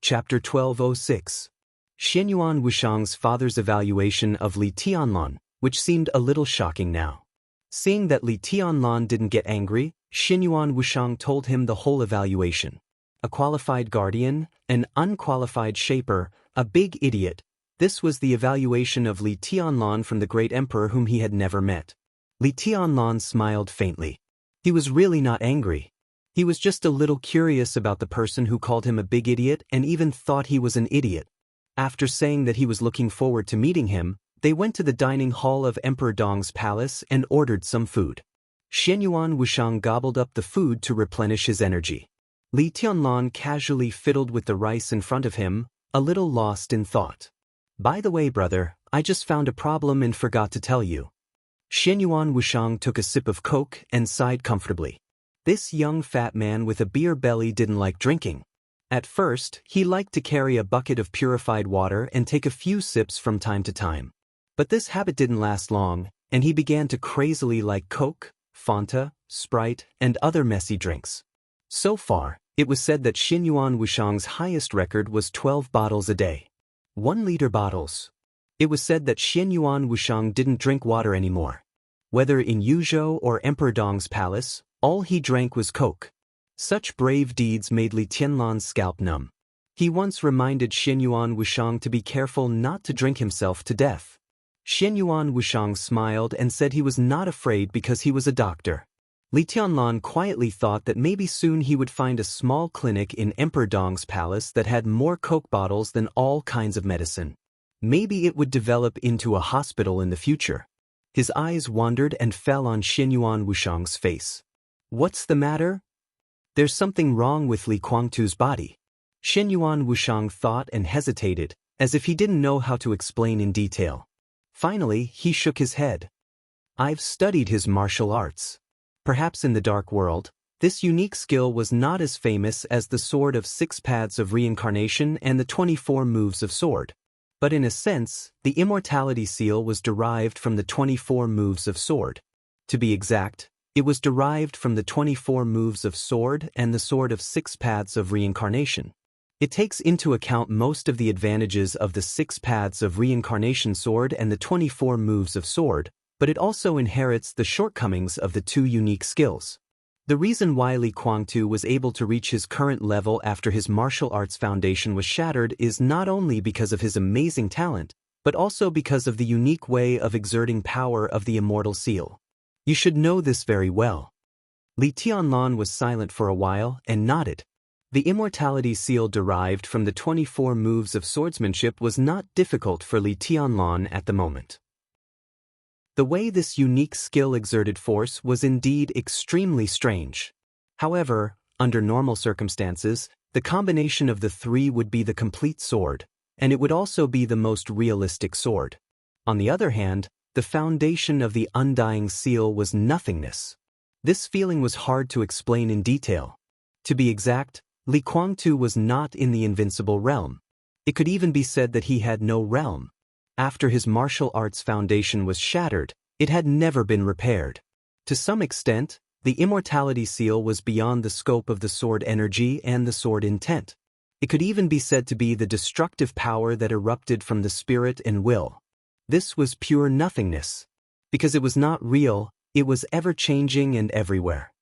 Chapter 1206. Xianyuan Wushang's father's evaluation of Li Tianlan, which seemed a little shocking now. Seeing that Li Tianlan didn't get angry, Xianyuan Wushang told him the whole evaluation. A qualified guardian, an unqualified shaper, a big idiot. This was the evaluation of Li Tianlan from the great emperor whom he had never met. Li Tianlan smiled faintly. He was really not angry. He was just a little curious about the person who called him a big idiot and even thought he was an idiot. After saying that he was looking forward to meeting him, they went to the dining hall of Emperor Dong's palace and ordered some food. Xianyuan Wushang gobbled up the food to replenish his energy. Li Tianlan casually fiddled with the rice in front of him, a little lost in thought. "By the way, brother, I just found a problem and forgot to tell you." Xianyuan Wushang took a sip of Coke and sighed comfortably. This young fat man with a beer belly didn't like drinking. At first, he liked to carry a bucket of purified water and take a few sips from time to time. But this habit didn't last long, and he began to crazily like Coke, Fanta, Sprite, and other messy drinks. So far, it was said that Xianyuan Wushang's highest record was 12 bottles a day. 1-liter bottles. It was said that Xianyuan Wushang didn't drink water anymore. Whether in Yuzhou or Emperor Dong's palace, all he drank was Coke. Such brave deeds made Li Tianlan's scalp numb. He once reminded Xianyuan Wushang to be careful not to drink himself to death. Xianyuan Wushang smiled and said he was not afraid because he was a doctor. Li Tianlan quietly thought that maybe soon he would find a small clinic in Emperor Dong's palace that had more Coke bottles than all kinds of medicine. Maybe it would develop into a hospital in the future. His eyes wandered and fell on Xianyuan Wushang's face. "What's the matter?" "There's something wrong with Li Guangtu's body." Xianyuan Wushang thought and hesitated, as if he didn't know how to explain in detail. Finally, he shook his head. "I've studied his martial arts. Perhaps in the dark world, this unique skill was not as famous as the sword of 6 paths of reincarnation and the 24 moves of sword. But in a sense, the immortality seal was derived from the 24 moves of sword. To be exact, it was derived from the 24 moves of sword and the sword of 6 paths of reincarnation. It takes into account most of the advantages of the 6 paths of reincarnation sword and the 24 moves of sword, but it also inherits the shortcomings of the 2 unique skills. The reason why Li Guangtu was able to reach his current level after his martial arts foundation was shattered is not only because of his amazing talent, but also because of the unique way of exerting power of the immortal seal. You should know this very well. Li Tianlan was silent for a while and nodded. The immortality seal derived from the 24 moves of swordsmanship was not difficult for Li Tianlan at the moment. The way this unique skill exerted force was indeed extremely strange. However, under normal circumstances, the combination of the 3 would be the complete sword, and it would also be the most realistic sword. On the other hand, the foundation of the undying seal was nothingness. This feeling was hard to explain in detail. To be exact, Li Guangtu was not in the invincible realm. It could even be said that he had no realm. After his martial arts foundation was shattered, it had never been repaired. To some extent, the immortality seal was beyond the scope of the sword energy and the sword intent. It could even be said to be the destructive power that erupted from the spirit and will. This was pure nothingness. Because it was not real, it was ever-changing and everywhere.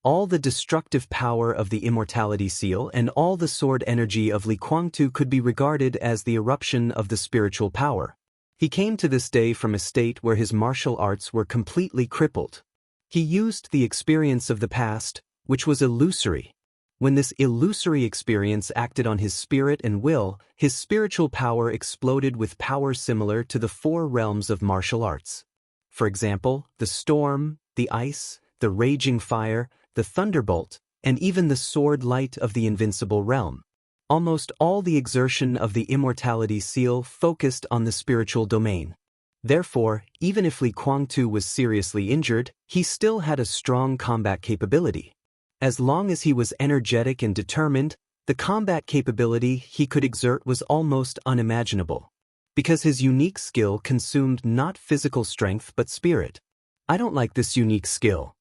All the destructive power of the immortality seal and all the sword energy of Li Guangtu could be regarded as the eruption of the spiritual power. He came to this day from a state where his martial arts were completely crippled. He used the experience of the past, which was illusory. When this illusory experience acted on his spirit and will, his spiritual power exploded with power similar to the 4 realms of martial arts. For example, the storm, the ice, the raging fire, the thunderbolt, and even the sword light of the invincible realm. Almost all the exertion of the immortality seal focused on the spiritual domain. Therefore, even if Li Guangtu was seriously injured, he still had a strong combat capability. As long as he was energetic and determined, the combat capability he could exert was almost unimaginable. Because his unique skill consumed not physical strength but spirit. "I don't like this unique skill,"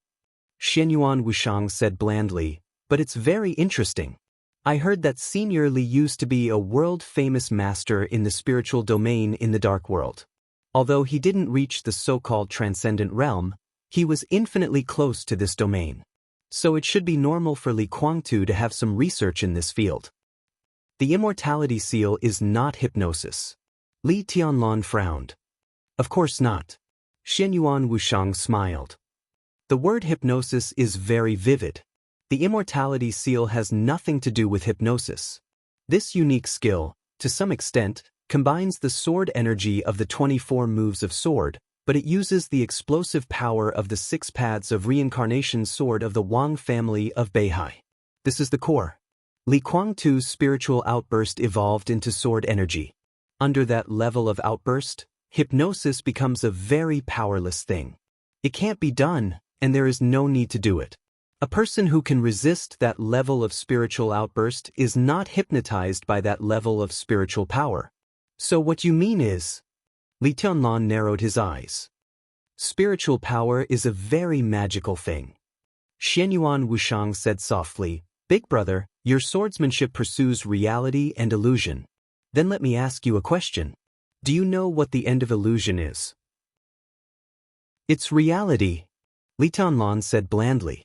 Xianyuan Wushang said blandly, "but it's very interesting." I heard that Senior Li used to be a world-famous master in the spiritual domain in the dark world. Although he didn't reach the so-called transcendent realm, he was infinitely close to this domain. So it should be normal for Li Kuang-tu to have some research in this field. The immortality seal is not hypnosis. Li Tianlan frowned. Of course not. Xianyuan Wushang smiled. The word hypnosis is very vivid. The immortality seal has nothing to do with hypnosis. This unique skill, to some extent, combines the sword energy of the 24 moves of sword, but it uses the explosive power of the 6 paths of reincarnation sword of the Wang family of Beihai. This is the core. Li Kuang-tu's spiritual outburst evolved into sword energy. Under that level of outburst, hypnosis becomes a very powerless thing. It can't be done, and there is no need to do it. A person who can resist that level of spiritual outburst is not hypnotized by that level of spiritual power. So what you mean is... Li Tianlan narrowed his eyes. Spiritual power is a very magical thing. Xianyuan Wushang said softly, Big brother, your swordsmanship pursues reality and illusion. Then let me ask you a question. Do you know what the end of illusion is? It's reality, Li Tianlan said blandly.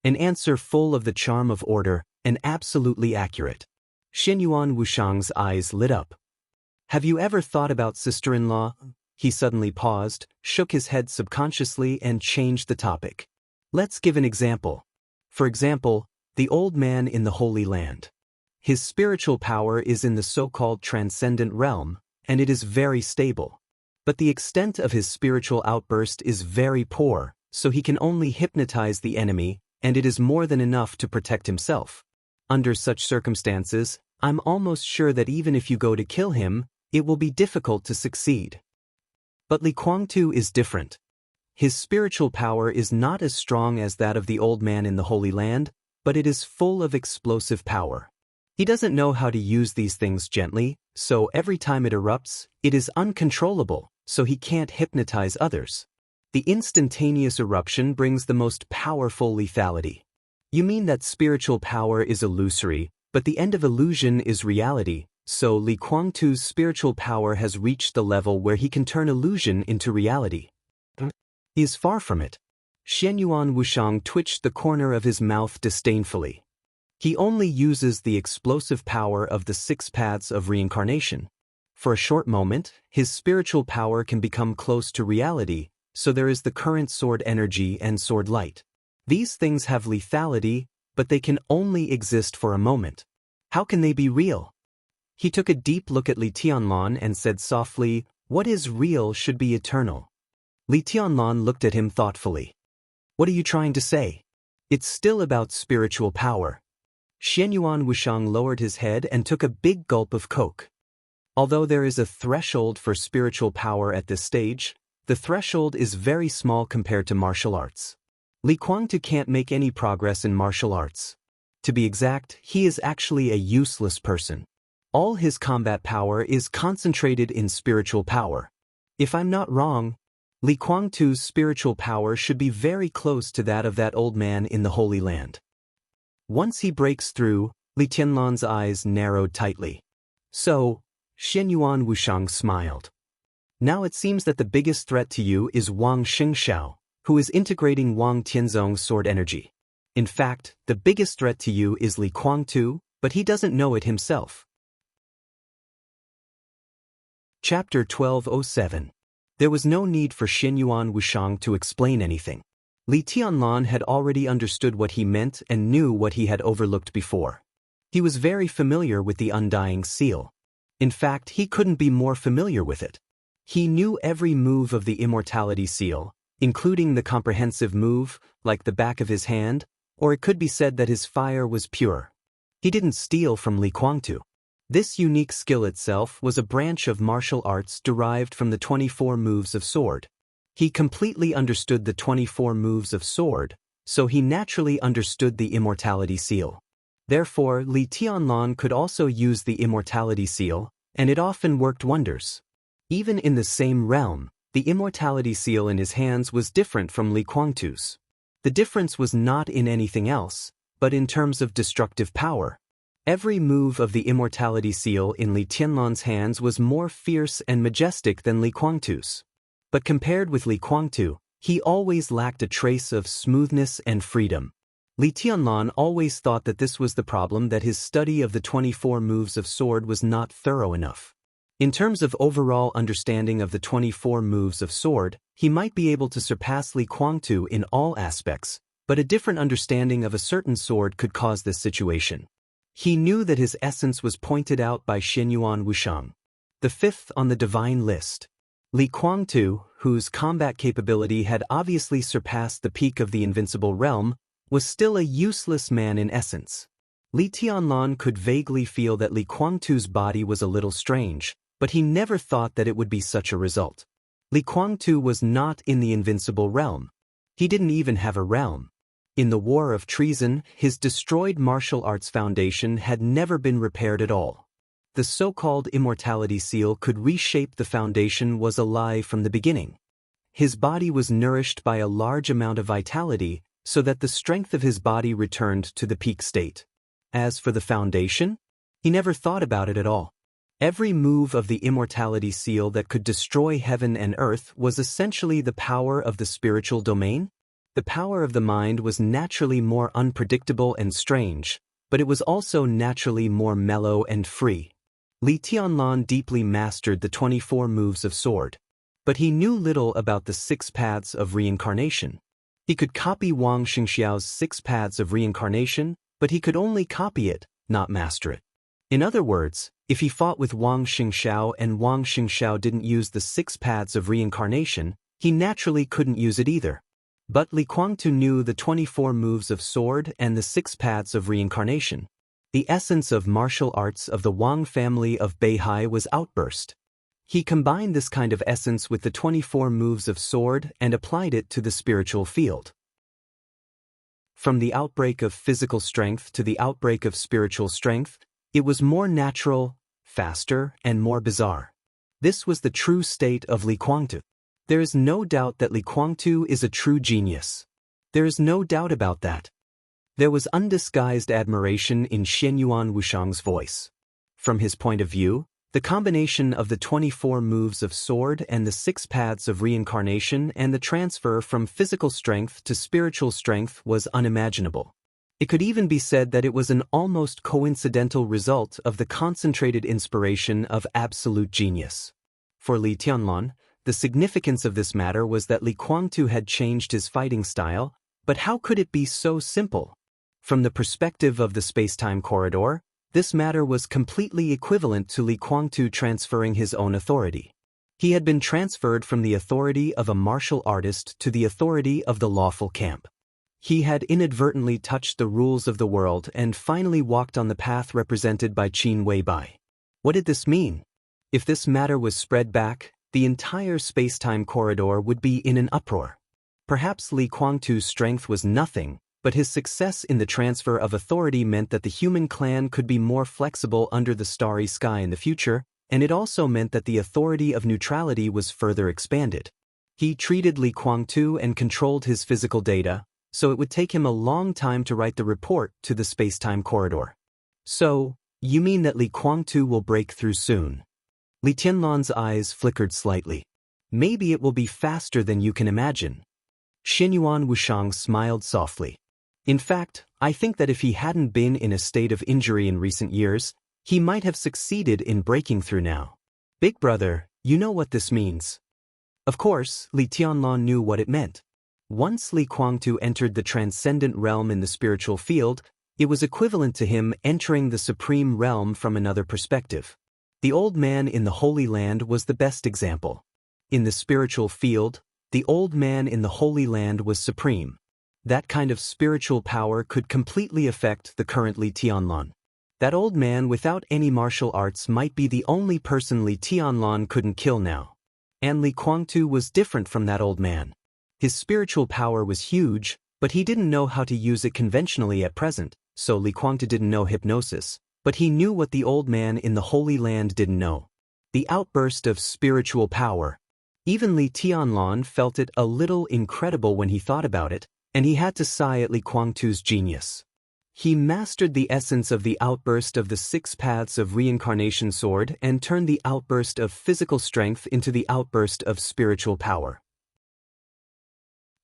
An answer full of the charm of order, and absolutely accurate. Xianyuan Wushang's eyes lit up. Have you ever thought about sister-in-law? He suddenly paused, shook his head subconsciously and changed the topic. Let's give an example. For example, the old man in the Holy Land. His spiritual power is in the so-called transcendent realm, and it is very stable. But the extent of his spiritual outburst is very poor, so he can only hypnotize the enemy, and it is more than enough to protect himself. Under such circumstances, I'm almost sure that even if you go to kill him, it will be difficult to succeed. But Li Kuang-tu is different. His spiritual power is not as strong as that of the old man in the Holy Land, but it is full of explosive power. He doesn't know how to use these things gently, so every time it erupts, it is uncontrollable, so he can't hypnotize others. The instantaneous eruption brings the most powerful lethality. You mean that spiritual power is illusory, but the end of illusion is reality, so Li Kuang-tu's spiritual power has reached the level where he can turn illusion into reality. He is far from it. Xianyuan Wushang twitched the corner of his mouth disdainfully. He only uses the explosive power of the 6 paths of reincarnation. For a short moment, his spiritual power can become close to reality, so there is the current sword energy and sword light. These things have lethality, but they can only exist for a moment. How can they be real? He took a deep look at Li Tianlan and said softly, What is real should be eternal. Li Tianlan looked at him thoughtfully. What are you trying to say? It's still about spiritual power. Xianyuan Wushang lowered his head and took a big gulp of coke. Although there is a threshold for spiritual power at this stage, the threshold is very small compared to martial arts. Li Kuang-tu can't make any progress in martial arts. To be exact, he is actually a useless person. All his combat power is concentrated in spiritual power. If I'm not wrong, Li Kuang-tu's spiritual power should be very close to that of that old man in the Holy Land. Once he breaks through, Li Tianlan's eyes narrowed tightly. So, Xianyuan Wushang smiled. Now it seems that the biggest threat to you is Wang Xingxiao, who is integrating Wang Tianzong's sword energy. In fact, the biggest threat to you is Li Kuang-tu, but he doesn't know it himself. Chapter 1207. There was no need for Xianyuan Wushang to explain anything. Li Tianlan had already understood what he meant and knew what he had overlooked before. He was very familiar with the Undying Seal. In fact, he couldn't be more familiar with it. He knew every move of the Immortality Seal, including the comprehensive move, like the back of his hand, or it could be said that his fire was pure. He didn't steal from Li Kuang-tu. This unique skill itself was a branch of martial arts derived from the 24 moves of sword. He completely understood the 24 moves of sword, so he naturally understood the Immortality Seal. Therefore, Li Tianlan could also use the Immortality Seal, and it often worked wonders. Even in the same realm, the Immortality Seal in his hands was different from Li Kuang-tu's. The difference was not in anything else, but in terms of destructive power. Every move of the immortality seal in Li Tianlan's hands was more fierce and majestic than Li Guangtu's. But compared with Li Guangtu, he always lacked a trace of smoothness and freedom. Li Tianlan always thought that this was the problem, that his study of the 24 moves of sword was not thorough enough. In terms of overall understanding of the 24 moves of sword, he might be able to surpass Li Guangtu in all aspects, but a different understanding of a certain sword could cause this situation. He knew that his essence was pointed out by Xianyuan Wushang, the fifth on the divine list. Li Guangtu, whose combat capability had obviously surpassed the peak of the invincible realm, was still a useless man in essence. Li Tianlan could vaguely feel that Li Guangtu's body was a little strange, but he never thought that it would be such a result. Li Guangtu was not in the invincible realm. He didn't even have a realm. In the War of Treason, his destroyed martial arts foundation had never been repaired at all. The so-called immortality seal could reshape the foundation was a lie from the beginning. His body was nourished by a large amount of vitality, so that the strength of his body returned to the peak state. As for the foundation, he never thought about it at all. Every move of the immortality seal that could destroy heaven and earth was essentially the power of the spiritual domain. The power of the mind was naturally more unpredictable and strange, but it was also naturally more mellow and free. Li Tianlan deeply mastered the 24 moves of sword, but he knew little about the 6 paths of reincarnation. He could copy Wang Xingxiao's 6 paths of reincarnation, but he could only copy it, not master it. In other words, if he fought with Wang Xingxiao and Wang Xingxiao didn't use the 6 paths of reincarnation, he naturally couldn't use it either. But Li Guangtu knew the 24 moves of sword and the 6 paths of reincarnation. The essence of martial arts of the Wang family of Beihai was outburst. He combined this kind of essence with the 24 moves of sword and applied it to the spiritual field. From the outbreak of physical strength to the outbreak of spiritual strength, it was more natural, faster, and more bizarre. This was the true state of Li Guangtu. There is no doubt that Li Guangtu is a true genius. There is no doubt about that. There was undisguised admiration in Xianyuan Wushang's voice. From his point of view, the combination of the 24 moves of sword and the 6 paths of reincarnation and the transfer from physical strength to spiritual strength was unimaginable. It could even be said that it was an almost coincidental result of the concentrated inspiration of absolute genius. For Li Tianlan, the significance of this matter was that Li Guangtu had changed his fighting style, but how could it be so simple? From the perspective of the space-time corridor, this matter was completely equivalent to Li Guangtu transferring his own authority. He had been transferred from the authority of a martial artist to the authority of the lawful camp. He had inadvertently touched the rules of the world and finally walked on the path represented by Qin Weibai. What did this mean? If this matter was spread back, the entire space-time corridor would be in an uproar. Perhaps Li Guangtu's strength was nothing, but his success in the transfer of authority meant that the human clan could be more flexible under the starry sky in the future, and it also meant that the authority of neutrality was further expanded. He treated Li Guangtu and controlled his physical data, so it would take him a long time to write the report to the space-time corridor. So, you mean that Li Guangtu will break through soon? Li Tianlan's eyes flickered slightly. Maybe it will be faster than you can imagine. Xianyuan Wushang smiled softly. In fact, I think that if he hadn't been in a state of injury in recent years, he might have succeeded in breaking through now. Big brother, you know what this means. Of course, Li Tianlan knew what it meant. Once Li Guangtu entered the transcendent realm in the spiritual field, it was equivalent to him entering the supreme realm from another perspective. The old man in the Holy Land was the best example. In the spiritual field, the old man in the Holy Land was supreme. That kind of spiritual power could completely affect the current Li Tianlan. That old man without any martial arts might be the only person Li Tianlan couldn't kill now. And Li Guangtu was different from that old man. His spiritual power was huge, but he didn't know how to use it conventionally at present, so Li Guangtu didn't know hypnosis, but he knew what the old man in the Holy Land didn't know. The outburst of spiritual power. Even Li Tianlan felt it a little incredible when he thought about it, and he had to sigh at Li Guangtu's genius. He mastered the essence of the outburst of the 6 paths of reincarnation sword and turned the outburst of physical strength into the outburst of spiritual power.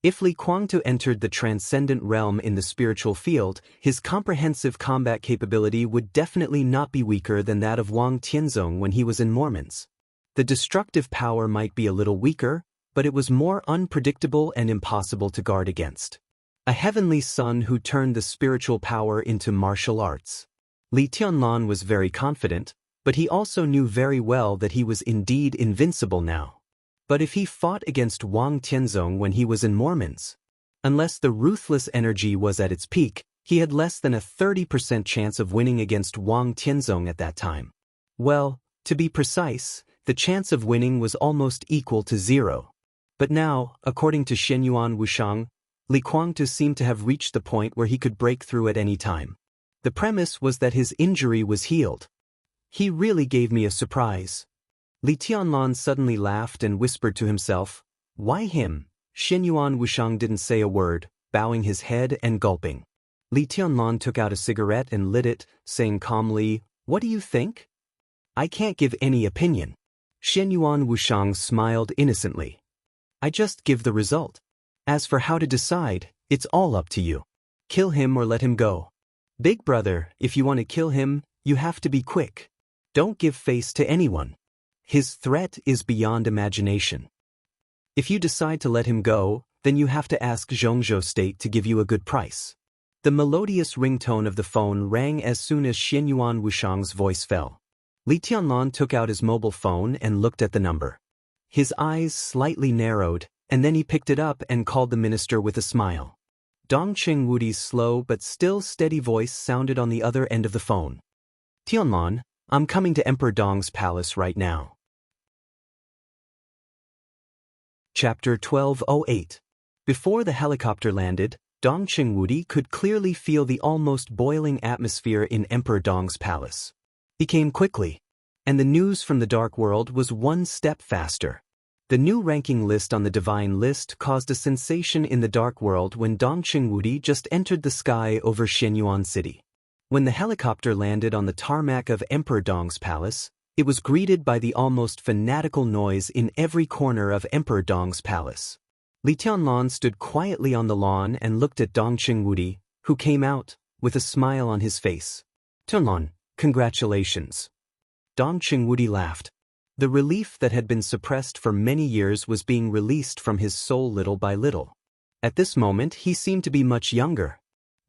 If Li Kuangtu entered the transcendent realm in the spiritual field, his comprehensive combat capability would definitely not be weaker than that of Wang Tianzong when he was in Mormons. The destructive power might be a little weaker, but it was more unpredictable and impossible to guard against. A heavenly son who turned the spiritual power into martial arts. Li Tianlan was very confident, but he also knew very well that he was indeed invincible now. But if he fought against Wang Tianzong when he was in Mormons, unless the ruthless energy was at its peak, he had less than a 30% chance of winning against Wang Tianzong at that time. Well, to be precise, the chance of winning was almost equal to 0. But now, according to Shenyuan Wushang, Li Kuangtu seemed to have reached the point where he could break through at any time. The premise was that his injury was healed. He really gave me a surprise. Li Tianlan suddenly laughed and whispered to himself, "Why him?" Shenyuan Wushang didn't say a word, bowing his head and gulping. Li Tianlan took out a cigarette and lit it, saying calmly, "What do you think?" "I can't give any opinion." Shenyuan Wushang smiled innocently. "I just give the result. As for how to decide, it's all up to you. Kill him or let him go. Big brother, if you want to kill him, you have to be quick. Don't give face to anyone. His threat is beyond imagination. If you decide to let him go, then you have to ask Zhongzhou State to give you a good price." The melodious ringtone of the phone rang as soon as Shenyuan Wushang's voice fell. Li Tianlan took out his mobile phone and looked at the number. His eyes slightly narrowed, and then he picked it up and called the minister with a smile. Dongqing Wudi's slow but still steady voice sounded on the other end of the phone. "Tianlan, I'm coming to Emperor Dong's palace right now." Chapter 1208. Before the helicopter landed, Dongqing Wudi could clearly feel the almost boiling atmosphere in Emperor Dong's palace. He came quickly, and the news from the dark world was one step faster. The new ranking list on the divine list caused a sensation in the dark world when Dongqing Wudi just entered the sky over Shenyuan City. When the helicopter landed on the tarmac of Emperor Dong's palace, it was greeted by the almost fanatical noise in every corner of Emperor Dong's palace. Li Tianlan stood quietly on the lawn and looked at Dongqing Wudi, who came out, with a smile on his face. "Tianlan, congratulations." Dongqing Wudi laughed. The relief that had been suppressed for many years was being released from his soul little by little. At this moment he seemed to be much younger.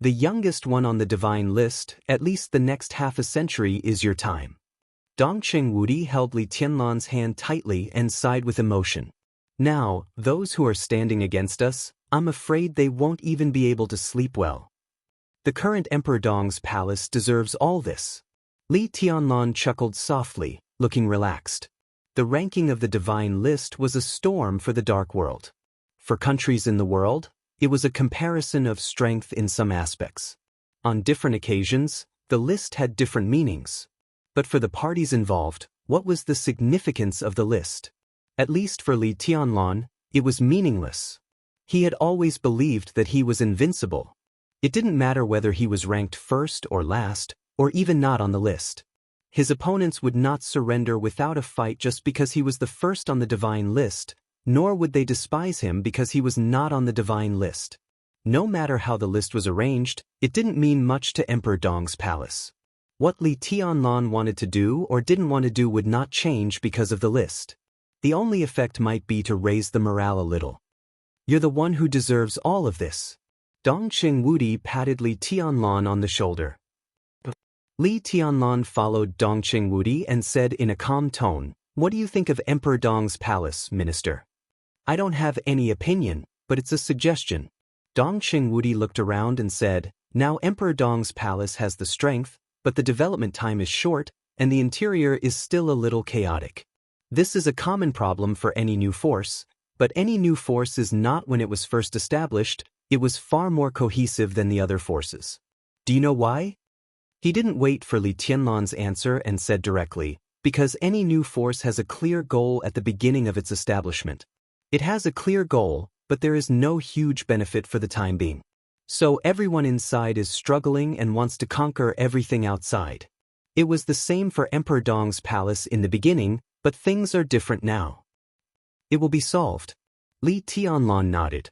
The youngest one on the divine list, at least the next half a century is your time. Dongqing Wudi held Li Tianlan's hand tightly and sighed with emotion. "Now, those who are standing against us, I'm afraid they won't even be able to sleep well. The current Emperor Dong's palace deserves all this." Li Tianlan chuckled softly, looking relaxed. The ranking of the divine list was a storm for the dark world. For countries in the world, it was a comparison of strength in some aspects. On different occasions, the list had different meanings. But for the parties involved, what was the significance of the list? At least for Li Tianlan, it was meaningless. He had always believed that he was invincible. It didn't matter whether he was ranked first or last, or even not on the list. His opponents would not surrender without a fight just because he was the first on the divine list, nor would they despise him because he was not on the divine list. No matter how the list was arranged, it didn't mean much to Emperor Dong's palace. What Li Tianlan wanted to do or didn't want to do would not change because of the list. The only effect might be to raise the morale a little. "You're the one who deserves all of this." Dongqing Wudi patted Li Tianlan on the shoulder. Li Tianlan followed Dongqing Wudi and said in a calm tone, "What do you think of Emperor Dong's palace, minister?" "I don't have any opinion, but it's a suggestion." Dongqing Wudi looked around and said, "Now Emperor Dong's palace has the strength, but the development time is short, and the interior is still a little chaotic. This is a common problem for any new force, but any new force is not when it was first established. It was far more cohesive than the other forces. Do you know why?" He didn't wait for Li Tianlan's answer and said directly, "Because any new force has a clear goal at the beginning of its establishment. It has a clear goal, but there is no huge benefit for the time being. So everyone inside is struggling and wants to conquer everything outside. It was the same for Emperor Dong's palace in the beginning, but things are different now. It will be solved. Li Tianlan nodded.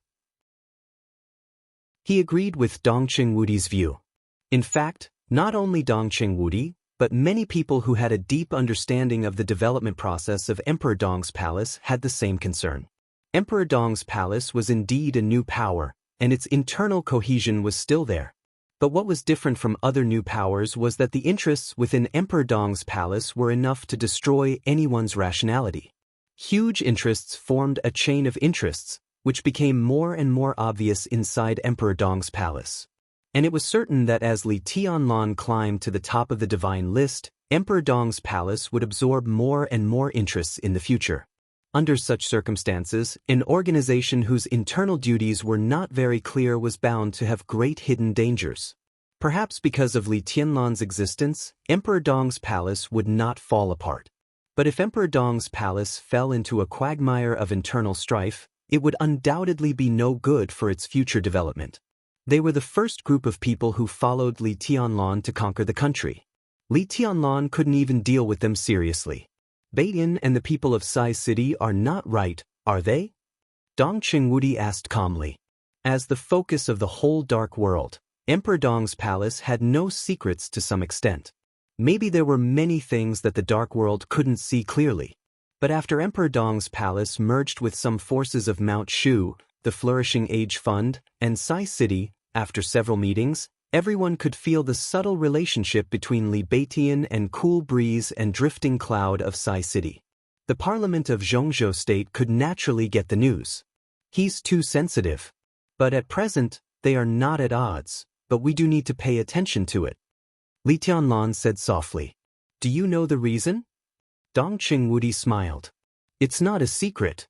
He agreed with Dong Qingwudi's view. In fact, not only Dong Qingwudi, but many people who had a deep understanding of the development process of Emperor Dong's palace had the same concern. Emperor Dong's palace was indeed a new power, and its internal cohesion was still there. But what was different from other new powers was that the interests within Emperor Dong's palace were enough to destroy anyone's rationality. Huge interests formed a chain of interests, which became more and more obvious inside Emperor Dong's palace. And it was certain that as Li Tianlan climbed to the top of the divine list, Emperor Dong's palace would absorb more and more interests in the future. Under such circumstances, an organization whose internal duties were not very clear was bound to have great hidden dangers. Perhaps because of Li Tianlan's existence, Emperor Dong's palace would not fall apart. But if Emperor Dong's palace fell into a quagmire of internal strife, it would undoubtedly be no good for its future development. They were the first group of people who followed Li Tianlan to conquer the country. Li Tianlan couldn't even deal with them seriously. Beidian and the people of Sai City are not right, are they? Dong Qingwudi asked calmly. As the focus of the whole dark world, Emperor Dong's palace had no secrets to some extent. Maybe there were many things that the dark world couldn't see clearly. But after Emperor Dong's palace merged with some forces of Mount Shu, the Flourishing Age Fund, and Sai City, after several meetings, everyone could feel the subtle relationship between Li Beitian and Cool Breeze and Drifting Cloud of Sai City. The parliament of Zhongzhou State could naturally get the news. He's too sensitive. But at present, they are not at odds, but we do need to pay attention to it. Li Tianlan said softly. Do you know the reason? Dong Qingwudi smiled. It's not a secret.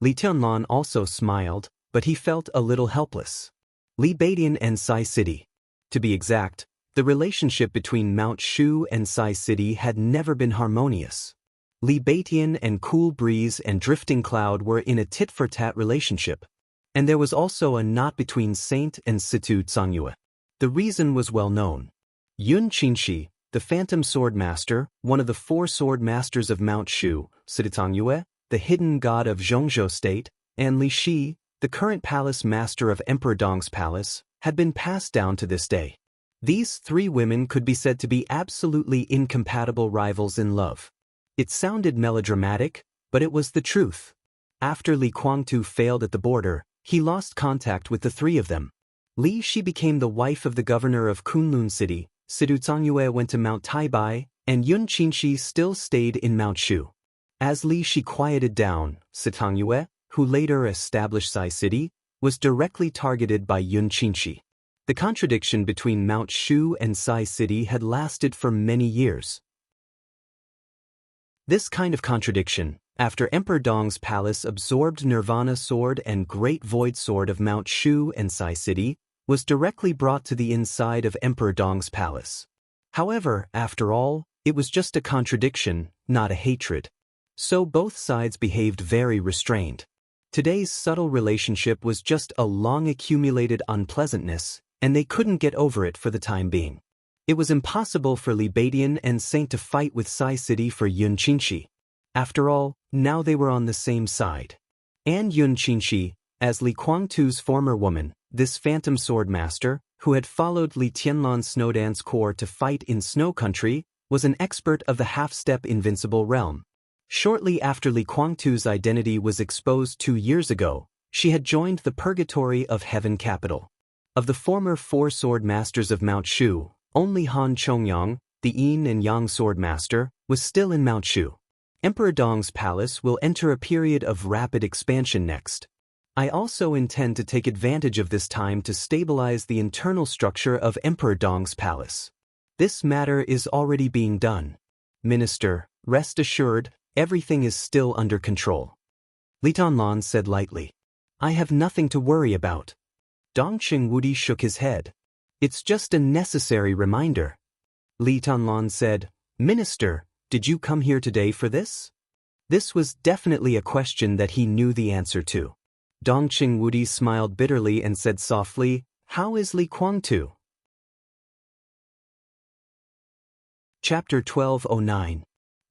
Li Tianlan also smiled, but he felt a little helpless. Li Beidian and Sai City. To be exact, the relationship between Mount Shu and Sai City had never been harmonious. Li Beitian and Cool Breeze and Drifting Cloud were in a tit-for-tat relationship. And there was also a knot between Saint and Situ Cangyue. The reason was well known. Yun Qinshi, the Phantom Sword Master, one of the 4 sword masters of Mount Shu, Situ Cangyue, the hidden god of Zhongzhou State, and Li Shi, the current palace master of Emperor Dong's palace, had been passed down to this day. These 3 women could be said to be absolutely incompatible rivals in love. It sounded melodramatic, but it was the truth. After Li Guangtu failed at the border, he lost contact with the 3 of them. Li Shi became the wife of the governor of Kunlun City, Situ Cangyue went to Mount Taibai, and Yun Qinshi still stayed in Mount Shu. As Li Shi quieted down, Situ Cangyue, who later established Sai City, was directly targeted by Yun Qinshi. The contradiction between Mount Shu and Sai City had lasted for many years. This kind of contradiction, after Emperor Dong's palace absorbed Nirvana Sword and Great Void Sword of Mount Shu and Sai City, was directly brought to the inside of Emperor Dong's palace. However, after all, it was just a contradiction, not a hatred. So both sides behaved very restrained. Today's subtle relationship was just a long-accumulated unpleasantness, and they couldn't get over it for the time being. It was impossible for Li Beidian and Saint to fight with Sai City for Yun Qinshi. After all, now they were on the same side. And Yun Qinshi, as Li Guangtu's former woman, this Phantom Sword Master, who had followed Li Tianlan's Snowdance Corps to fight in Snow Country, was an expert of the half-step invincible realm. Shortly after Li Guangtu's identity was exposed 2 years ago, she had joined the Purgatory of Heaven Capital. Of the former 4 sword masters of Mount Shu, only Han Chongyang, the Yin and Yang sword master, was still in Mount Shu. Emperor Dong's palace will enter a period of rapid expansion next. I also intend to take advantage of this time to stabilize the internal structure of Emperor Dong's palace. This matter is already being done. Minister, rest assured, everything is still under control. Li Tianlan said lightly. I have nothing to worry about. Dong Qingwudi shook his head. It's just a necessary reminder. Li Tianlan said, Minister, did you come here today for this? This was definitely a question that he knew the answer to. Dong Qingwudi smiled bitterly and said softly, How is Li Kuangtu? Chapter 1209.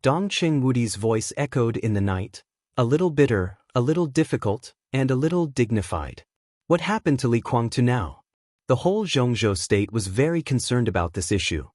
Dongqing Wudi's voice echoed in the night, a little bitter, a little difficult, and a little dignified. What happened to Li Kuangtu now? The whole Zhongzhou state was very concerned about this issue.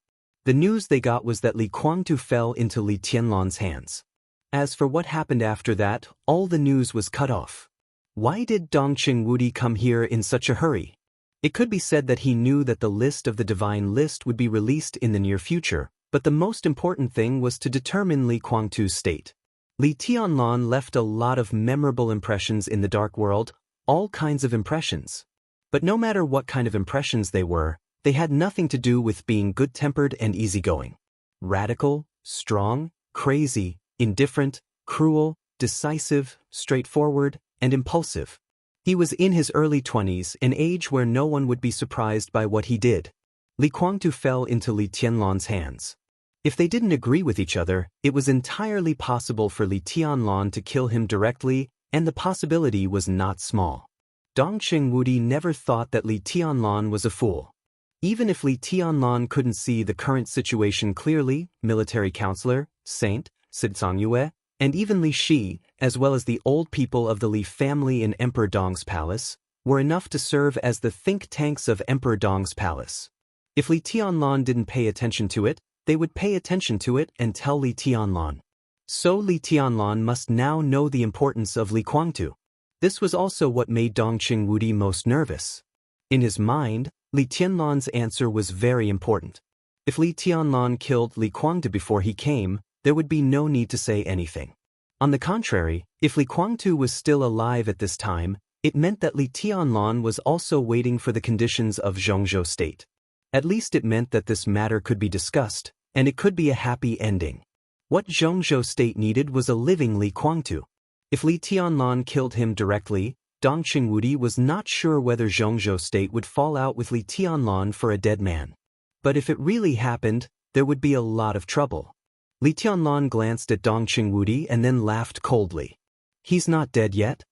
The news they got was that Li Kuangtu fell into Li Tianlan's hands. As for what happened after that, all the news was cut off. Why did Dongqing Wudi come here in such a hurry? It could be said that he knew that the list of the divine list would be released in the near future, but the most important thing was to determine Li Kuangtu's state. Li Tianlan left a lot of memorable impressions in the dark world, all kinds of impressions. But no matter what kind of impressions they were, they had nothing to do with being good-tempered and easygoing. Radical, strong, crazy, indifferent, cruel, decisive, straightforward, and impulsive. He was in his early 20s, an age where no one would be surprised by what he did. Li Kuangtu fell into Li Tianlan's hands. If they didn't agree with each other, it was entirely possible for Li Tianlan to kill him directly, and the possibility was not small. Dongqing Wudi never thought that Li Tianlan was a fool. Even if Li Tianlan couldn't see the current situation clearly, military counselor, saint, Sicang, and even Li Shi, as well as the old people of the Li family in Emperor Dong's palace, were enough to serve as the think tanks of Emperor Dong's palace. If Li Tianlan didn't pay attention to it, they would pay attention to it and tell Li Tianlan. So Li Tianlan must now know the importance of Li Kuangtu. This was also what made Dongqing Wudi most nervous. In his mind, Li Tianlan's answer was very important. If Li Tianlan killed Li Kuangtu before he came, there would be no need to say anything. On the contrary, if Li Kuangtu was still alive at this time, it meant that Li Tianlan was also waiting for the conditions of Zhongzhou state. At least it meant that this matter could be discussed, and it could be a happy ending. What Zhongzhou state needed was a living Li Kuangtu. If Li Tianlan killed him directly, Dongqing Wudi was not sure whether Zhongzhou state would fall out with Li Tianlan for a dead man. But if it really happened, there would be a lot of trouble. Li Tianlan glanced at Dongqing Wudi and then laughed coldly. He's not dead yet.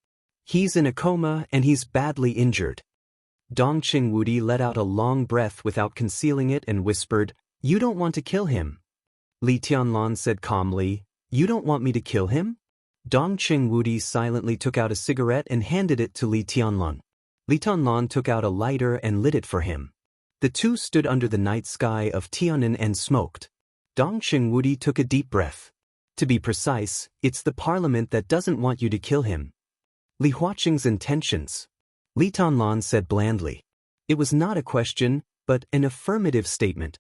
He's in a coma and he's badly injured. Dongqing Wudi let out a long breath without concealing it and whispered, "You don't want to kill him." Li Tianlan said calmly, "You don't want me to kill him?" Dongqing Wudi silently took out a cigarette and handed it to Li Tianlan. Li Tianlan took out a lighter and lit it for him. The two stood under the night sky of Tiannan and smoked. Dongqing Wudi took a deep breath. To be precise, it's the parliament that doesn't want you to kill him. Li Huaqing's intentions. Li Tianlan said blandly. It was not a question, but an affirmative statement.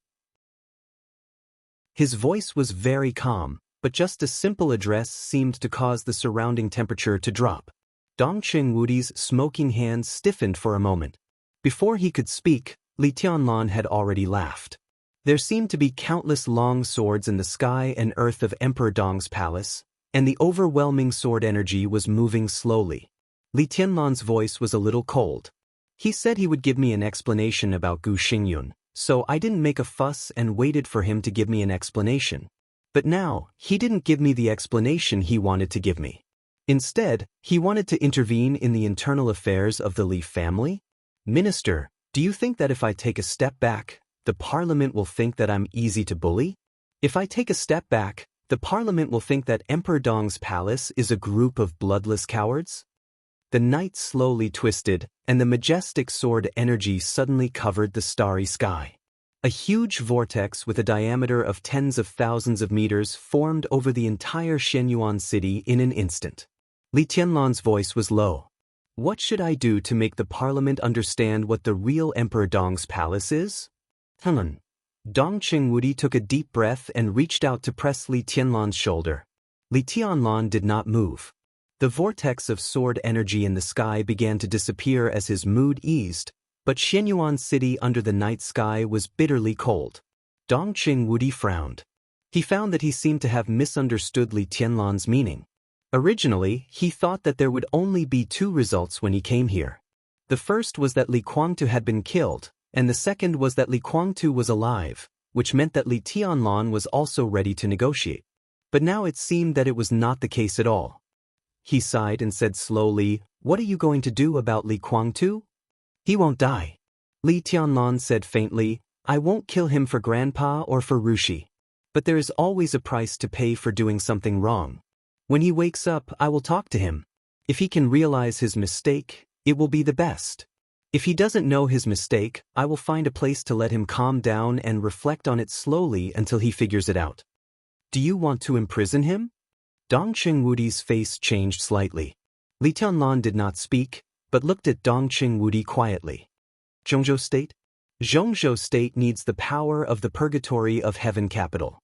His voice was very calm, but just a simple address seemed to cause the surrounding temperature to drop. Dongqing Wudi's smoking hands stiffened for a moment. Before he could speak, Li Tianlan had already laughed. There seemed to be countless long swords in the sky and earth of Emperor Dong's palace, and the overwhelming sword energy was moving slowly. Li Tianlan's voice was a little cold. He said he would give me an explanation about Gu Xingyun, so I didn't make a fuss and waited for him to give me an explanation. But now, he didn't give me the explanation he wanted to give me. Instead, he wanted to intervene in the internal affairs of the Li family? Minister, do you think that if I take a step back, the parliament will think that I'm easy to bully? If I take a step back, the parliament will think that Emperor Dong's palace is a group of bloodless cowards? The night slowly twisted, and the majestic sword energy suddenly covered the starry sky. A huge vortex with a diameter of tens of thousands of meters formed over the entire Shenyuan city in an instant. Li Tianlan's voice was low. What should I do to make the parliament understand what the real Emperor Dong's palace is? Dongqing Wudi took a deep breath and reached out to press Li Tianlan's shoulder. Li Tianlan did not move. The vortex of sword energy in the sky began to disappear as his mood eased, but Shenyuan city under the night sky was bitterly cold. Dongqing Wudi frowned. He found that he seemed to have misunderstood Li Tianlan's meaning. Originally, he thought that there would only be two results when he came here. The first was that Li Kuangtu had been killed, and the second was that Li Kuangtu was alive, which meant that Li Tianlan was also ready to negotiate. But now it seemed that it was not the case at all. He sighed and said slowly, "What are you going to do about Li Kuangtu?" "He won't die." Li Tianlan said faintly, I won't kill him for Grandpa or for Rushi. But there is always a price to pay for doing something wrong. When he wakes up, I will talk to him. If he can realize his mistake, it will be the best. If he doesn't know his mistake, I will find a place to let him calm down and reflect on it slowly until he figures it out. Do you want to imprison him? Dong Qingwudi's face changed slightly. Li Tianlan did not speak, but looked at Dong Qingwudi quietly. Zhongzhou State? Zhongzhou State needs the power of the purgatory of heaven capital.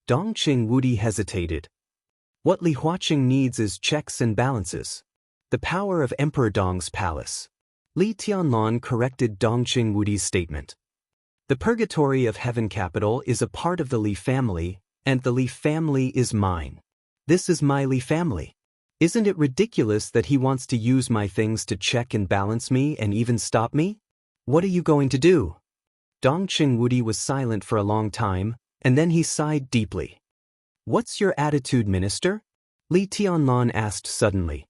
Dong Qingwudi hesitated. What Li Huaqing needs is checks and balances. The power of Emperor Dong's palace. Li Tianlan corrected Dong Qingwudi's statement. The purgatory of heaven capital is a part of the Li family, and the Li family is mine. This is my Li family. Isn't it ridiculous that he wants to use my things to check and balance me and even stop me? What are you going to do? Dong Qingwudi was silent for a long time, and then he sighed deeply. What's your attitude, minister? Li Tianlan asked suddenly.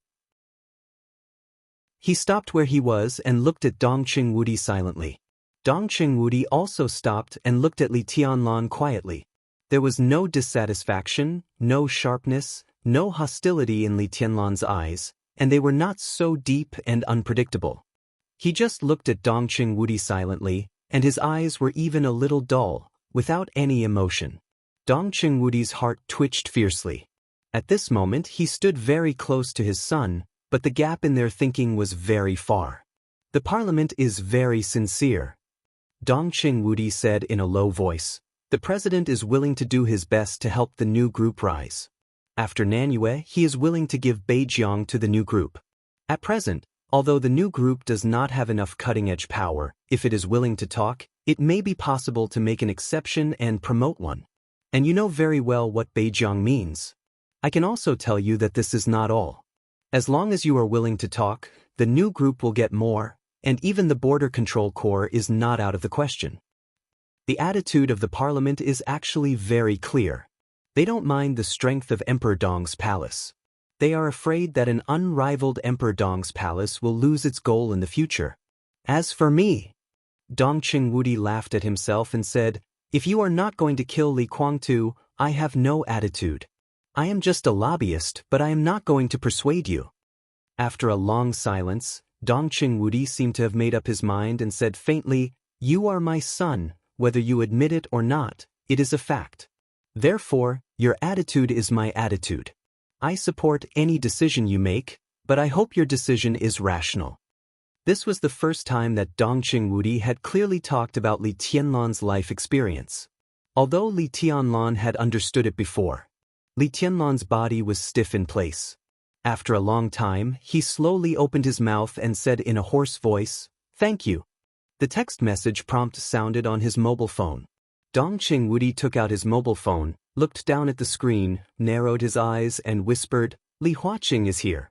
He stopped where he was and looked at Dong Qingwudi silently. Dong Qingwudi also stopped and looked at Li Tianlan quietly. There was no dissatisfaction, no sharpness, no hostility in Li Tianlan's eyes, and they were not so deep and unpredictable. He just looked at Dong Qingwudi silently, and his eyes were even a little dull, without any emotion. Dong Qingwudi's heart twitched fiercely. At this moment he stood very close to his son, but the gap in their thinking was very far. The parliament is very sincere. Dong Qingwudi said in a low voice. The president is willing to do his best to help the new group rise. After Nanyue, he is willing to give Beijiang to the new group. At present, although the new group does not have enough cutting-edge power, if it is willing to talk, it may be possible to make an exception and promote one. And you know very well what Beijiang means. I can also tell you that this is not all. As long as you are willing to talk, the new group will get more, and even the Border Control Corps is not out of the question. The attitude of the parliament is actually very clear. They don't mind the strength of Emperor Dong's palace. They are afraid that an unrivaled Emperor Dong's palace will lose its goal in the future. As for me, Dong Qingwudi laughed at himself and said, if you are not going to kill Li Guangtu, I have no attitude. I am just a lobbyist, but I am not going to persuade you. After a long silence, Dong Qingwudi seemed to have made up his mind and said faintly, you are my son, whether you admit it or not, it is a fact. Therefore, your attitude is my attitude. I support any decision you make, but I hope your decision is rational. This was the first time that Dong Qingwudi had clearly talked about Li Tianlan's life experience. Although Li Tianlan had understood it before, Li Tianlan's body was stiff in place. After a long time, he slowly opened his mouth and said in a hoarse voice, thank you. The text message prompt sounded on his mobile phone. Dong Qingwudi took out his mobile phone, looked down at the screen, narrowed his eyes and whispered, Li Huaqing is here.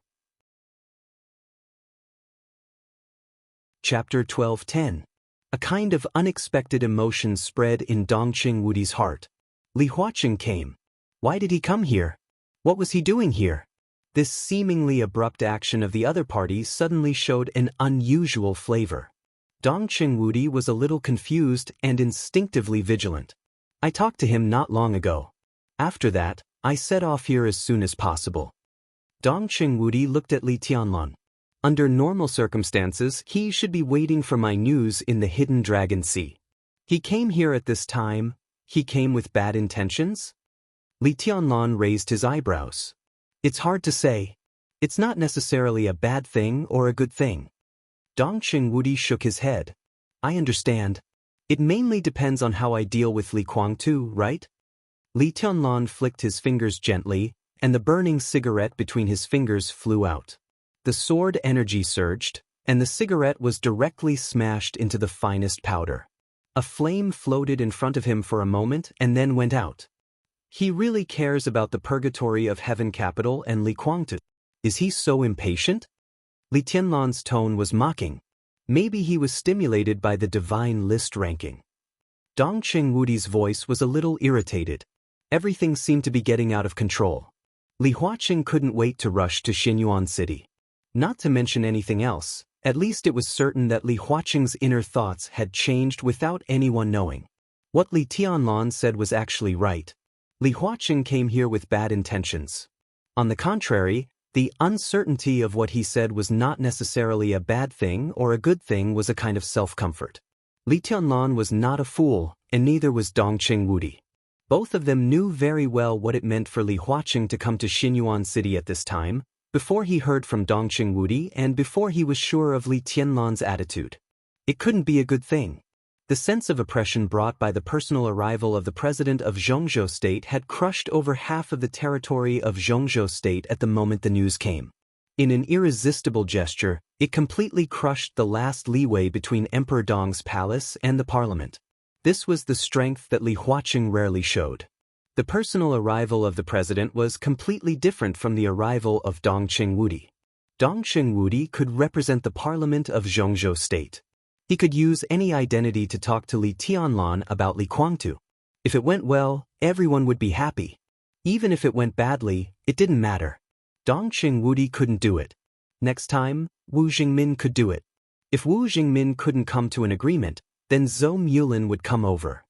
Chapter 12:10. A kind of unexpected emotion spread in Dong Qingwudi's heart. Li Huaqing came. Why did he come here? What was he doing here? This seemingly abrupt action of the other party suddenly showed an unusual flavor. Dong Qingwudi was a little confused and instinctively vigilant. I talked to him not long ago. After that, I set off here as soon as possible. Dong Qingwudi looked at Li Tianlan. Under normal circumstances, he should be waiting for my news in the hidden Dragon Sea. He came here at this time. He came with bad intentions? Li Tianlan raised his eyebrows. It's hard to say. It's not necessarily a bad thing or a good thing. Dong Qingwudi shook his head. I understand. It mainly depends on how I deal with Li Guangtu, right? Li Tianlan flicked his fingers gently, and the burning cigarette between his fingers flew out. The sword energy surged, and the cigarette was directly smashed into the finest powder. A flame floated in front of him for a moment and then went out. He really cares about the purgatory of heaven capital and Li Guangtu. Is he so impatient? Li Tianlan's tone was mocking. Maybe he was stimulated by the divine list ranking. Dong Qingwudi's voice was a little irritated. Everything seemed to be getting out of control. Li Huaqing couldn't wait to rush to Xinyuan City. Not to mention anything else, At least it was certain that Li Huaqing's inner thoughts had changed without anyone knowing. What Li Tianlan said was actually right. Li Huaqing came here with bad intentions. On the contrary, the uncertainty of what he said was not necessarily a bad thing or a good thing, was a kind of self-comfort. Li Tianlan was not a fool, and neither was Dongqing Wudi. Both of them knew very well what it meant for Li Huaqing to come to Xinyuan City at this time, before he heard from Dongqing Wudi and before he was sure of Li Tianlan's attitude. It couldn't be a good thing. The sense of oppression brought by the personal arrival of the president of Zhongzhou State had crushed over half of the territory of Zhongzhou State at the moment the news came. In an irresistible gesture, it completely crushed the last leeway between Emperor Dong's palace and the parliament. This was the strength that Li Huaqing rarely showed. The personal arrival of the president was completely different from the arrival of Dongqing Wudi. Dongqing Wudi could represent the parliament of Zhongzhou State. He could use any identity to talk to Li Tianlan about Li Guangtu. If it went well, everyone would be happy. Even if it went badly, it didn't matter. Dongqing Wudi couldn't do it. Next time, Wu Jingmin could do it. If Wu Jingmin couldn't come to an agreement, then Zhou Mulin would come over.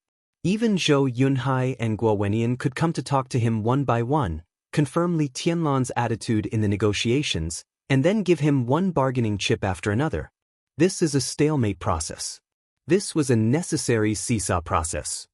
Even Zhou Yunhai and Guo Wenian could come to talk to him one by one, confirm Li Tianlan's attitude in the negotiations, and then give him one bargaining chip after another. This is a stalemate process. This was a necessary seesaw process.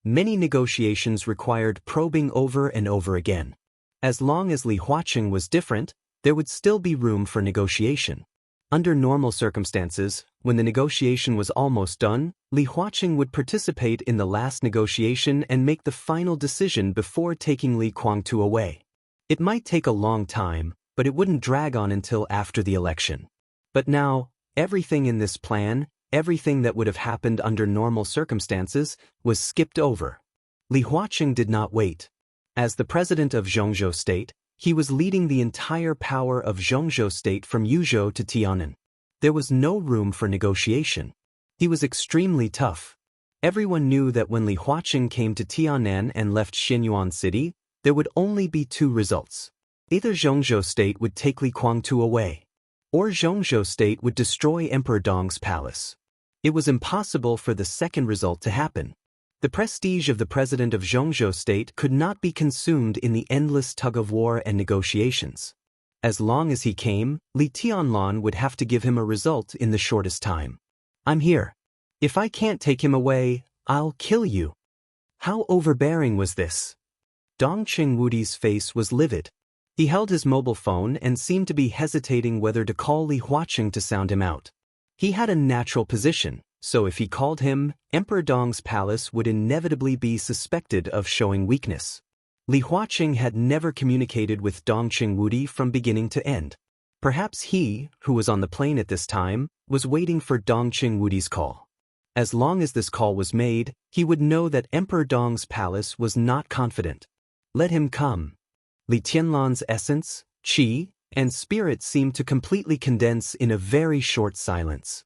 Many negotiations required probing over and over again. As long as Li Huaqing was different, there would still be room for negotiation. Under normal circumstances, when the negotiation was almost done, Li Huaqing would participate in the last negotiation and make the final decision before taking Li Guangtu away. It might take a long time, but it wouldn't drag on until after the election. But now, everything in this plan, everything that would have happened under normal circumstances, was skipped over. Li Huaqing did not wait. As the president of Zhongzhou State, he was leading the entire power of Zhongzhou State from Yuzhou to Tianan. There was no room for negotiation. He was extremely tough. Everyone knew that when Li Huaqing came to Tianan and left Xinyuan City, there would only be two results. Either Zhongzhou State would take Li Guangtu away, or Zhongzhou State would destroy Emperor Dong's palace. It was impossible for the second result to happen. The prestige of the president of Zhongzhou State could not be consumed in the endless tug-of-war and negotiations. As long as he came, Li Tianlan would have to give him a result in the shortest time. "I'm here. If I can't take him away, I'll kill you." How overbearing was this? Dongqing Wudi's face was livid. He held his mobile phone and seemed to be hesitating whether to call Li Huaqing to sound him out. He had a natural position, so if he called him, Emperor Dong's palace would inevitably be suspected of showing weakness. Li Huaqing had never communicated with Dongqing Wudi from beginning to end. Perhaps he, who was on the plane at this time, was waiting for Dongqing Wudi's call. As long as this call was made, he would know that Emperor Dong's palace was not confident. Let him come. Li Tianlan's essence, qi, and spirit seemed to completely condense in a very short silence.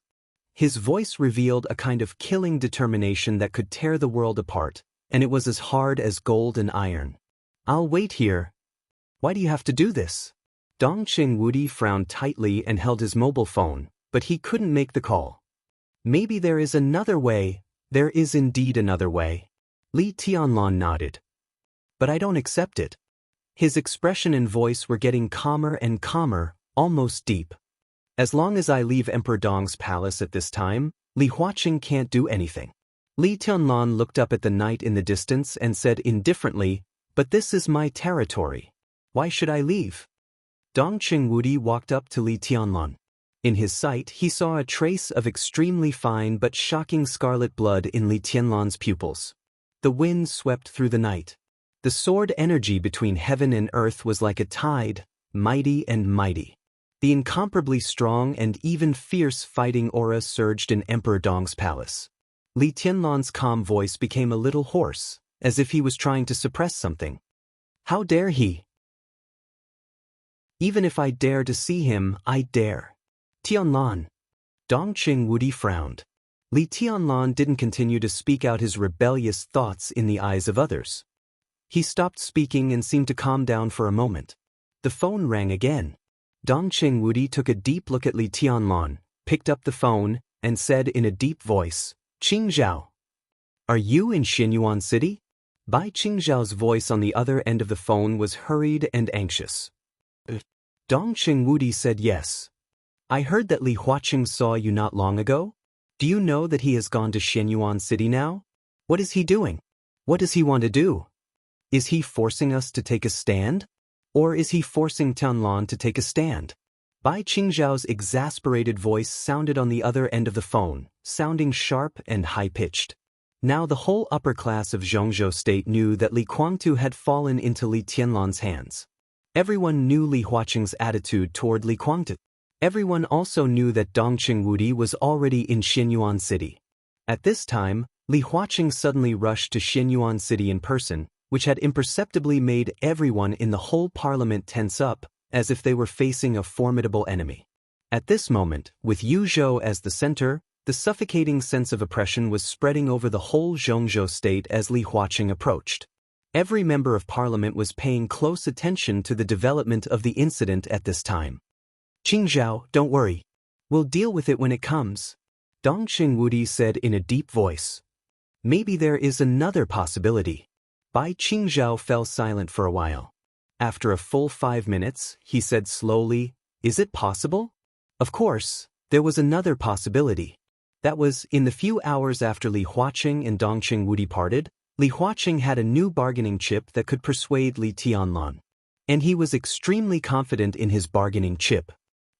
His voice revealed a kind of killing determination that could tear the world apart, and it was as hard as gold and iron. "I'll wait here." "Why do you have to do this?" Dongqing Wudi frowned tightly and held his mobile phone, but he couldn't make the call. "Maybe there is another way." "There is indeed another way." Li Tianlan nodded. "But I don't accept it." His expression and voice were getting calmer and calmer, almost deep. "As long as I leave Emperor Dong's palace at this time, Li Huaqing can't do anything." Li Tianlan looked up at the night in the distance and said indifferently, "But this is my territory. Why should I leave?" Dongqing Wudi walked up to Li Tianlan. In his sight he saw a trace of extremely fine but shocking scarlet blood in Li Tianlan's pupils. The wind swept through the night. The sword energy between heaven and earth was like a tide, mighty and mighty. The incomparably strong and even fierce fighting aura surged in Emperor Dong's palace. Li Tianlan's calm voice became a little hoarse, as if he was trying to suppress something. "How dare he? Even if I dare to see him, I dare." "Tianlan." Dongqing Wudi frowned. Li Tianlan didn't continue to speak out his rebellious thoughts in the eyes of others. He stopped speaking and seemed to calm down for a moment. The phone rang again. Dongqing Wudi took a deep look at Li Tianlan, picked up the phone, and said in a deep voice, "Qingzhao. Are you in Xinyuan City?" Bai Qingzhao's voice on the other end of the phone was hurried and anxious. Dongqing Wudi said yes. "I heard that Li Huaqing saw you not long ago. Do you know that he has gone to Xinyuan City now? What is he doing? What does he want to do? Is he forcing us to take a stand? Or is he forcing Tianlan to take a stand?" Bai Qingzhao's exasperated voice sounded on the other end of the phone, sounding sharp and high-pitched. Now the whole upper class of Zhongzhou State knew that Li Guangtu had fallen into Li Tianlan's hands. Everyone knew Li Huaqing's attitude toward Li Guangtu. Everyone also knew that Dongqing Wudi was already in Xinyuan City. At this time, Li Huaqing suddenly rushed to Xinyuan City in person, which had imperceptibly made everyone in the whole parliament tense up, as if they were facing a formidable enemy. At this moment, with Yuzhou as the center, the suffocating sense of oppression was spreading over the whole Zhongzhou State as Li Huaqing approached. Every member of parliament was paying close attention to the development of the incident at this time. "Qingzhao, don't worry. We'll deal with it when it comes," Dongqing Wudi said in a deep voice. "Maybe there is another possibility." Bai Qingzhao fell silent for a while. After a full 5 minutes, he said slowly, "Is it possible?" Of course, there was another possibility. That was, in the few hours after Li Huaqing and Dongqing Wudi parted, Li Huaqing had a new bargaining chip that could persuade Li Tianlan. And he was extremely confident in his bargaining chip.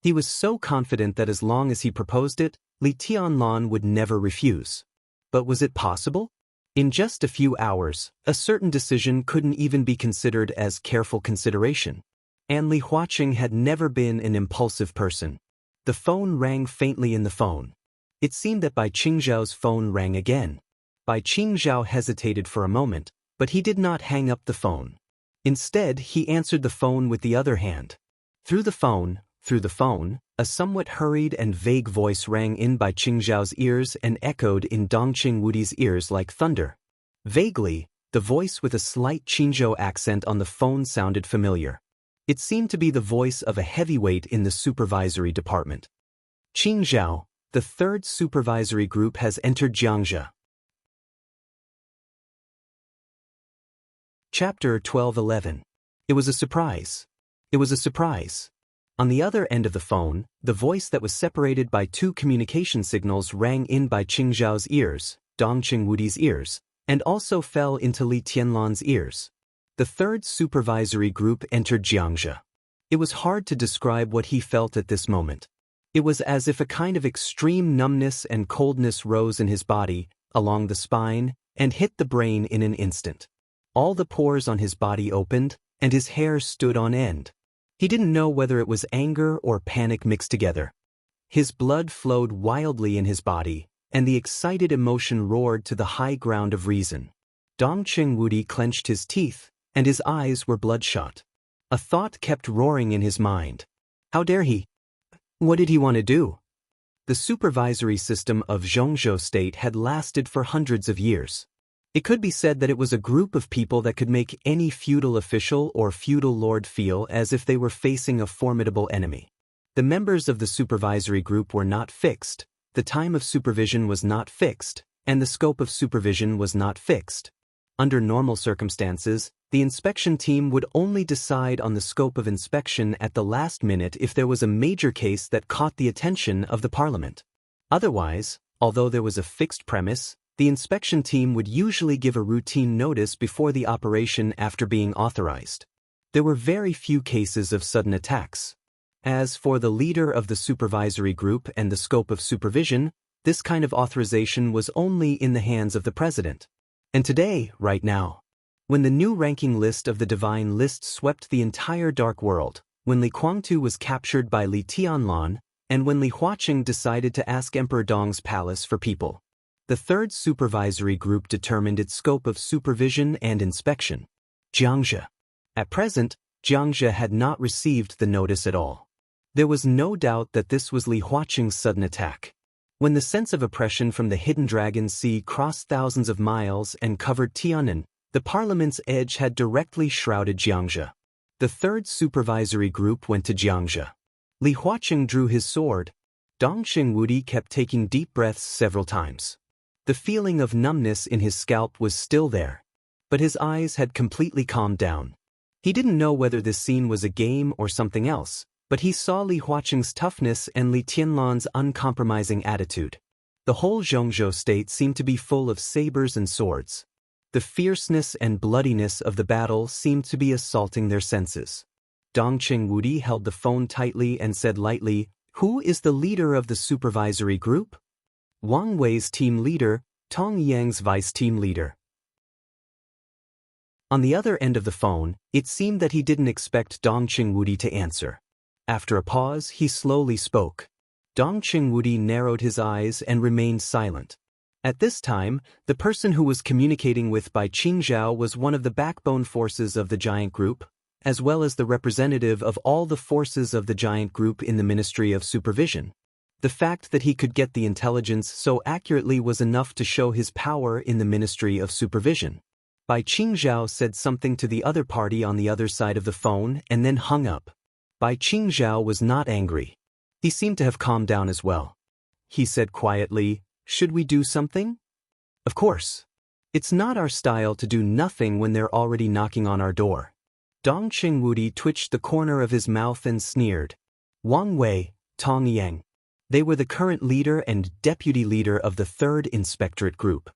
He was so confident that as long as he proposed it, Li Tianlan would never refuse. But was it possible? In just a few hours, a certain decision couldn't even be considered as careful consideration. And Li Huaqing had never been an impulsive person. The phone rang faintly in the phone. It seemed that Bai Qingzhao's phone rang again. Bai Qingzhao hesitated for a moment, but he did not hang up the phone. Instead, he answered the phone with the other hand. Through the phone, a somewhat hurried and vague voice rang in Bai Qingzhao's ears and echoed in Dongqing Wudi's ears like thunder. Vaguely, the voice with a slight Qingzhou accent on the phone sounded familiar. It seemed to be the voice of a heavyweight in the supervisory department. "Qingzhao, the third supervisory group has entered Jiangzhou." Chapter 12:11. It was a surprise. It was a surprise. On the other end of the phone, the voice that was separated by 2 communication signals rang in Bai Qingzhao's ears, Dongqing Wudi's ears, and also fell into Li Tianlan's ears. The third supervisory group entered Jiangzhou. It was hard to describe what he felt at this moment. It was as if a kind of extreme numbness and coldness rose in his body, along the spine, and hit the brain in an instant. All the pores on his body opened, and his hair stood on end. He didn't know whether it was anger or panic mixed together. His blood flowed wildly in his body, and the excited emotion roared to the high ground of reason. Dongqing Wudi clenched his teeth, and his eyes were bloodshot. A thought kept roaring in his mind. How dare he? What did he want to do? The supervisory system of Zhongzhou State had lasted for hundreds of years. It could be said that it was a group of people that could make any feudal official or feudal lord feel as if they were facing a formidable enemy. The members of the supervisory group were not fixed, the time of supervision was not fixed, and the scope of supervision was not fixed. Under normal circumstances, the inspection team would only decide on the scope of inspection at the last minute if there was a major case that caught the attention of the parliament. Otherwise, although there was a fixed premise, the inspection team would usually give a routine notice before the operation after being authorized. There were very few cases of sudden attacks. As for the leader of the supervisory group and the scope of supervision, this kind of authorization was only in the hands of the president. And today, right now, when the new ranking list of the divine list swept the entire dark world, when Li Guangtu was captured by Li Tianlan, and when Li Huaqing decided to ask Emperor Dong's palace for people, the third supervisory group determined its scope of supervision and inspection. Jiangzhou. At present, Jiangzhou had not received the notice at all. There was no doubt that this was Li Huaqing's sudden attack. When the sense of oppression from the hidden Dragon Sea crossed thousands of miles and covered Tiannan, the parliament's edge had directly shrouded Jiangzhou. The third supervisory group went to Jiangzhou. Li Huaqing drew his sword. Dongqing Wudi kept taking deep breaths several times. The feeling of numbness in his scalp was still there, but his eyes had completely calmed down. He didn't know whether this scene was a game or something else, but he saw Li Huaqing's toughness and Li Tianlan's uncompromising attitude. The whole Zhongzhou state seemed to be full of sabers and swords. The fierceness and bloodiness of the battle seemed to be assaulting their senses. Dongqing Wudi held the phone tightly and said lightly, "Who is the leader of the supervisory group?" "Wang Wei's team leader, Tong Yang's vice team leader." On the other end of the phone, it seemed that he didn't expect Dongqing Wudi to answer. After a pause, he slowly spoke. Dongqing Wudi narrowed his eyes and remained silent. At this time, the person who was communicating with Bai Qingzhao was one of the backbone forces of the giant group, as well as the representative of all the forces of the giant group in the Ministry of Supervision. The fact that he could get the intelligence so accurately was enough to show his power in the Ministry of Supervision. Bai Qingzhao said something to the other party on the other side of the phone and then hung up. Bai Qingzhao was not angry. He seemed to have calmed down as well. He said quietly, "Should we do something?" "Of course. It's not our style to do nothing when they're already knocking on our door." Dongqing Wudi twitched the corner of his mouth and sneered. Wang Wei, Tong Yang. They were the current leader and deputy leader of the 3rd Inspectorate Group.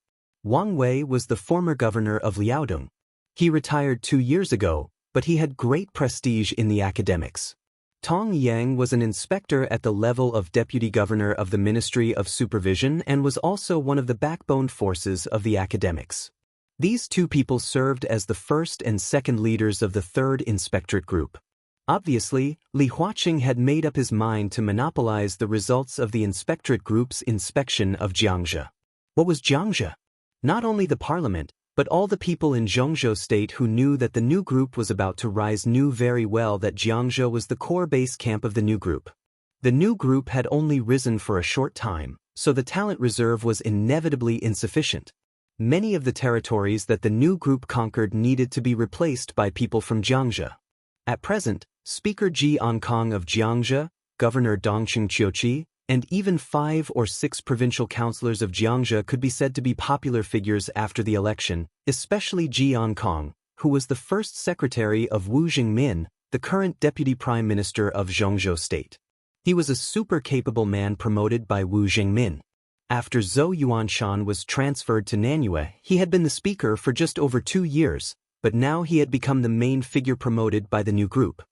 Wang Wei was the former governor of Liaodong. He retired 2 years ago, but he had great prestige in the academics. Tong Yang was an inspector at the level of deputy governor of the Ministry of Supervision and was also one of the backbone forces of the academics. These two people served as the first and second leaders of the 3rd Inspectorate Group. Obviously, Li Huaqing had made up his mind to monopolize the results of the Inspectorate Group's inspection of Jiangzhou. What was Jiangzhou? Not only the parliament, but all the people in Zhongzhou state who knew that the new group was about to rise knew very well that Jiangzhou was the core base camp of the new group. The new group had only risen for a short time, so the talent reserve was inevitably insufficient. Many of the territories that the new group conquered needed to be replaced by people from Jiangzhou. At present, Speaker Ji Ankang of Jiangzhou, Governor Dongqing Qiuqi, and even 5 or 6 provincial councillors of Jiangzhou could be said to be popular figures after the election, especially Ji Ankang, who was the first secretary of Wu Jingmin, the current deputy prime minister of Zhongzhou state. He was a super capable man promoted by Wu Jingmin. After Zhou Yuanshan was transferred to Nanyue, he had been the speaker for just over 2 years, but now he had become the main figure promoted by the new group.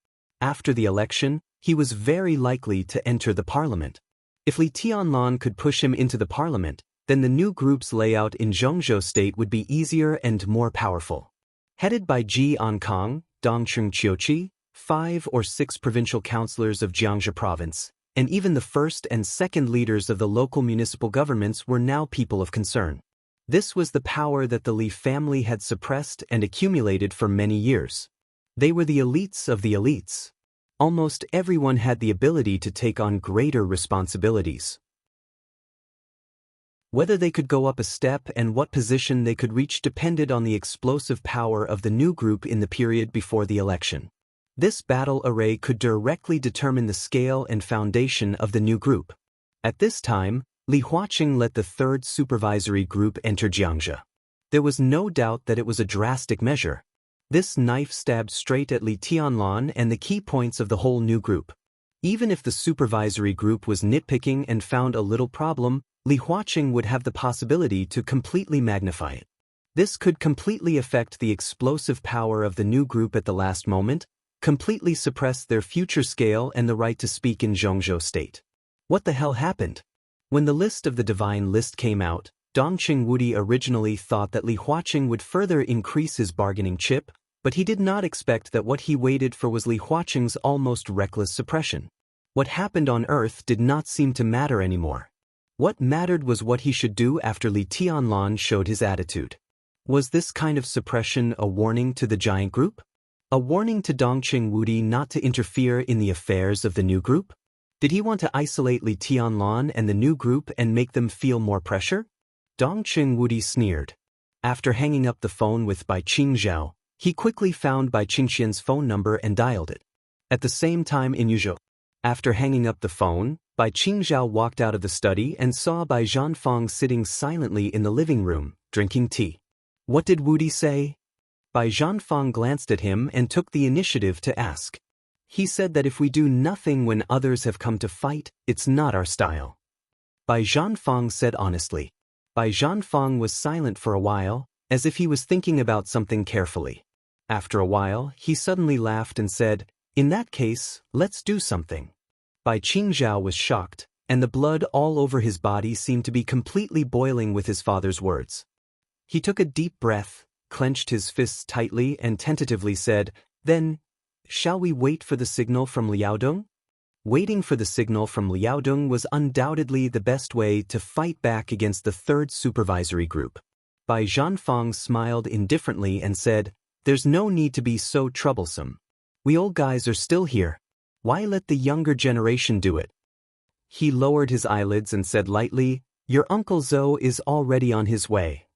After the election, he was very likely to enter the parliament. If Li Tianlan could push him into the parliament, then the new group's layout in Zhongzhou state would be easier and more powerful. Headed by Ji Ankang, Dongqing Qiuqi, 5 or 6 provincial councillors of Jiangzhou province, and even the first and second leaders of the local municipal governments were now people of concern. This was the power that the Li family had suppressed and accumulated for many years. They were the elites of the elites. Almost everyone had the ability to take on greater responsibilities. Whether they could go up a step and what position they could reach depended on the explosive power of the new group in the period before the election. This battle array could directly determine the scale and foundation of the new group. At this time, Li Huaqing let the 3rd supervisory group enter Jiangzhou. There was no doubt that it was a drastic measure. This knife stabbed straight at Li Tianlan and the key points of the whole new group. Even if the supervisory group was nitpicking and found a little problem, Li Huaqing would have the possibility to completely magnify it. This could completely affect the explosive power of the new group at the last moment, completely suppress their future scale and the right to speak in Zhongzhou state. What the hell happened? When the list of the divine list came out, Dongqing Wudi originally thought that Li Huaqing would further increase his bargaining chip, but he did not expect that what he waited for was Li Huaqing's almost reckless suppression. What happened on Earth did not seem to matter anymore. What mattered was what he should do after Li Tianlan showed his attitude. Was this kind of suppression a warning to the giant group? A warning to Dongqing Wudi not to interfere in the affairs of the new group? Did he want to isolate Li Tianlan and the new group and make them feel more pressure? Dongqing Wudi sneered. After hanging up the phone with Bai Qingzhao, he quickly found Bai Qingxian's phone number and dialed it. At the same time in Yuzhou, After hanging up the phone, Bai Qingzhao walked out of the study and saw Bai Zhanfang sitting silently in the living room, drinking tea. What did Wudi say? Bai Zhanfang glanced at him and took the initiative to ask. He said that if we do nothing when others have come to fight, it's not our style. Bai Zhanfang said honestly. Bai Zhanfang was silent for a while, as if he was thinking about something carefully. After a while, he suddenly laughed and said, "In that case, let's do something." Bai Qingzhao was shocked, and the blood all over his body seemed to be completely boiling with his father's words. He took a deep breath, clenched his fists tightly and tentatively said, "Then, shall we wait for the signal from Liaodong?" Waiting for the signal from Liaodong was undoubtedly the best way to fight back against the third supervisory group. Bai Zhanfang smiled indifferently and said, "There's no need to be so troublesome. We old guys are still here. Why let the younger generation do it?" He lowered his eyelids and said lightly, "Your Uncle Zhou is already on his way."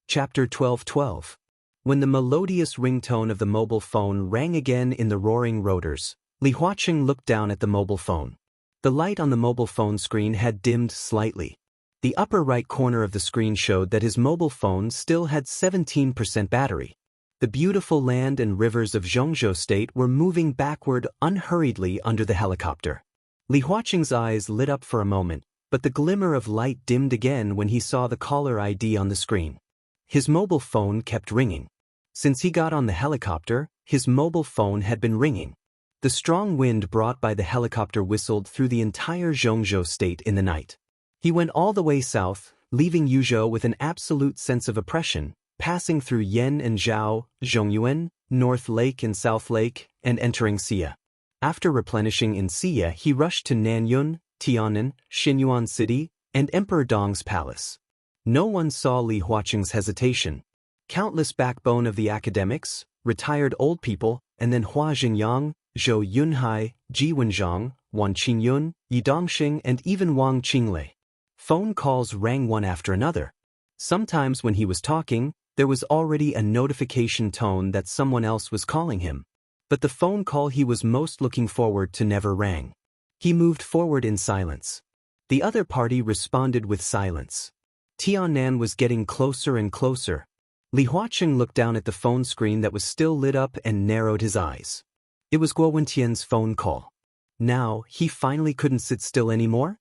Chapter 12:12. When the melodious ringtone of the mobile phone rang again in the roaring rotors, Li Huaqing looked down at the mobile phone. The light on the mobile phone screen had dimmed slightly. The upper right corner of the screen showed that his mobile phone still had 17% battery. The beautiful land and rivers of Zhongzhou State were moving backward unhurriedly under the helicopter. Li Huaqing's eyes lit up for a moment, but the glimmer of light dimmed again when he saw the caller ID on the screen. His mobile phone kept ringing. Since he got on the helicopter, his mobile phone had been ringing. The strong wind brought by the helicopter whistled through the entire Zhongzhou State in the night. He went all the way south, leaving Yuzhou with an absolute sense of oppression, passing through Yan and Zhao, Zhongyuan, North Lake and South Lake, and entering Xia. After replenishing in Xia, he rushed to Nanyun, Tianan, Xinyuan City, and Emperor Dong's palace. No one saw Li Huaqing's hesitation. Countless backbone of the academics, retired old people, and then Hua Xingyang, Zhou Yunhai, Ji Wenzhang, Wan Qingyun, Yi Dongxing, and even Wang Qinglei. Phone calls rang one after another. Sometimes when he was talking, there was already a notification tone that someone else was calling him. But the phone call he was most looking forward to never rang. He moved forward in silence. The other party responded with silence. Tianan was getting closer and closer. Li Huaqing looked down at the phone screen that was still lit up and narrowed his eyes. It was Guo Wentian's phone call. Now, he finally couldn't sit still anymore.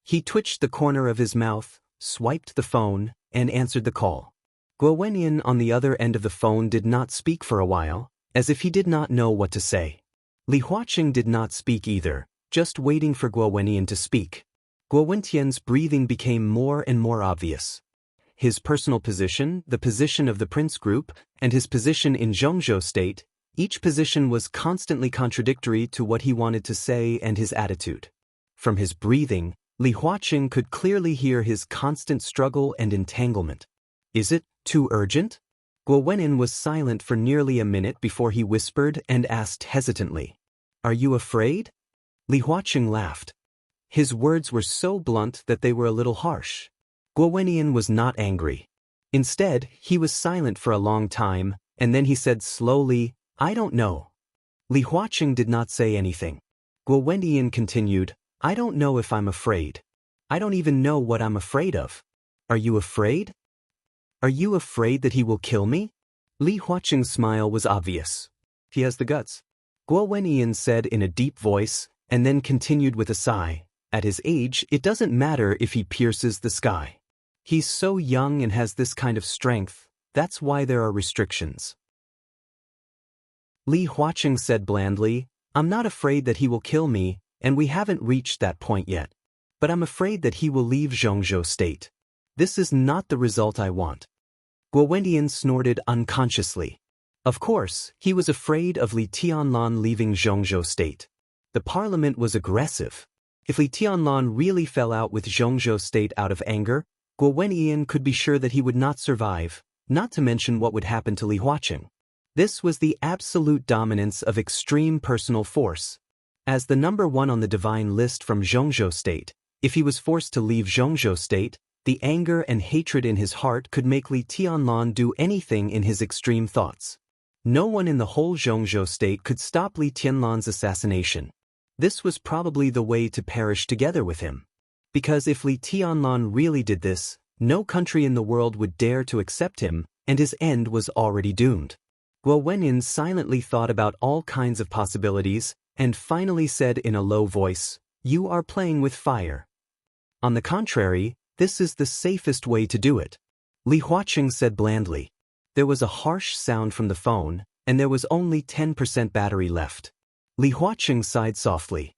He twitched the corner of his mouth, swiped the phone, and answered the call. Guo Wentian on the other end of the phone did not speak for a while, as if he did not know what to say. Li Huaqing did not speak either, just waiting for Guo Wentian to speak. Guo Wentian's breathing became more and more obvious. His personal position, the position of the Prince Group, and his position in Zhongzhou State, each position was constantly contradictory to what he wanted to say and his attitude. From his breathing, Li Huaqing could clearly hear his constant struggle and entanglement. "Is it too urgent?" Guo Wentian was silent for nearly a minute before he whispered and asked hesitantly, "Are you afraid?" Li Huaqing laughed. His words were so blunt that they were a little harsh. Guo Wentian was not angry. Instead, he was silent for a long time, and then he said slowly, "I don't know." Li Huaqing did not say anything. Guo Wentian continued, "I don't know if I'm afraid. I don't even know what I'm afraid of." "Are you afraid? Are you afraid that he will kill me?" Li Huaqing's smile was obvious. "He has the guts," Guo Wentian said in a deep voice, and then continued with a sigh. "At his age, it doesn't matter if he pierces the sky. He's so young and has this kind of strength, that's why there are restrictions." Li Huaqing said blandly, "I'm not afraid that he will kill me, and we haven't reached that point yet. But I'm afraid that he will leave Zhongzhou State. This is not the result I want." Guo Wentian snorted unconsciously. Of course, he was afraid of Li Tianlan leaving Zhongzhou State. The parliament was aggressive. If Li Tianlan really fell out with Zhongzhou State out of anger, Guo Wentian could be sure that he would not survive, not to mention what would happen to Li Huaqing. This was the absolute dominance of extreme personal force. As the number one on the divine list from Zhongzhou State, if he was forced to leave Zhongzhou State, the anger and hatred in his heart could make Li Tianlan do anything in his extreme thoughts. No one in the whole Zhongzhou state could stop Li Tianlan's assassination. This was probably the way to perish together with him. Because if Li Tianlan really did this, no country in the world would dare to accept him, and his end was already doomed. Guo Wenyin silently thought about all kinds of possibilities, and finally said in a low voice, "You are playing with fire." On the contrary, this is the safest way to do it. Li Huaqing said blandly. There was a harsh sound from the phone, and there was only 10% battery left. Li Huaqing sighed softly.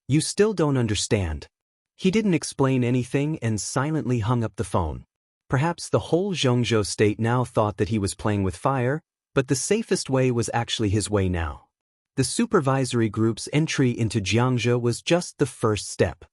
You still don't understand. He didn't explain anything and silently hung up the phone. Perhaps the whole Zhongzhou state now thought that he was playing with fire, but the safest way was actually his way now. The supervisory group's entry into Jiangzhou was just the first step.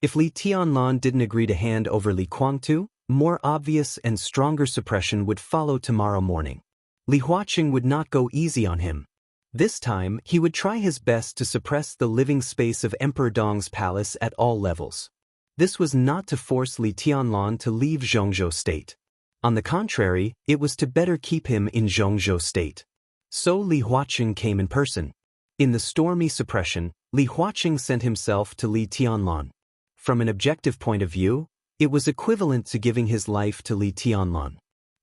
If Li Tianlan didn't agree to hand over Li Guangtu, more obvious and stronger suppression would follow tomorrow morning. Li Huaqing would not go easy on him. This time, he would try his best to suppress the living space of Emperor Dong's palace at all levels. This was not to force Li Tianlan to leave Zhongzhou state. On the contrary, it was to better keep him in Zhongzhou state. So Li Huaqing came in person. In the stormy suppression, Li Huaqing sent himself to Li Tianlan. From an objective point of view, it was equivalent to giving his life to Li Tianlan.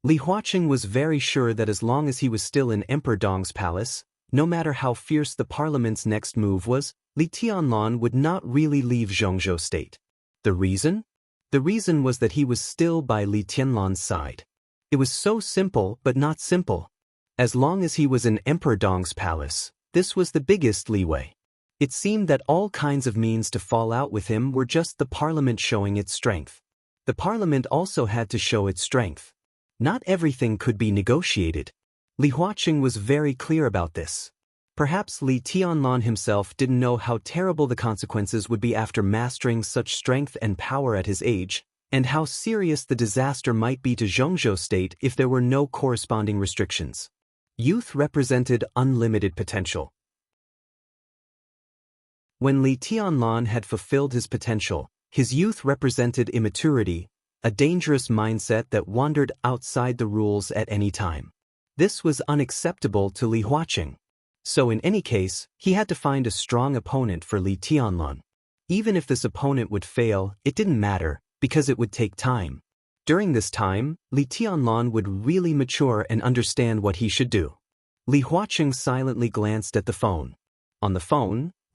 Li Huaqing was very sure that as long as he was still in Emperor Dong's palace, no matter how fierce the parliament's next move was, Li Tianlan would not really leave Zhongzhou state. The reason? The reason was that he was still by Li Tianlan's side. It was so simple but not simple. As long as he was in Emperor Dong's palace, this was the biggest leeway. It seemed that all kinds of means to fall out with him were just the parliament showing its strength. The parliament also had to show its strength. Not everything could be negotiated. Li Huaqing was very clear about this. Perhaps Li Tianlan himself didn't know how terrible the consequences would be after mastering such strength and power at his age, and how serious the disaster might be to Zhongzhou state if there were no corresponding restrictions. Youth represented unlimited potential. When Li Tianlan had fulfilled his potential, his youth represented immaturity, a dangerous mindset that wandered outside the rules at any time. This was unacceptable to Li Huaqing. So in any case, he had to find a strong opponent for Li Tianlan. Even if this opponent would fail, it didn't matter, because it would take time. During this time, Li Tianlan would really mature and understand what he should do. Li Huaqing silently glanced at the phone. On the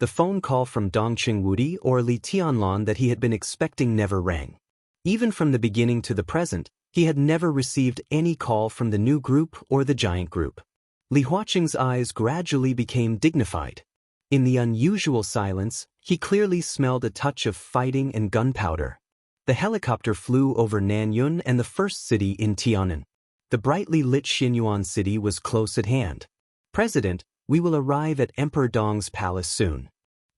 phone call from Dongqing Wudi or Li Tianlan that he had been expecting never rang. Even from the beginning to the present, he had never received any call from the new group or the giant group. Li Huaqing's eyes gradually became dignified. In the unusual silence, he clearly smelled a touch of fighting and gunpowder. The helicopter flew over Nanyun and the first city in Tianan. The brightly lit Xinyuan city was close at hand. President, we will arrive at Emperor Dong's palace soon.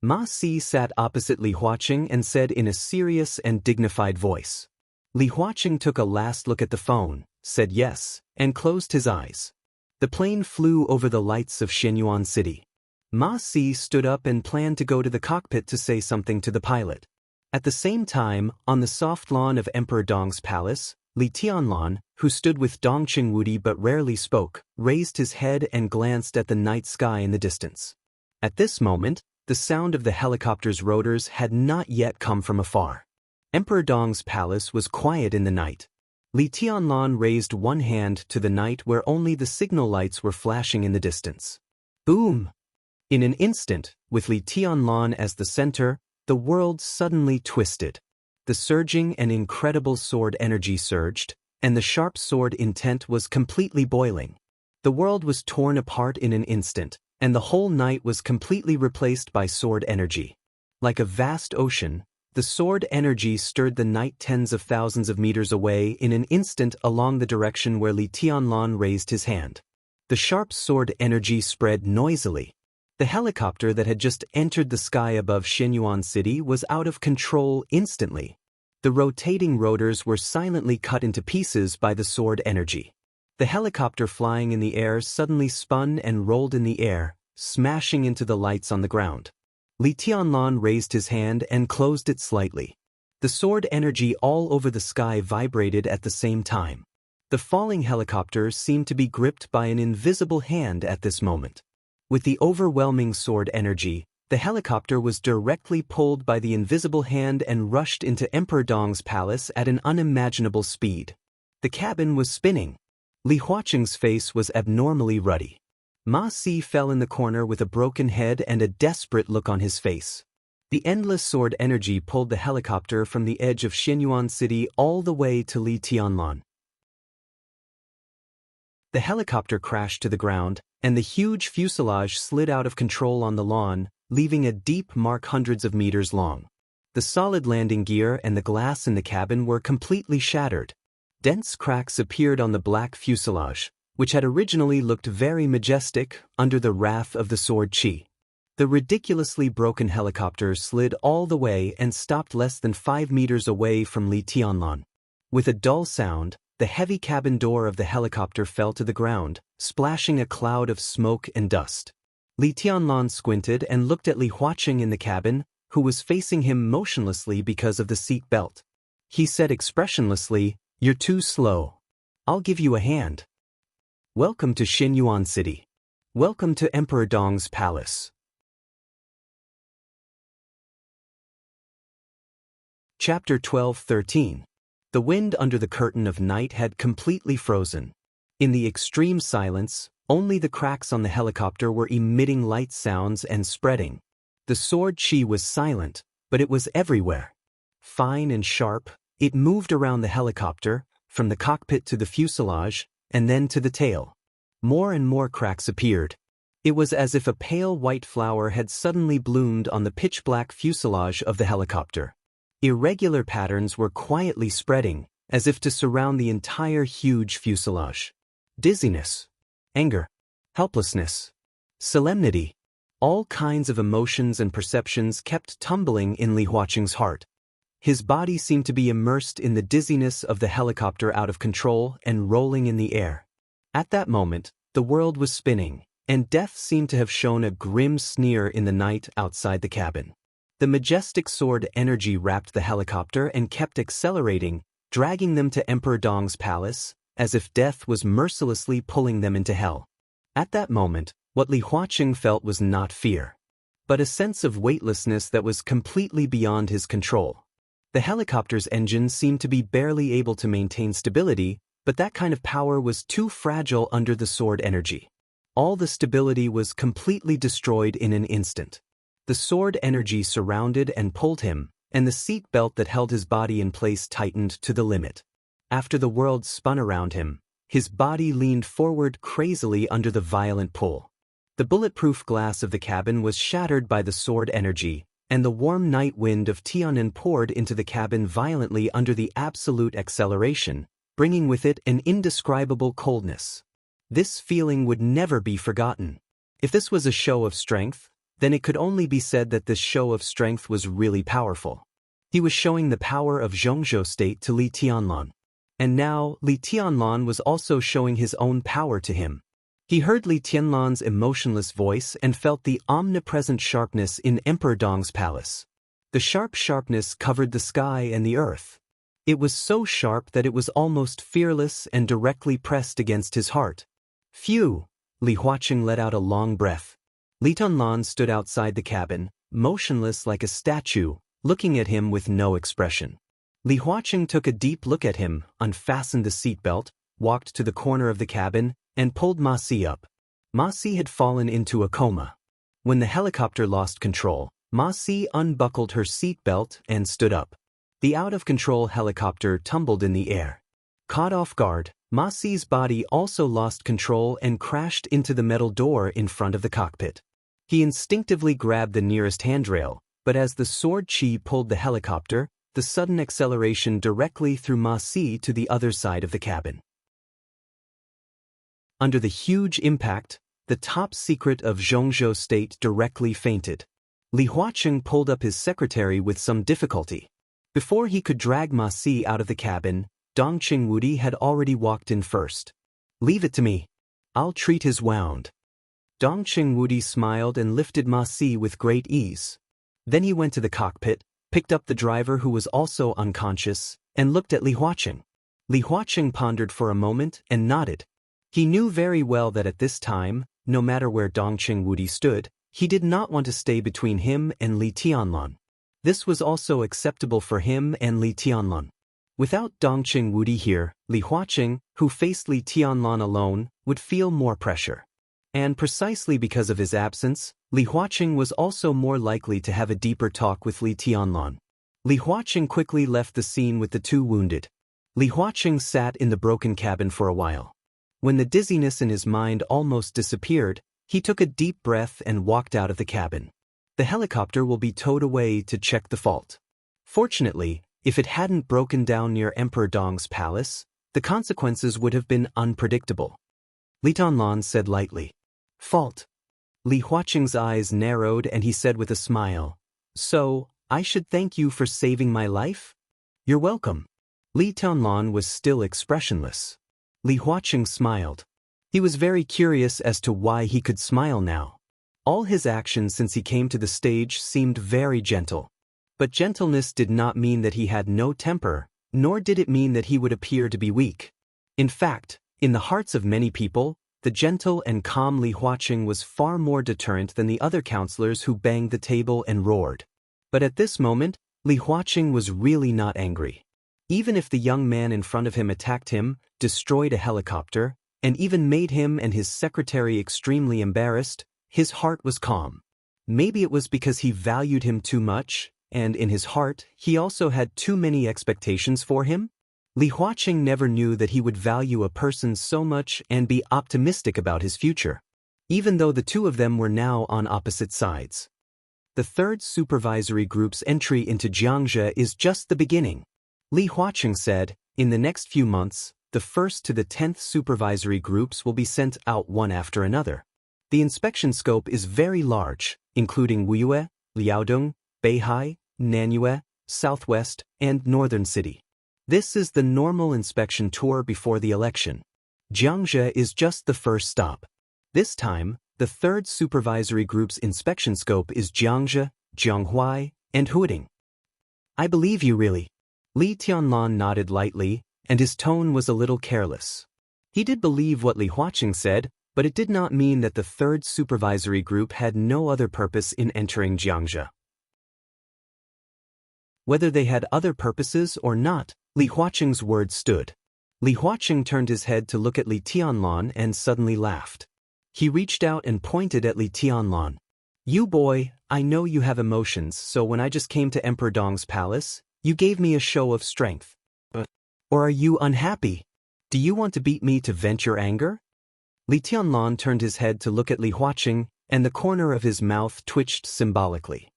Ma Si sat opposite Li Huaqing and said in a serious and dignified voice. Li Huaqing took a last look at the phone, said yes, and closed his eyes. The plane flew over the lights of Xinyuan city. Ma Si stood up and planned to go to the cockpit to say something to the pilot. At the same time, on the soft lawn of Emperor Dong's palace, Li Tianlan, who stood with Dongqing Wudi but rarely spoke, raised his head and glanced at the night sky in the distance. At this moment, the sound of the helicopter's rotors had not yet come from afar. Emperor Dong's palace was quiet in the night. Li Tianlan raised one hand to the night where only the signal lights were flashing in the distance. Boom! In an instant, with Li Tianlan as the center, the world suddenly twisted. The surging and incredible sword energy surged, and the sharp sword intent was completely boiling. The world was torn apart in an instant, and the whole night was completely replaced by sword energy. Like a vast ocean, the sword energy stirred the night tens of thousands of meters away in an instant along the direction where Li Tianlan raised his hand. The sharp sword energy spread noisily. The helicopter that had just entered the sky above Xinyuan city was out of control instantly. The rotating rotors were silently cut into pieces by the sword energy. The helicopter flying in the air suddenly spun and rolled in the air, smashing into the lights on the ground. Li Tianlan raised his hand and closed it slightly. The sword energy all over the sky vibrated at the same time. The falling helicopter seemed to be gripped by an invisible hand at this moment. With the overwhelming sword energy, the helicopter was directly pulled by the invisible hand and rushed into Emperor Dong's palace at an unimaginable speed. The cabin was spinning. Li Huaqing's face was abnormally ruddy. Ma Si fell in the corner with a broken head and a desperate look on his face. The endless sword energy pulled the helicopter from the edge of Xianyuan City all the way to Li Tianlan. The helicopter crashed to the ground, and the huge fuselage slid out of control on the lawn, leaving a deep mark hundreds of meters long. The solid landing gear and the glass in the cabin were completely shattered. Dense cracks appeared on the black fuselage, which had originally looked very majestic under the wrath of the sword chi. The ridiculously broken helicopter slid all the way and stopped less than 5 meters away from Li Tianlan. With a dull sound, the heavy cabin door of the helicopter fell to the ground, splashing a cloud of smoke and dust. Li Tianlan squinted and looked at Li Huaqing in the cabin, who was facing him motionlessly because of the seat belt. He said expressionlessly, "You're too slow. I'll give you a hand. Welcome to Xianyuan City. Welcome to Emperor Dong's palace." Chapter 12-13. The wind under the curtain of night had completely frozen. In the extreme silence, only the cracks on the helicopter were emitting light sounds and spreading. The sword chi was silent, but it was everywhere. Fine and sharp, it moved around the helicopter, from the cockpit to the fuselage, and then to the tail. More and more cracks appeared. It was as if a pale white flower had suddenly bloomed on the pitch-black fuselage of the helicopter. Irregular patterns were quietly spreading, as if to surround the entire huge fuselage. Dizziness, anger, helplessness, solemnity. All kinds of emotions and perceptions kept tumbling in Li Huaqing's heart. His body seemed to be immersed in the dizziness of the helicopter out of control and rolling in the air. At that moment, the world was spinning, and death seemed to have shown a grim sneer in the night outside the cabin. The majestic sword energy wrapped the helicopter and kept accelerating, dragging them to Emperor Dong's palace, as if death was mercilessly pulling them into hell. At that moment, what Li Huaqing felt was not fear, but a sense of weightlessness that was completely beyond his control. The helicopter's engine seemed to be barely able to maintain stability, but that kind of power was too fragile under the sword energy. All the stability was completely destroyed in an instant. The sword energy surrounded and pulled him, and the seat belt that held his body in place tightened to the limit. After the world spun around him, his body leaned forward crazily under the violent pull. The bulletproof glass of the cabin was shattered by the sword energy, and the warm night wind of Tian'an poured into the cabin violently under the absolute acceleration, bringing with it an indescribable coldness. This feeling would never be forgotten. If this was a show of strength, then it could only be said that this show of strength was really powerful. He was showing the power of Zhongzhou state to Li Tianlan. And now, Li Tianlan was also showing his own power to him. He heard Li Tianlan's emotionless voice and felt the omnipresent sharpness in Emperor Dong's palace. The sharp sharpness covered the sky and the earth. It was so sharp that it was almost fearless and directly pressed against his heart. Phew! Li Huaqing let out a long breath. Li Tianlan stood outside the cabin, motionless like a statue, looking at him with no expression. Li Huaqing took a deep look at him, unfastened the seatbelt, walked to the corner of the cabin, and pulled Ma Si up. Ma Si had fallen into a coma. When the helicopter lost control, Ma Si unbuckled her seatbelt and stood up. The out-of-control helicopter tumbled in the air. Caught off guard, Ma Si's body also lost control and crashed into the metal door in front of the cockpit. He instinctively grabbed the nearest handrail, but as the sword chi pulled the helicopter, the sudden acceleration directly threw Ma Si to the other side of the cabin. Under the huge impact, the top secret of Zhongzhou state directly fainted. Li Huaqing pulled up his secretary with some difficulty. Before he could drag Ma Si out of the cabin, Dong Qingwudi had already walked in first. "Leave it to me. I'll treat his wound." Dong Qingwudi smiled and lifted Ma Si with great ease. Then he went to the cockpit, picked up the driver who was also unconscious, and looked at Li Huaqing. Li Huaqing pondered for a moment and nodded. He knew very well that at this time, no matter where Dongqing Wudi stood, he did not want to stay between him and Li Tianlan. This was also acceptable for him and Li Tianlan. Without Dongqing Wudi here, Li Huaqing, who faced Li Tianlan alone, would feel more pressure. And precisely because of his absence, Li Huaqing was also more likely to have a deeper talk with Li Tianlan. Li Huaqing quickly left the scene with the two wounded. Li Huaqing sat in the broken cabin for a while. When the dizziness in his mind almost disappeared, he took a deep breath and walked out of the cabin. The helicopter will be towed away to check the fault. Fortunately, if it hadn't broken down near Emperor Dong's palace, the consequences would have been unpredictable. Li Tianlan said lightly. Fault. Li Huaqing's eyes narrowed and he said with a smile, So, I should thank you for saving my life? You're welcome. Li Tianlan was still expressionless. Li Huaqing smiled. He was very curious as to why he could smile now. All his actions since he came to the stage seemed very gentle. But gentleness did not mean that he had no temper, nor did it mean that he would appear to be weak. In fact, in the hearts of many people, the gentle and calm Li Huaqing was far more deterrent than the other counselors who banged the table and roared. But at this moment, Li Huaqing was really not angry. Even if the young man in front of him attacked him, destroyed a helicopter, and even made him and his secretary extremely embarrassed, his heart was calm. Maybe it was because he valued him too much, and in his heart, he also had too many expectations for him? Li Huaqing never knew that he would value a person so much and be optimistic about his future, even though the two of them were now on opposite sides. The third supervisory group's entry into Jiangzhe is just the beginning. Li Huaqing said, in the next few months, the 1st to the 10th supervisory groups will be sent out one after another. The inspection scope is very large, including Wuyue, Liaodong, Beihai, Nanyue, Southwest, and Northern City. This is the normal inspection tour before the election. Jiangzhe is just the first stop. This time, the 3rd supervisory group's inspection scope is Jiangzhe, Jianghuai, and Huading. I believe you really. Li Tianlan nodded lightly, and his tone was a little careless. He did believe what Li Huaqing said, but it did not mean that the 3rd supervisory group had no other purpose in entering Jiangzhe. Whether they had other purposes or not, Li Huaqing's words stood. Li Huaqing turned his head to look at Li Tianlan and suddenly laughed. He reached out and pointed at Li Tianlan. You boy, I know you have emotions, so when I just came to Emperor Dong's palace, you gave me a show of strength. Or are you unhappy? Do you want to beat me to vent your anger? Li Tianlan turned his head to look at Li Huaqing, and the corner of his mouth twitched symbolically.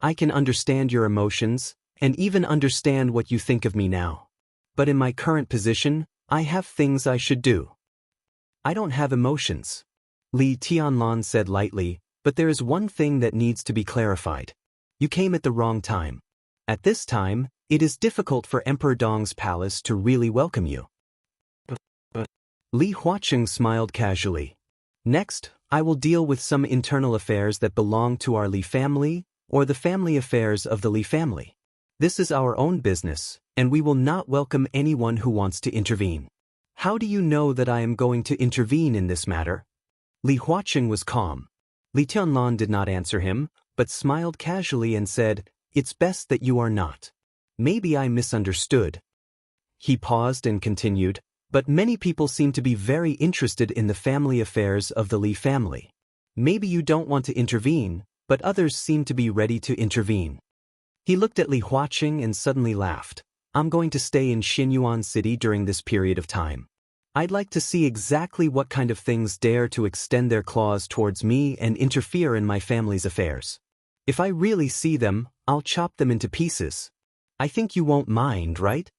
I can understand your emotions, and even understand what you think of me now. But in my current position, I have things I should do. I don't have emotions. Li Tianlan said lightly, but there is one thing that needs to be clarified. You came at the wrong time. At this time, it is difficult for Emperor Dong's palace to really welcome you. Li Huaqing smiled casually. Next, I will deal with some internal affairs that belong to our Li family, or the family affairs of the Li family. This is our own business, and we will not welcome anyone who wants to intervene. How do you know that I am going to intervene in this matter? Li Huaqing was calm. Li Tianlan did not answer him, but smiled casually and said, It's best that you are not. Maybe I misunderstood. He paused and continued, but many people seem to be very interested in the family affairs of the Li family. Maybe you don't want to intervene, but others seem to be ready to intervene. He looked at Li Huaqing and suddenly laughed. I'm going to stay in Xinyuan City during this period of time. I'd like to see exactly what kind of things dare to extend their claws towards me and interfere in my family's affairs. If I really see them, I'll chop them into pieces. I think you won't mind, right?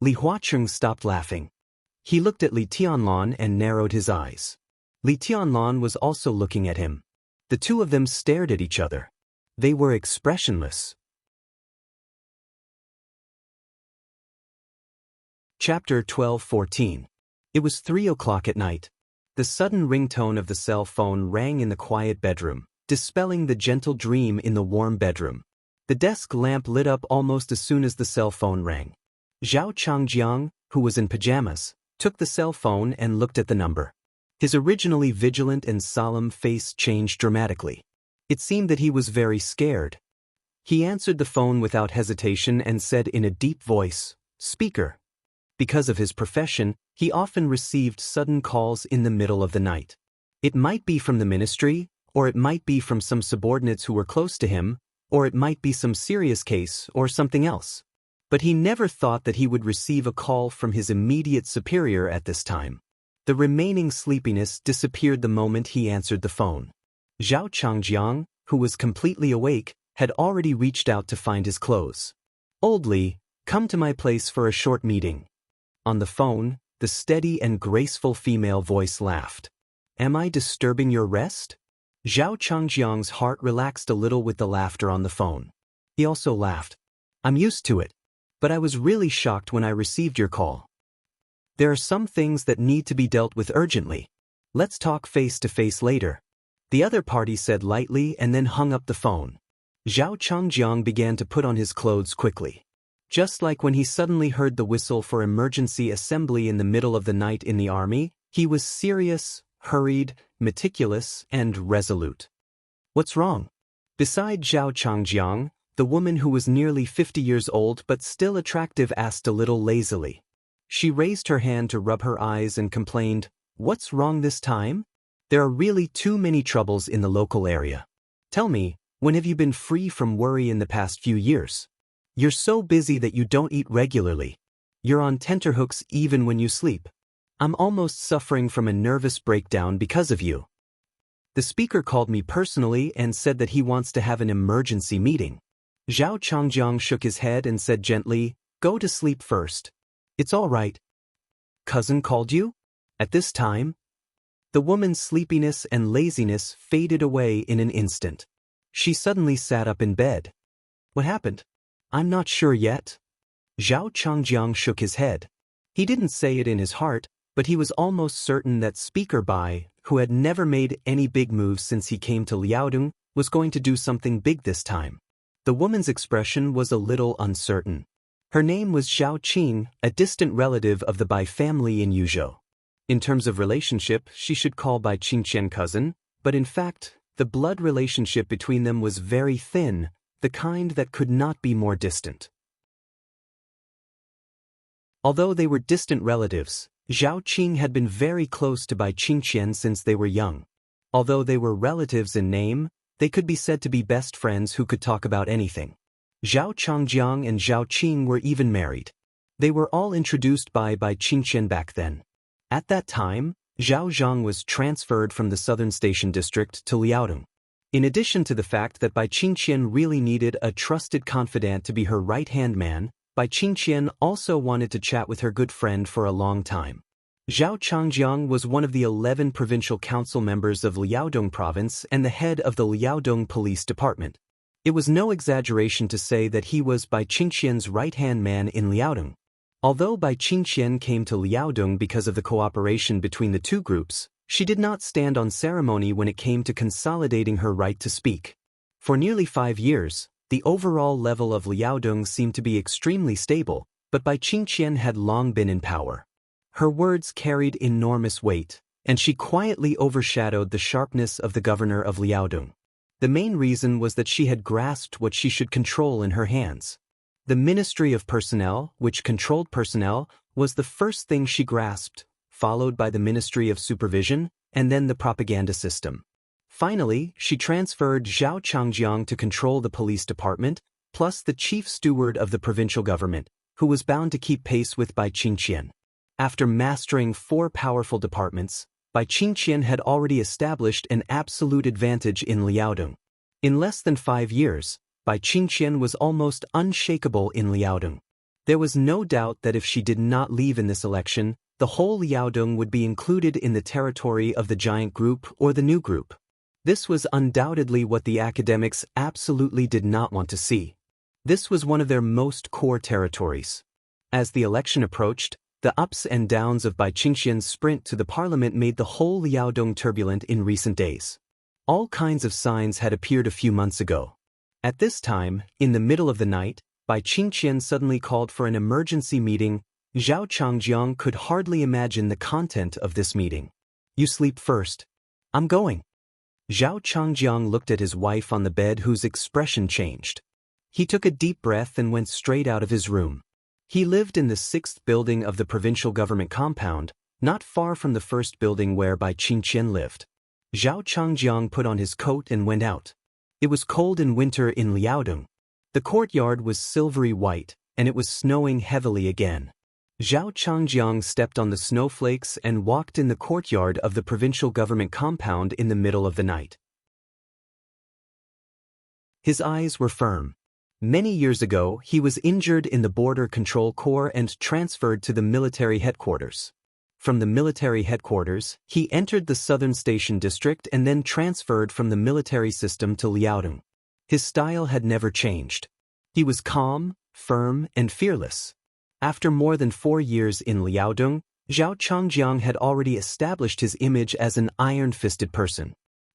Li Huaqing stopped laughing. He looked at Li Tianlan and narrowed his eyes. Li Tianlan was also looking at him. The two of them stared at each other. They were expressionless. Chapter 12-14. It was 3 o'clock at night. The sudden ringtone of the cell phone rang in the quiet bedroom, dispelling the gentle dream in the warm bedroom. The desk lamp lit up almost as soon as the cell phone rang. Zhao Changjiang, who was in pajamas, took the cell phone and looked at the number. His originally vigilant and solemn face changed dramatically. It seemed that he was very scared. He answered the phone without hesitation and said in a deep voice, "Speaker." Because of his profession, he often received sudden calls in the middle of the night. It might be from the ministry, or it might be from some subordinates who were close to him, or it might be some serious case or something else. But he never thought that he would receive a call from his immediate superior at this time. The remaining sleepiness disappeared the moment he answered the phone. Zhao Changjiang, who was completely awake, had already reached out to find his clothes. "Old Li, come to my place for a short meeting." On the phone, the steady and graceful female voice laughed. "Am I disturbing your rest?" Zhao Changjiang's heart relaxed a little with the laughter on the phone. He also laughed. "I'm used to it. But I was really shocked when I received your call. There are some things that need to be dealt with urgently. Let's talk face to face later." The other party said lightly and then hung up the phone. Zhao Changjiang began to put on his clothes quickly. Just like when he suddenly heard the whistle for emergency assembly in the middle of the night in the army, he was serious, hurried, meticulous, and resolute. "What's wrong?" Beside Zhao Changjiang, the woman who was nearly 50 years old but still attractive asked a little lazily. She raised her hand to rub her eyes and complained, "What's wrong this time? There are really too many troubles in the local area. Tell me, when have you been free from worry in the past few years? You're so busy that you don't eat regularly. You're on tenterhooks even when you sleep. I'm almost suffering from a nervous breakdown because of you." The speaker called me personally and said that he wants to have an emergency meeting. Zhao Changjiang shook his head and said gently, "Go to sleep first. It's all right." "Cousin called you? At this time?" The woman's sleepiness and laziness faded away in an instant. She suddenly sat up in bed. "What happened?" "I'm not sure yet." Zhao Changjiang shook his head. He didn't say it in his heart, but he was almost certain that Speaker Bai, who had never made any big moves since he came to Liaodong, was going to do something big this time. The woman's expression was a little uncertain. Her name was Zhao Qing, a distant relative of the Bai family in Yuzhou. In terms of relationship, she should call Bai Qingqian cousin, but in fact, the blood relationship between them was very thin, the kind that could not be more distant. Although they were distant relatives, Zhao Qing had been very close to Bai Qingqian since they were young. Although they were relatives in name, they could be said to be best friends who could talk about anything. Zhao Changjiang and Zhao Qing were even married. They were all introduced by Bai Qingqian back then. At that time, Zhao Zhang was transferred from the Southern Station District to Liaodong. In addition to the fact that Bai Qingqian really needed a trusted confidant to be her right-hand man, Bai Qingqian also wanted to chat with her good friend for a long time. Zhao Changjiang was one of the 11 provincial council members of Liaodong province and the head of the Liaodong Police Department. It was no exaggeration to say that he was Bai Qingqian's right-hand man in Liaodong. Although Bai Qingqian came to Liaodong because of the cooperation between the two groups, she did not stand on ceremony when it came to consolidating her right to speak. For nearly 5 years, the overall level of Liaodong seemed to be extremely stable, but Bai Qingqian had long been in power. Her words carried enormous weight, and she quietly overshadowed the sharpness of the governor of Liaodong. The main reason was that she had grasped what she should control in her hands. The Ministry of Personnel, which controlled personnel, was the first thing she grasped, followed by the Ministry of Supervision, and then the propaganda system. Finally, she transferred Zhao Changjiang to control the police department, plus the chief steward of the provincial government, who was bound to keep pace with Bai Qingqian. After mastering 4 powerful departments, Bai Qingqian had already established an absolute advantage in Liaodong. In less than 5 years, Bai Qingqian was almost unshakable in Liaodong. There was no doubt that if she did not leave in this election, the whole Liaodong would be included in the territory of the giant group or the new group. This was undoubtedly what the academics absolutely did not want to see. This was one of their most core territories. As the election approached, the ups and downs of Bai Qingqian's sprint to the parliament made the whole Liaodong turbulent in recent days. All kinds of signs had appeared a few months ago. At this time, in the middle of the night, Bai Qingqian suddenly called for an emergency meeting, Zhao Changjiang could hardly imagine the content of this meeting. You sleep first. I'm going. Zhao Changjiang looked at his wife on the bed, whose expression changed. He took a deep breath and went straight out of his room. He lived in the 6th building of the provincial government compound, not far from the 1st building where Bai Qingqian lived. Zhao Changjiang put on his coat and went out. It was cold in winter in Liaodong. The courtyard was silvery white, and it was snowing heavily again. Zhao Changjiang stepped on the snowflakes and walked in the courtyard of the provincial government compound in the middle of the night. His eyes were firm. Many years ago, he was injured in the Border Control Corps and transferred to the military headquarters. From the military headquarters, he entered the Southern Station District and then transferred from the military system to Liaodong. His style had never changed. He was calm, firm, and fearless. After more than 4 years in Liaodong, Zhao Changjiang had already established his image as an iron-fisted person.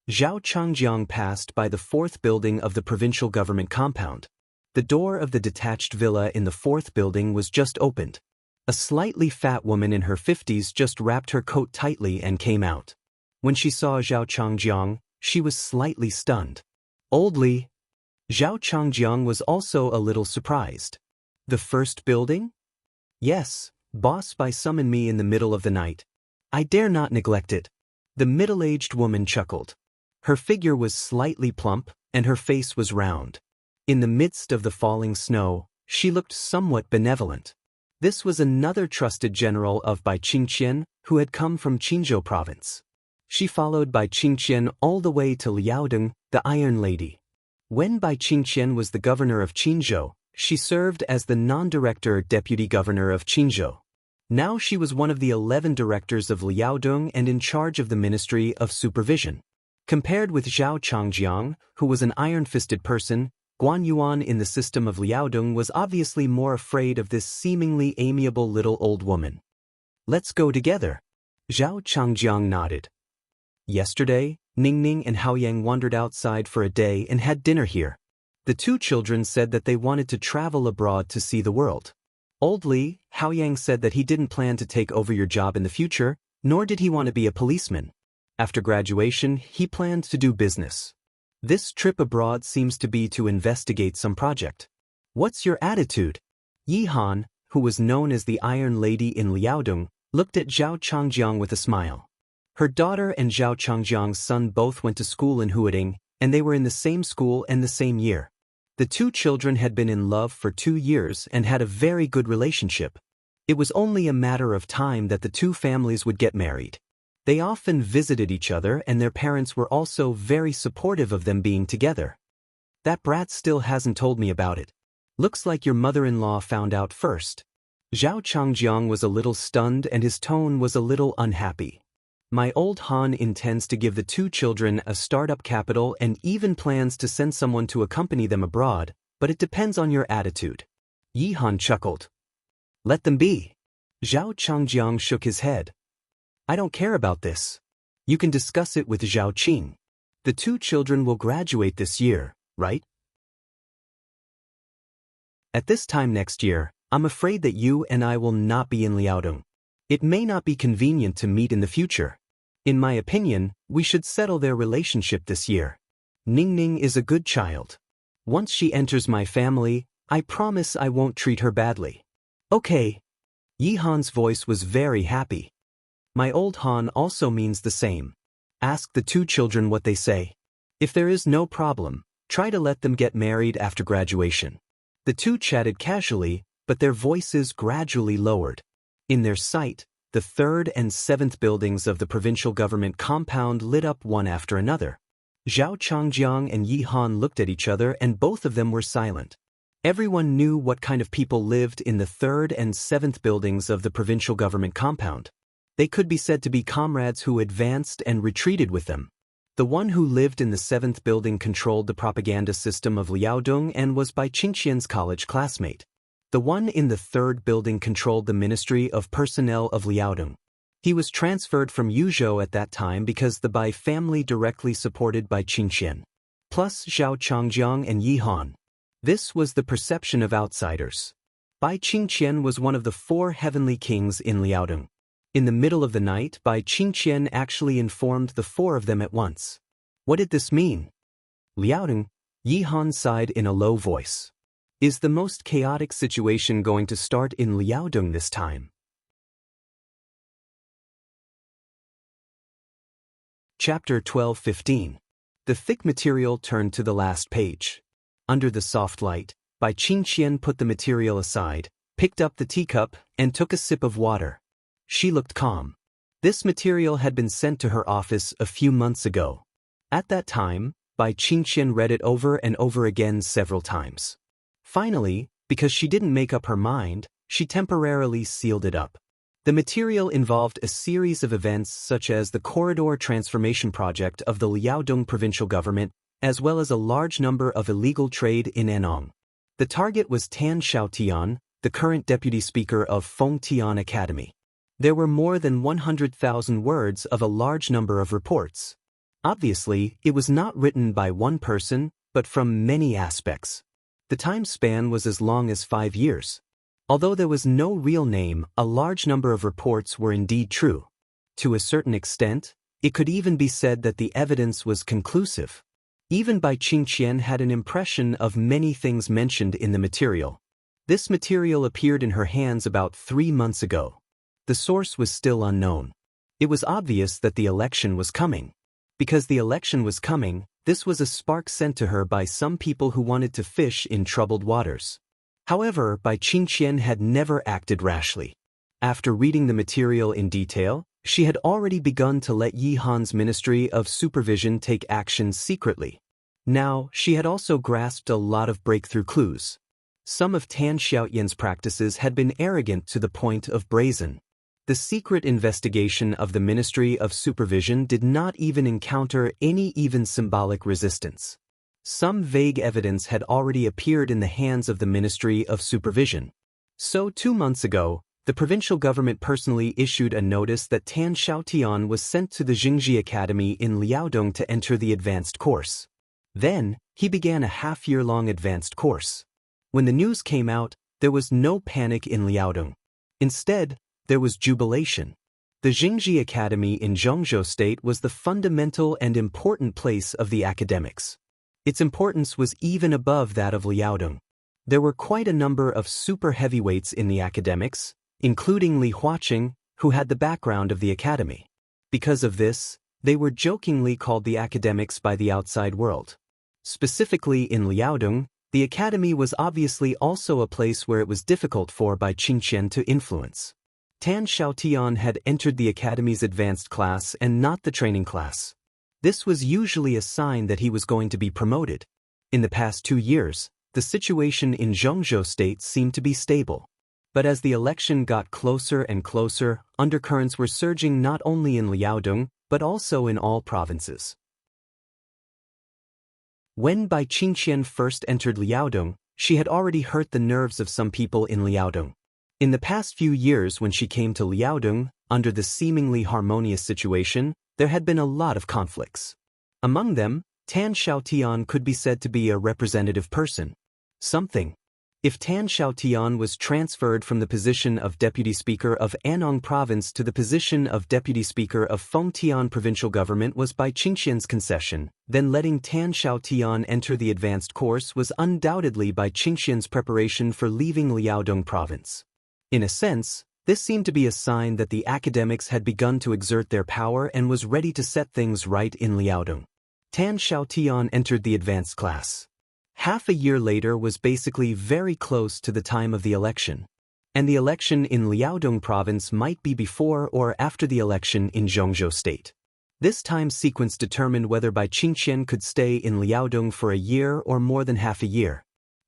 Zhao Changjiang passed by the 4th building of the provincial government compound. The door of the detached villa in the 4th building was just opened. A slightly fat woman in her 50s just wrapped her coat tightly and came out. When she saw Zhao Changjiang, she was slightly stunned. Oldly, Zhao Changjiang was also a little surprised. The 1st building? Yes, boss, Bai summoned me in the middle of the night. I dare not neglect it. The middle-aged woman chuckled. Her figure was slightly plump, and her face was round. In the midst of the falling snow, she looked somewhat benevolent. This was another trusted general of Bai Qingqian, who had come from Qinzhou province. She followed Bai Qingqian all the way to Liaodong, the Iron Lady. When Bai Qingqian was the governor of Qinzhou, she served as the non-director deputy governor of Qinzhou. Now she was one of the 11 directors of Liaodong and in charge of the Ministry of Supervision. Compared with Zhao Changjiang, who was an iron-fisted person, Guan Yuan in the system of Liaodong was obviously more afraid of this seemingly amiable little old woman. Let's go together. Zhao Changjiang nodded. Yesterday, Ningning and Haoyang wandered outside for a day and had dinner here. The 2 children said that they wanted to travel abroad to see the world. Oldly, Haoyang said that he didn't plan to take over your job in the future, nor did he want to be a policeman. After graduation, he planned to do business. This trip abroad seems to be to investigate some project. What's your attitude? Yi Han, who was known as the Iron Lady in Liaodong, looked at Zhao Changjiang with a smile. Her daughter and Zhao Changjiang's son both went to school in Huading, and they were in the same school and the same year. The 2 children had been in love for 2 years and had a very good relationship. It was only a matter of time that the 2 families would get married. They often visited each other, and their parents were also very supportive of them being together. That brat still hasn't told me about it. Looks like your mother-in-law found out first. Zhao Changjiang was a little stunned and his tone was a little unhappy. My old Han intends to give the 2 children a startup capital and even plans to send someone to accompany them abroad, but it depends on your attitude. Yi Han chuckled. Let them be. Zhao Changjiang shook his head. I don't care about this. You can discuss it with Zhao Qing. The 2 children will graduate this year, right? At this time next year, I'm afraid that you and I will not be in Liaodong. It may not be convenient to meet in the future. In my opinion, we should settle their relationship this year. Ningning is a good child. Once she enters my family, I promise I won't treat her badly. Okay. Yi Han's voice was very happy. My old Han also means the same. Ask the 2 children what they say. If there is no problem, try to let them get married after graduation. The 2 chatted casually, but their voices gradually lowered. In their sight, the 3rd and 7th buildings of the provincial government compound lit up one after another. Zhao Changjiang and Yi Han looked at each other and both of them were silent. Everyone knew what kind of people lived in the 3rd and 7th buildings of the provincial government compound. They could be said to be comrades who advanced and retreated with them. The one who lived in the 7th building controlled the propaganda system of Liaodong and was Bai Qingqian's college classmate. The one in the 3rd building controlled the Ministry of Personnel of Liaodong. He was transferred from Yuzhou at that time because the Bai family directly supported Bai Qingqian. Plus Zhao Changjiang and Yi Han. This was the perception of outsiders. Bai Qingqian was one of the 4 heavenly kings in Liaodong. In the middle of the night, Bai Qingqian actually informed the 4 of them at once. What did this mean? Liaodong, Yi Han sighed in a low voice. Is the most chaotic situation going to start in Liaodong this time? Chapter 12:15. The thick material turned to the last page. Under the soft light, Bai Qingqian put the material aside, picked up the teacup, and took a sip of water. She looked calm. This material had been sent to her office a few months ago. At that time, Bai Qingqian read it over and over again several times. Finally, because she didn't make up her mind, she temporarily sealed it up. The material involved a series of events such as the corridor transformation project of the Liaodong provincial government, as well as a large number of illegal trade in Anong. The target was Tan Xiaotian, the current deputy speaker of Fengtian Academy. There were more than 100,000 words of a large number of reports. Obviously, it was not written by one person, but from many aspects. The time span was as long as 5 years. Although there was no real name, a large number of reports were indeed true. To a certain extent, it could even be said that the evidence was conclusive. Even Bai Qingqian had an impression of many things mentioned in the material. This material appeared in her hands about 3 months ago. The source was still unknown. It was obvious that the election was coming. Because the election was coming, this was a spark sent to her by some people who wanted to fish in troubled waters. However, Bai Qingqian had never acted rashly. After reading the material in detail, she had already begun to let Yi Han's Ministry of Supervision take action secretly. Now, she had also grasped a lot of breakthrough clues. Some of Tan Xiaotian's practices had been arrogant to the point of brazen. The secret investigation of the Ministry of Supervision did not even encounter any even symbolic resistance. Some vague evidence had already appeared in the hands of the Ministry of Supervision. So 2 months ago, the provincial government personally issued a notice that Tan Xiaotian was sent to the Jingji Academy in Liaodong to enter the advanced course. Then, he began a half-year-long advanced course. When the news came out, there was no panic in Liaodong. Instead, there was jubilation. The Jingji Academy in Zhengzhou State was the fundamental and important place of the academics. Its importance was even above that of Liaodong. There were quite a number of super heavyweights in the academics, including Li Huaqing, who had the background of the academy. Because of this, they were jokingly called the academics by the outside world. Specifically in Liaodong, the academy was obviously also a place where it was difficult for Bai Qingqian to influence. Tan Xiaotian had entered the academy's advanced class and not the training class. This was usually a sign that he was going to be promoted. In the past 2 years, the situation in Zhengzhou State seemed to be stable. But as the election got closer and closer, undercurrents were surging not only in Liaodong, but also in all provinces. When Bai Qingqian first entered Liaodong, she had already hurt the nerves of some people in Liaodong. In the past few years when she came to Liaodong, under the seemingly harmonious situation, there had been a lot of conflicts. Among them, Tan Xiaotian could be said to be a representative person. If Tan Xiaotian was transferred from the position of Deputy Speaker of Anong Province to the position of Deputy Speaker of Fengtian Provincial Government was Bai Qingqian's concession, then letting Tan Xiaotian enter the advanced course was undoubtedly Bai Qingqian's preparation for leaving Liaodong Province. In a sense, this seemed to be a sign that the academics had begun to exert their power and was ready to set things right in Liaodong. Tan Xiaotian entered the advanced class. Half a year later was basically very close to the time of the election. And the election in Liaodong Province might be before or after the election in Zhengzhou State. This time sequence determined whether Bai Qingqian could stay in Liaodong for a year or more than half a year.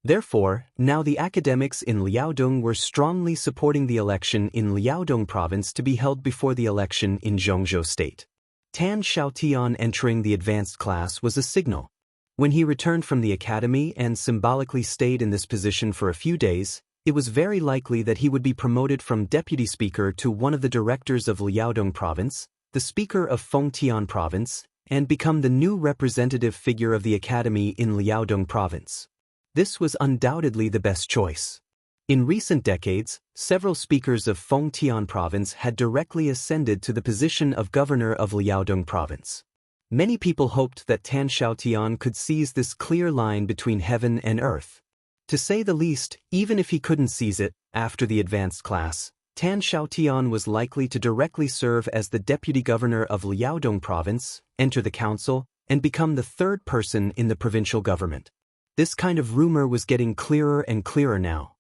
Therefore, now the academics in Liaodong were strongly supporting the election in Liaodong Province to be held before the election in Zhengzhou State. Tan Xiaotian entering the advanced class was a signal. When he returned from the academy and symbolically stayed in this position for a few days, it was very likely that he would be promoted from deputy speaker to one of the directors of Liaodong Province, the speaker of Fengtian Province, and become the new representative figure of the academy in Liaodong Province. This was undoubtedly the best choice. In recent decades, several speakers of Fengtian province had directly ascended to the position of governor of Liaodong province. Many people hoped that Tan Xiaotian could seize this clear line between heaven and earth. To say the least, even if he couldn't seize it, after the advanced class, Tan Xiaotian was likely to directly serve as the deputy governor of Liaodong province, enter the council, and become the third person in the provincial government. This kind of rumor was getting clearer and clearer now.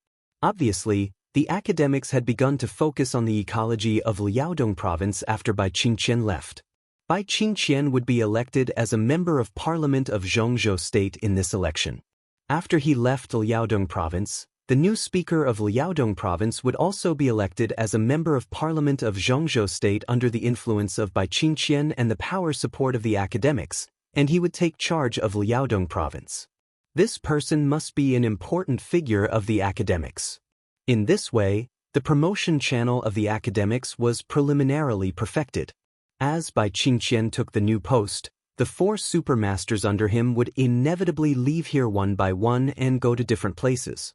Obviously, the academics had begun to focus on the ecology of Liaodong province after Bai Qingqian left. Bai Qingqian would be elected as a member of parliament of Zhongzhou state in this election. After he left Liaodong province, the new speaker of Liaodong province would also be elected as a member of parliament of Zhongzhou state under the influence of Bai Qingqian and the power support of the academics, and he would take charge of Liaodong province. This person must be an important figure of the academics. In this way, the promotion channel of the academics was preliminarily perfected. As Bai Qingqian took the new post, the 4 supermasters under him would inevitably leave here one by one and go to different places.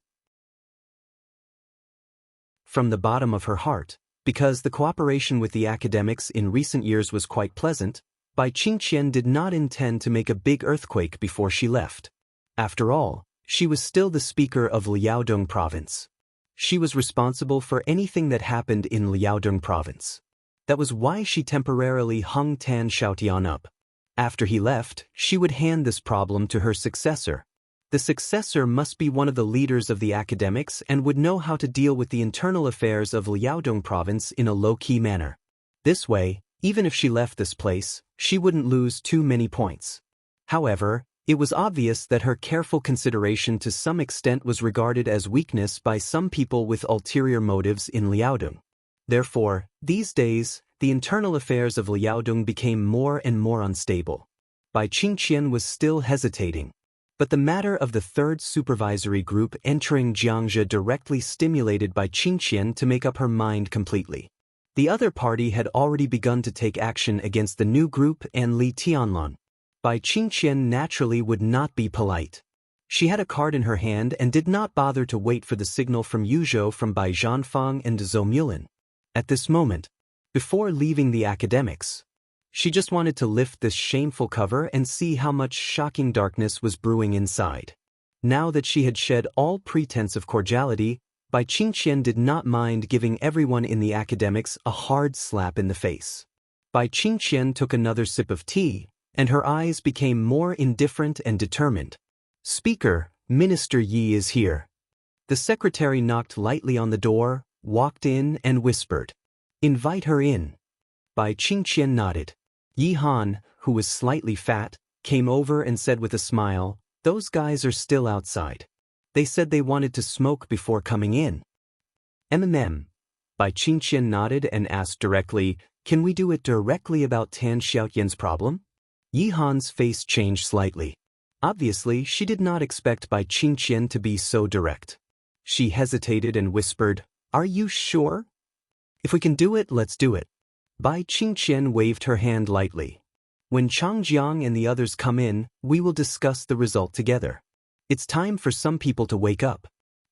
From the bottom of her heart, because the cooperation with the academics in recent years was quite pleasant, Bai Qingqian did not intend to make a big earthquake before she left. After all, she was still the speaker of Liaodong province. She was responsible for anything that happened in Liaodong province. That was why she temporarily hung Tan Xiaotian up. After he left, she would hand this problem to her successor. The successor must be one of the leaders of the academics and would know how to deal with the internal affairs of Liaodong province in a low-key manner. This way, even if she left this place, she wouldn't lose too many points. However, it was obvious that her careful consideration to some extent was regarded as weakness by some people with ulterior motives in Liaodong. Therefore, these days, the internal affairs of Liaodong became more and more unstable. Bai Qingqian was still hesitating. But the matter of the third supervisory group entering Jiangzhou directly stimulated Bai Qingqian to make up her mind completely. The other party had already begun to take action against the new group and Li Tianlan. Bai Qingqian naturally would not be polite. She had a card in her hand and did not bother to wait for the signal from Yuzhou from Bai Zhanfang and Zhou Mulin. At this moment, before leaving the academics, she just wanted to lift this shameful cover and see how much shocking darkness was brewing inside. Now that she had shed all pretense of cordiality, Bai Qingqian did not mind giving everyone in the academics a hard slap in the face. Bai Qingqian took another sip of tea, and her eyes became more indifferent and determined. "Speaker, Minister Yi is here." The secretary knocked lightly on the door, walked in and whispered, "Invite her in." Bai Qingqian nodded. Yi Han, who was slightly fat, came over and said with a smile, "Those guys are still outside. They said they wanted to smoke before coming in." Bai Qingqian nodded and asked directly, "Can we do it directly about Tan Xiaotian's problem?" Yi Han's face changed slightly. Obviously, she did not expect Bai Qingqian to be so direct. She hesitated and whispered, "Are you sure? If we can do it, let's do it." Bai Qingqian waved her hand lightly. "When Chang Jiang and the others come in, we will discuss the result together. It's time for some people to wake up."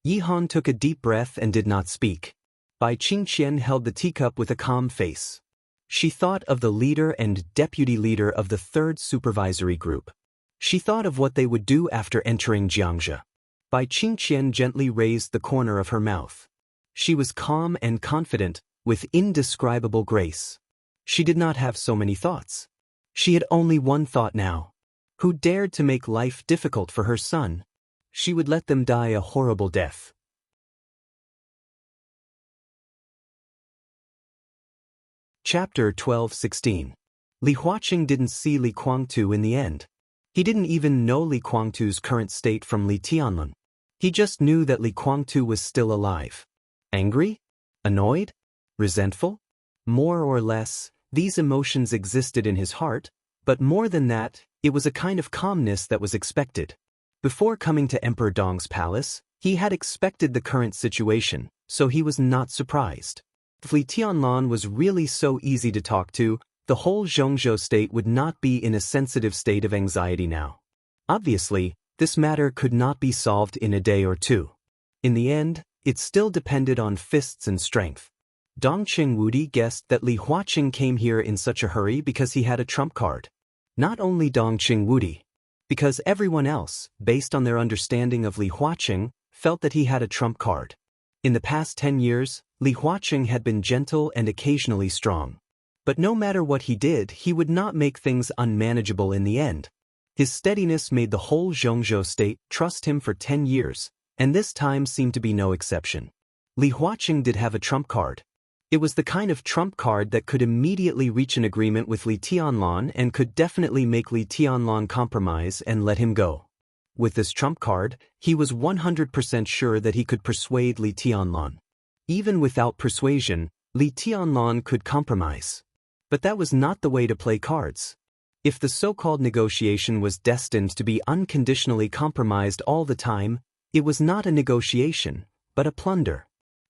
Yi Han took a deep breath and did not speak. Bai Qingqian held the teacup with a calm face. She thought of the leader and deputy leader of the third supervisory group. She thought of what they would do after entering Jiangzhou. Bai Qingqian gently raised the corner of her mouth. She was calm and confident, with indescribable grace. She did not have so many thoughts. She had only one thought now. Who dared to make life difficult for her son? She would let them die a horrible death. Chapter 12:16. Li Huaqing didn't see Li Guangtu in the end. He didn't even know Li Guangtu's current state from Li Tianlan. He just knew that Li Guangtu was still alive. Angry? Annoyed? Resentful? More or less, these emotions existed in his heart, but more than that, it was a kind of calmness that was expected. Before coming to Emperor Dong's palace, he had expected the current situation, so he was not surprised. If Li Tianlan was really so easy to talk to, the whole Zhongzhou state would not be in a sensitive state of anxiety now. Obviously, this matter could not be solved in a day or two. In the end, it still depended on fists and strength. Dongqing Wudi guessed that Li Huaqing came here in such a hurry because he had a trump card. Not only Dongqing Wudi, because everyone else, based on their understanding of Li Huaqing, felt that he had a trump card. In the past 10 years, Li Huaqing had been gentle and occasionally strong. But no matter what he did, he would not make things unmanageable in the end. His steadiness made the whole Zhongzhou state trust him for 10 years, and this time seemed to be no exception. Li Huaqing did have a trump card. It was the kind of trump card that could immediately reach an agreement with Li Tianlan and could definitely make Li Tianlan compromise and let him go. With this trump card, he was 100% sure that he could persuade Li Tianlan. Even without persuasion, Li Tianlan could compromise. But that was not the way to play cards. If the so-called negotiation was destined to be unconditionally compromised all the time, it was not a negotiation, but a plunder.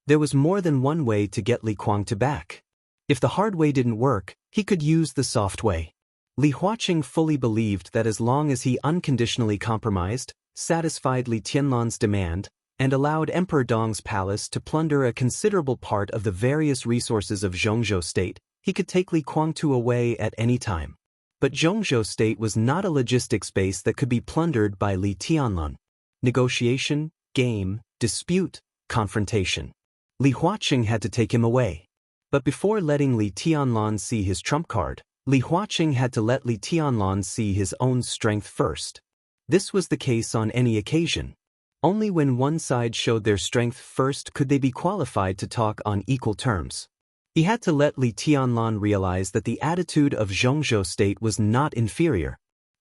There was more than one way to get Li Kuang to back. If the hard way didn't work, he could use the soft way. Li Huaqing fully believed that as long as he unconditionally compromised, satisfied Li Tianlan's demand, and allowed Emperor Dong's palace to plunder a considerable part of the various resources of Zhongzhou state, he could take Li Kuang away at any time. But Zhongzhou state was not a logistics base that could be plundered by Li Tianlan. Negotiation, game, dispute, confrontation. Li Huaqing had to take him away. But before letting Li Tianlan see his trump card, Li Huaqing had to let Li Tianlan see his own strength first. This was the case on any occasion. Only when one side showed their strength first could they be qualified to talk on equal terms. He had to let Li Tianlan realize that the attitude of Zhongzhou state was not inferior.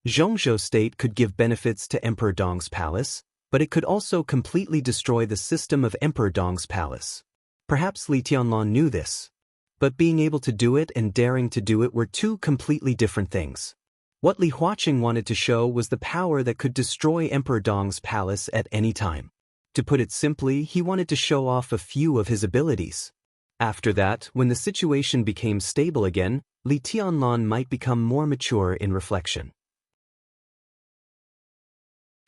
Zhongzhou state could give benefits to Emperor Dong's palace, but it could also completely destroy the system of Emperor Dong's palace. Perhaps Li Tianlan knew this. But being able to do it and daring to do it were two completely different things. What Li Huaqing wanted to show was the power that could destroy Emperor Dong's palace at any time. To put it simply, he wanted to show off a few of his abilities. After that, when the situation became stable again, Li Tianlan might become more mature in reflection.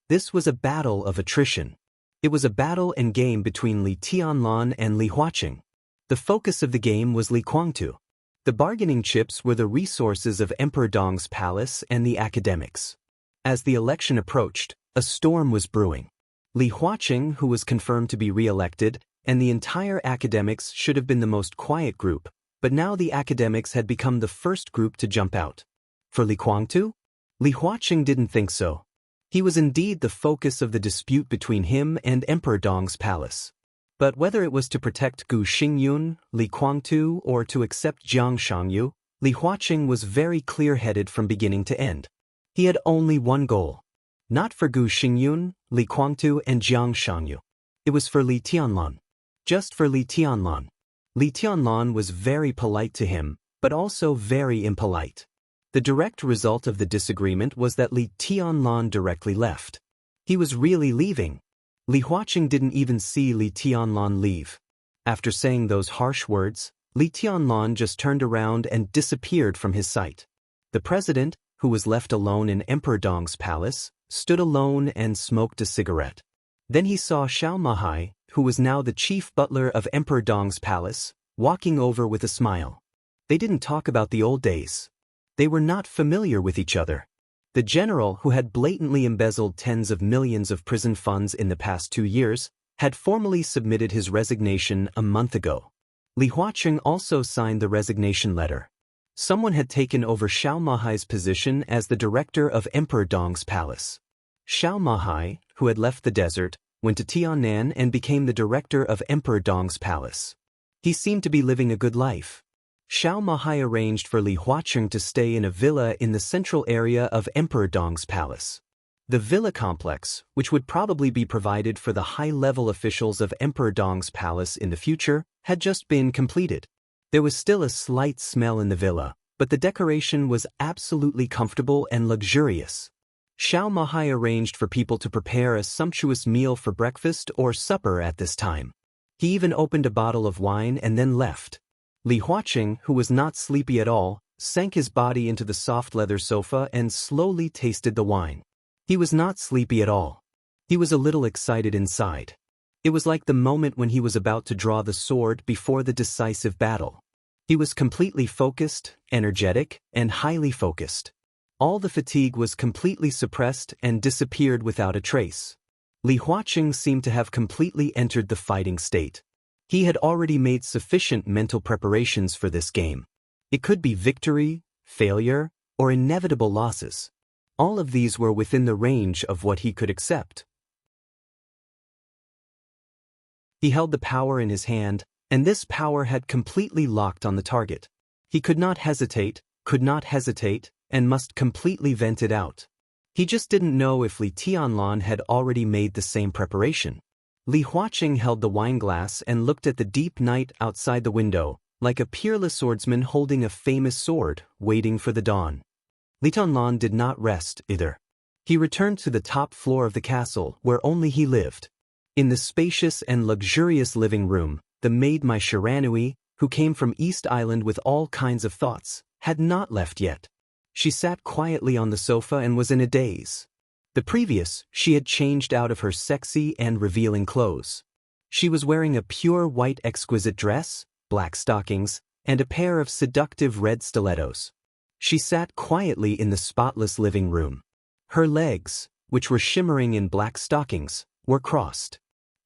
This was a battle of attrition. It was a battle and game between Li Tianlan and Li Huaqing. The focus of the game was Li Kuang. The bargaining chips were the resources of Emperor Dong's palace and the academics. As the election approached, a storm was brewing. Li Huaqing, who was confirmed to be re-elected, and the entire academics should have been the most quiet group, but now the academics had become the first group to jump out. For Li Kuang? Li Huaqing didn't think so. He was indeed the focus of the dispute between him and Emperor Dong's palace. But whether it was to protect Gu Xingyun, Li Kuang, or to accept Jiang Shangyu, Li Huaqing was very clear-headed from beginning to end. He had only one goal. Not for Gu Xingyun, Li Kuang, and Jiang Shangyu. It was for Li Tianlan. Just for Li Tianlan. Li Tianlan was very polite to him, but also very impolite. The direct result of the disagreement was that Li Tianlan directly left. He was really leaving. Li Huaqing didn't even see Li Tianlan leave. After saying those harsh words, Li Tianlan just turned around and disappeared from his sight. The president, who was left alone in Emperor Dong's palace, stood alone and smoked a cigarette. Then he saw Xiao Mahai, who was now the chief butler of Emperor Dong's palace, walking over with a smile. They didn't talk about the old days. They were not familiar with each other. The general, who had blatantly embezzled tens of millions of prison funds in the past 2 years, had formally submitted his resignation a month ago. Li Huaqing also signed the resignation letter. Someone had taken over Xiao Mahai's position as the director of Emperor Dong's palace. Xiao Mahai, who had left the desert, went to Tiannan and became the director of Emperor Dong's palace. He seemed to be living a good life. Xiao Mahai arranged for Li Huaqing to stay in a villa in the central area of Emperor Dong's palace. The villa complex, which would probably be provided for the high-level officials of Emperor Dong's palace in the future, had just been completed. There was still a slight smell in the villa, but the decoration was absolutely comfortable and luxurious. Xiao Mahai arranged for people to prepare a sumptuous meal for breakfast or supper at this time. He even opened a bottle of wine and then left. Li Huaqing, who was not sleepy at all, sank his body into the soft leather sofa and slowly tasted the wine. He was not sleepy at all. He was a little excited inside. It was like the moment when he was about to draw the sword before the decisive battle. He was completely focused, energetic, and highly focused. All the fatigue was completely suppressed and disappeared without a trace. Li Huaqing seemed to have completely entered the fighting state. He had already made sufficient mental preparations for this game. It could be victory, failure, or inevitable losses. All of these were within the range of what he could accept. He held the power in his hand, and this power had completely locked on the target. He could not hesitate, and must completely vent it out. He just didn't know if Li Tianlan had already made the same preparation. Li Huaqing held the wineglass and looked at the deep night outside the window, like a peerless swordsman holding a famous sword, waiting for the dawn. Li Tianlan did not rest, either. He returned to the top floor of the castle, where only he lived. In the spacious and luxurious living room, the maid Mai Shiranui, who came from East Island with all kinds of thoughts, had not left yet. She sat quietly on the sofa and was in a daze. She had changed out of her sexy and revealing clothes. She was wearing a pure white exquisite dress, black stockings, and a pair of seductive red stilettos. She sat quietly in the spotless living room. Her legs, which were shimmering in black stockings, were crossed.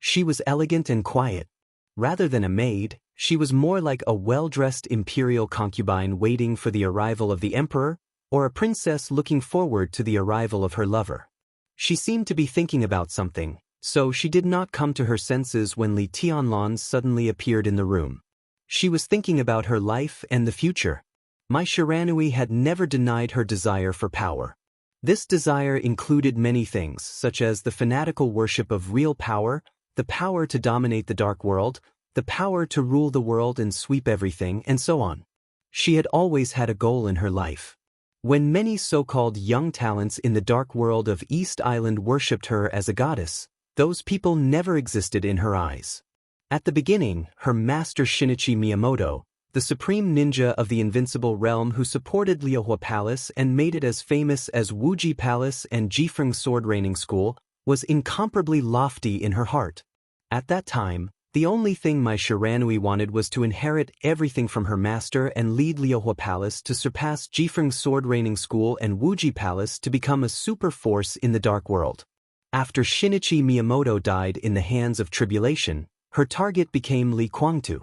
She was elegant and quiet. Rather than a maid, she was more like a well-dressed imperial concubine waiting for the arrival of the emperor, or a princess looking forward to the arrival of her lover. She seemed to be thinking about something, so she did not come to her senses when Li Tianlan suddenly appeared in the room. She was thinking about her life and the future. Mai Shiranui had never denied her desire for power. This desire included many things, such as the fanatical worship of real power, the power to dominate the dark world, the power to rule the world and sweep everything, and so on. She had always had a goal in her life. When many so-called young talents in the dark world of East Island worshipped her as a goddess, those people never existed in her eyes. At the beginning, her master Shinichi Miyamoto, the supreme ninja of the invincible realm who supported Liuhua Palace and made it as famous as Wuji Palace and Jifeng Sword Training School, was incomparably lofty in her heart. At that time, the only thing Mai Shiranui wanted was to inherit everything from her master and lead Liuhua Palace to surpass Jifeng Sword Training School and Wuji Palace to become a super force in the dark world. After Shinichi Miyamoto died in the hands of tribulation, her target became Li Kuangtu.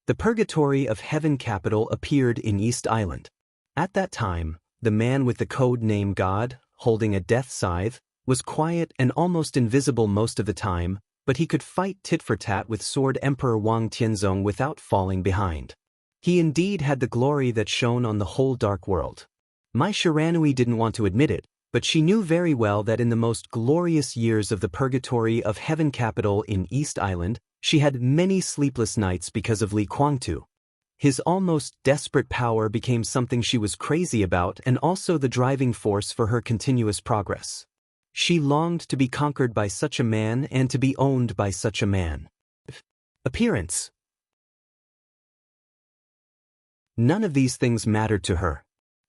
The Purgatory of Heaven capital appeared in East Island. At that time, the man with the code name God, holding a death scythe, was quiet and almost invisible most of the time, but he could fight tit-for-tat with Sword Emperor Wang Tianzong without falling behind. He indeed had the glory that shone on the whole dark world. Mai Shiranui didn't want to admit it, but she knew very well that in the most glorious years of the Purgatory of Heaven capital in East Island, she had many sleepless nights because of Li Kuangtu. His almost desperate power became something she was crazy about and also the driving force for her continuous progress. She longed to be conquered by such a man and to be owned by such a man. Appearance. None of these things mattered to her.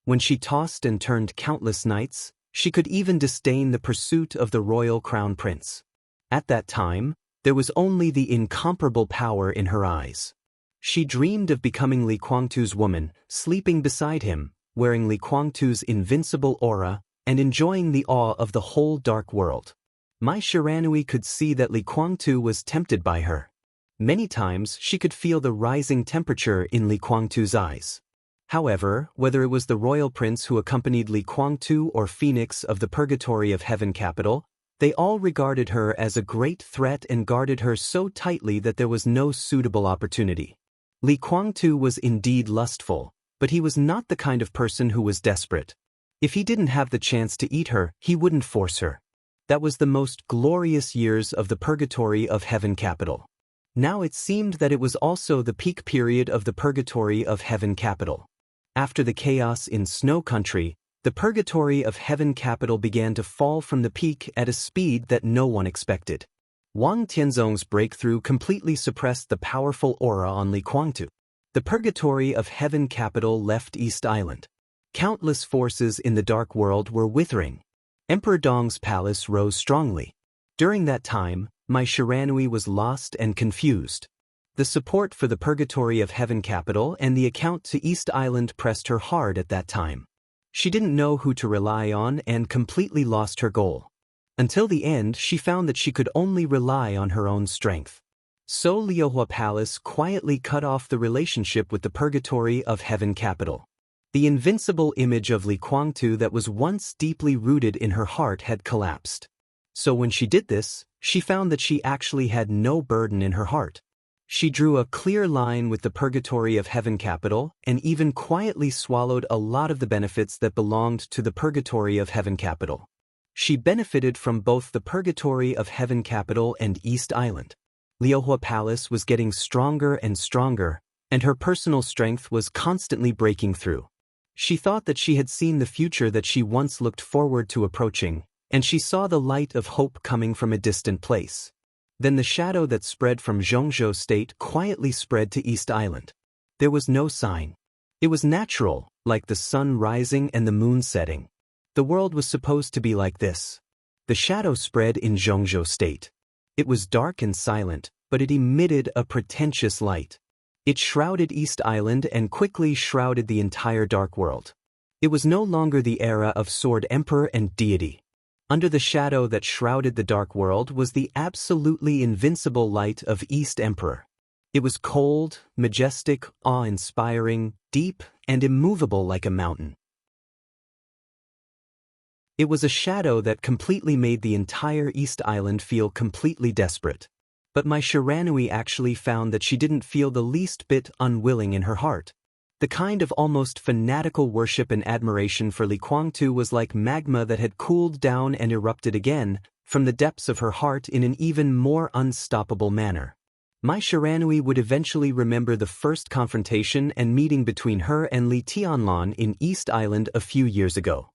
When she tossed and turned countless nights, she could even disdain the pursuit of the royal crown prince. At that time, there was only the incomparable power in her eyes. She dreamed of becoming Li Kuangtu's woman, sleeping beside him, wearing Li Kuangtu's invincible aura, and enjoying the awe of the whole dark world. Mai Shiranui could see that Li Kuangtu was tempted by her. Many times she could feel the rising temperature in Li Kuangtu's eyes. However, whether it was the royal prince who accompanied Li Kuangtu or Phoenix of the Purgatory of Heaven capital, they all regarded her as a great threat and guarded her so tightly that there was no suitable opportunity. Li Kuangtu was indeed lustful, but he was not the kind of person who was desperate. If he didn't have the chance to eat her, he wouldn't force her. That was the most glorious years of the Purgatory of Heaven capital. Now it seemed that it was also the peak period of the Purgatory of Heaven capital. After the chaos in Snow Country, the Purgatory of Heaven capital began to fall from the peak at a speed that no one expected. Wang Tianzong's breakthrough completely suppressed the powerful aura on Li Kuangtu. The Purgatory of Heaven capital left East Island. Countless forces in the dark world were withering. Emperor Dong's palace rose strongly. During that time, my Shiranui was lost and confused. The support for the Purgatory of Heaven capital and the account to East Island pressed her hard at that time. She didn't know who to rely on and completely lost her goal. Until the end, she found that she could only rely on her own strength. So Liuhua Palace quietly cut off the relationship with the Purgatory of Heaven capital. The invincible image of Li Kuangtu that was once deeply rooted in her heart had collapsed. So when she did this, she found that she actually had no burden in her heart. She drew a clear line with the Purgatory of Heaven capital and even quietly swallowed a lot of the benefits that belonged to the Purgatory of Heaven capital. She benefited from both the Purgatory of Heaven capital and East Island. Liuhua Palace was getting stronger and stronger, and her personal strength was constantly breaking through. She thought that she had seen the future that she once looked forward to approaching, and she saw the light of hope coming from a distant place. Then the shadow that spread from Zhongzhou State quietly spread to East Island. There was no sign. It was natural, like the sun rising and the moon setting. The world was supposed to be like this. The shadow spread in Zhongzhou State. It was dark and silent, but it emitted a pretentious light. It shrouded East Island and quickly shrouded the entire dark world. It was no longer the era of Sword Emperor and Deity. Under the shadow that shrouded the dark world was the absolutely invincible light of East Emperor. It was cold, majestic, awe-inspiring, deep, and immovable like a mountain. It was a shadow that completely made the entire East Island feel completely desperate. But my Shiranui actually found that she didn't feel the least bit unwilling in her heart. The kind of almost fanatical worship and admiration for Li Kuangtu was like magma that had cooled down and erupted again from the depths of her heart in an even more unstoppable manner. Mai Shiranui would eventually remember the first confrontation and meeting between her and Li Tianlan in East Island a few years ago.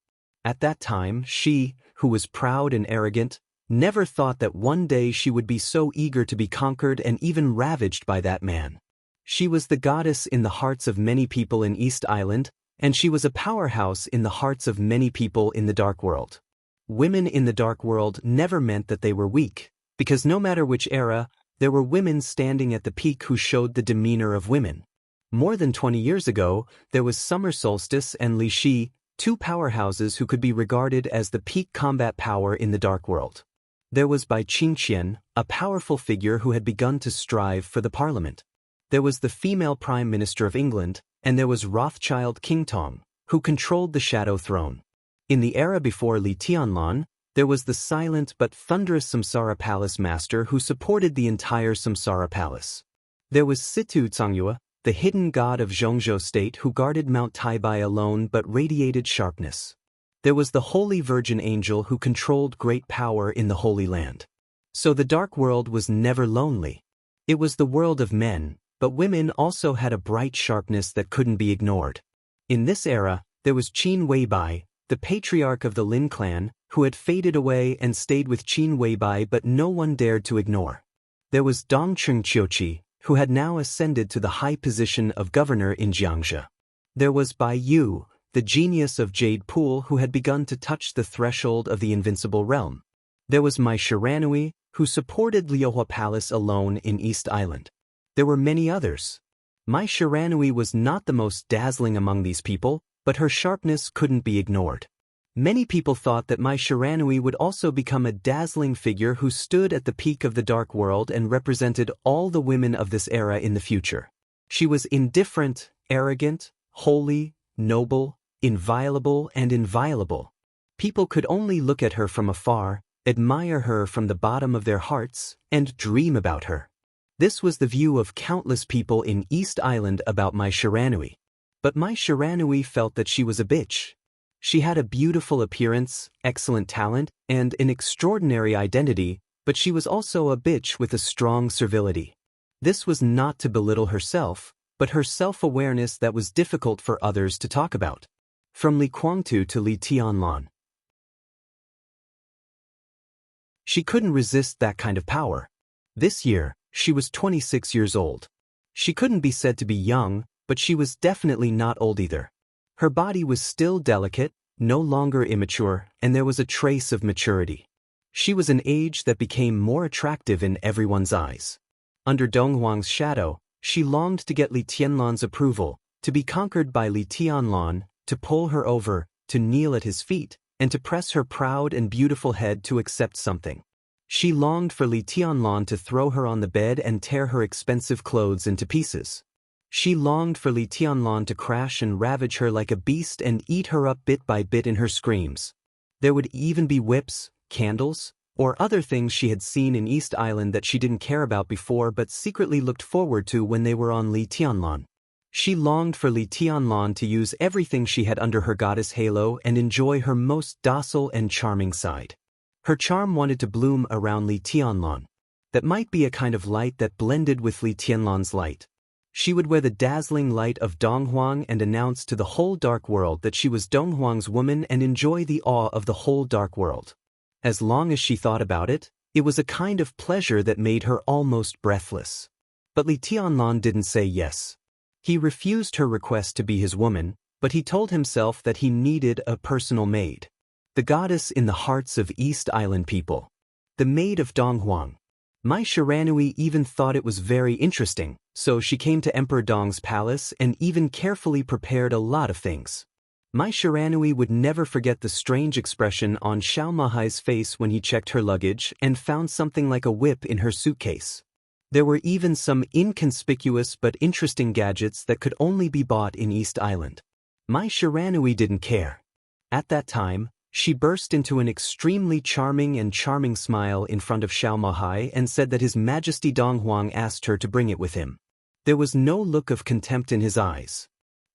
At that time, she, who was proud and arrogant, never thought that one day she would be so eager to be conquered and even ravaged by that man. She was the goddess in the hearts of many people in East Island, and she was a powerhouse in the hearts of many people in the Dark World. Women in the Dark World never meant that they were weak, because no matter which era, there were women standing at the peak who showed the demeanor of women. More than 20 years ago, there was Summer Solstice and Li Shi, two powerhouses who could be regarded as the peak combat power in the Dark World. There was Bai Qingqian, a powerful figure who had begun to strive for the parliament. There was the female Prime Minister of England, and there was Rothschild Qingtong, who controlled the Shadow Throne. In the era before Li Tianlan, there was the silent but thunderous Samsara Palace Master who supported the entire Samsara Palace. There was Situ Cangyue, the hidden god of Zhongzhou State who guarded Mount Taibai alone but radiated sharpness. There was the Holy Virgin Angel who controlled great power in the Holy Land. So the Dark World was never lonely. It was the world of men, but women also had a bright sharpness that couldn't be ignored. In this era, there was Qin Weibai, the patriarch of the Lin clan, who had faded away and stayed with Qin Weibai but no one dared to ignore. There was Dongcheng Qiuqi, who had now ascended to the high position of governor in Jiangxia. There was Bai Yu, the genius of Jade Pool who had begun to touch the threshold of the invincible realm. There was Mai Shiranui, who supported Liuhua Palace alone in East Island. There were many others. Mai Shiranui was not the most dazzling among these people, but her sharpness couldn't be ignored. Many people thought that Mai Shiranui would also become a dazzling figure who stood at the peak of the Dark World and represented all the women of this era in the future. She was indifferent, arrogant, holy, noble, inviolable, and inviolable. People could only look at her from afar, admire her from the bottom of their hearts, and dream about her. This was the view of countless people in East Island about Mai Shiranui. But Mai Shiranui felt that she was a bitch. She had a beautiful appearance, excellent talent, and an extraordinary identity, but she was also a bitch with a strong servility. This was not to belittle herself, but her self-awareness that was difficult for others to talk about. From Li Kuangtu to Li Tianlan. She couldn't resist that kind of power. This year, she was 26 years old. She couldn't be said to be young, but she was definitely not old either. Her body was still delicate, no longer immature, and there was a trace of maturity. She was an age that became more attractive in everyone's eyes. Under Dong Huang's shadow, she longed to get Li Tianlan's approval, to be conquered by Li Tianlan, to pull her over, to kneel at his feet, and to press her proud and beautiful head to accept something. She longed for Li Tianlan to throw her on the bed and tear her expensive clothes into pieces. She longed for Li Tianlan to crash and ravage her like a beast and eat her up bit by bit in her screams. There would even be whips, candles, or other things she had seen in East Island that she didn't care about before but secretly looked forward to when they were on Li Tianlan. She longed for Li Tianlan to use everything she had under her goddess halo and enjoy her most docile and charming side. Her charm wanted to bloom around Li Tianlan. That might be a kind of light that blended with Li Tianlan's light. She would wear the dazzling light of Dong Huang and announce to the whole dark world that she was Dong Huang's woman and enjoy the awe of the whole dark world. As long as she thought about it, it was a kind of pleasure that made her almost breathless. But Li Tianlan didn't say yes. He refused her request to be his woman, but he told himself that he needed a personal maid. The goddess in the hearts of East Island people. The maid of Dong Huang. Mai Shiranui even thought it was very interesting, so she came to Emperor Dong's palace and even carefully prepared a lot of things. Mai Shiranui would never forget the strange expression on Xiao Mahai's face when he checked her luggage and found something like a whip in her suitcase. There were even some inconspicuous but interesting gadgets that could only be bought in East Island. Mai Shiranui didn't care. At that time, she burst into an extremely charming smile in front of Xiao Mahai and said that His Majesty Dong Huang asked her to bring it with him. There was no look of contempt in his eyes.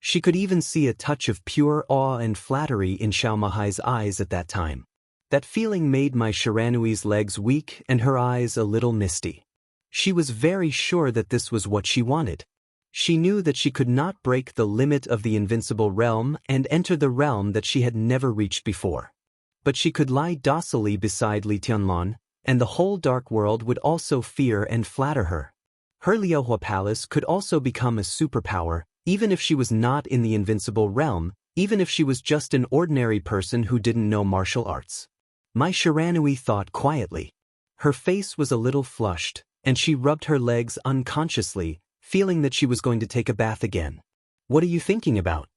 She could even see a touch of pure awe and flattery in Xiao Mahai's eyes at that time. That feeling made Mai Shiranui's legs weak and her eyes a little misty. She was very sure that this was what she wanted. She knew that she could not break the limit of the invincible realm and enter the realm that she had never reached before. But she could lie docilely beside Li Tianlan, and the whole dark world would also fear and flatter her. Her Liuhua Palace could also become a superpower, even if she was not in the invincible realm, even if she was just an ordinary person who didn't know martial arts. Mai Shiranui thought quietly. Her face was a little flushed, and she rubbed her legs unconsciously, feeling that she was going to take a bath again. What are you thinking about?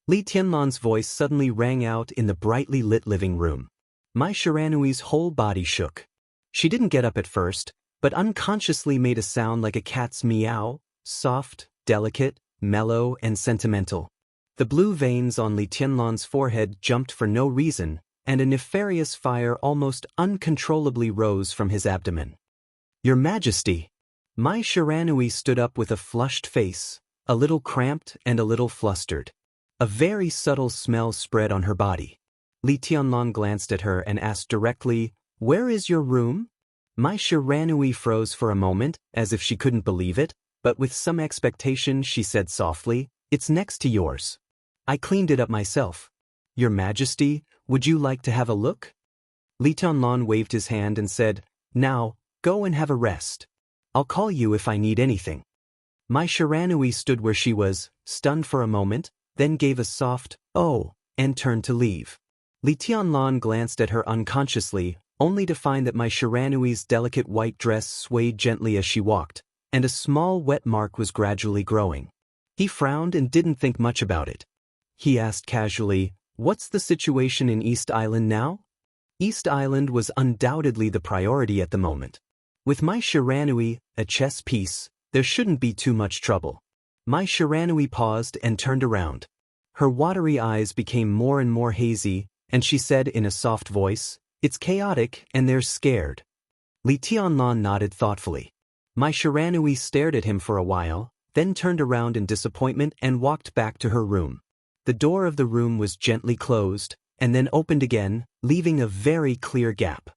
Li Tianlan's voice suddenly rang out in the brightly lit living room. Mai Shiranui's whole body shook. She didn't get up at first, but unconsciously made a sound like a cat's meow, soft, delicate, mellow, and sentimental. The blue veins on Li Tianlan's forehead jumped for no reason, and a nefarious fire almost uncontrollably rose from his abdomen. Your Majesty! Mai Shiranui stood up with a flushed face, a little cramped and a little flustered. A very subtle smell spread on her body. Li Tianlan glanced at her and asked directly, "Where is your room?" Mai Shiranui froze for a moment, as if she couldn't believe it, but with some expectation she said softly, "It's next to yours. I cleaned it up myself. Your Majesty, would you like to have a look?" Li Tianlan waved his hand and said, "Now, go and have a rest. I'll call you if I need anything." Mai Shiranui stood where she was, stunned for a moment, then gave a soft, "Oh," and turned to leave. Li Tianlan glanced at her unconsciously, only to find that Mai Shiranui's delicate white dress swayed gently as she walked, and a small wet mark was gradually growing. He frowned and didn't think much about it. He asked casually, "What's the situation in East Island now?" East Island was undoubtedly the priority at the moment. With Mai Shiranui, a chess piece, there shouldn't be too much trouble. Mai Shiranui paused and turned around. Her watery eyes became more and more hazy, and she said in a soft voice, "It's chaotic and they're scared." Li Tianlan nodded thoughtfully. Mai Shiranui stared at him for a while, then turned around in disappointment and walked back to her room. The door of the room was gently closed, and then opened again, leaving a very clear gap.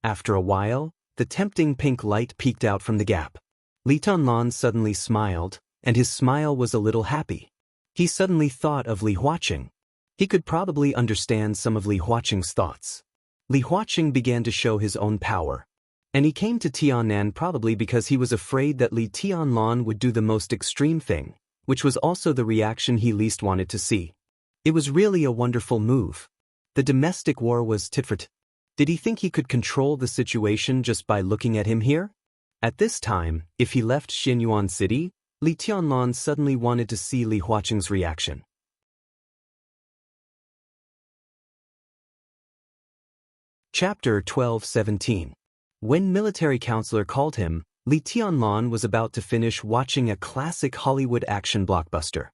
After a while, the tempting pink light peeked out from the gap. Li Tianlan suddenly smiled, and his smile was a little happy. He suddenly thought of Li Huaqing. He could probably understand some of Li Huaqing's thoughts. Li Huaqing began to show his own power. And he came to Tiannan probably because he was afraid that Li Tianlan would do the most extreme thing, which was also the reaction he least wanted to see. It was really a wonderful move. The domestic war was tit for tat. Did he think he could control the situation just by looking at him here? At this time, if he left Xianyuan City, Li Tianlan suddenly wanted to see Li Huaqing's reaction. Chapter 12:17. When military counselor called him, Li Tianlan was about to finish watching a classic Hollywood action blockbuster.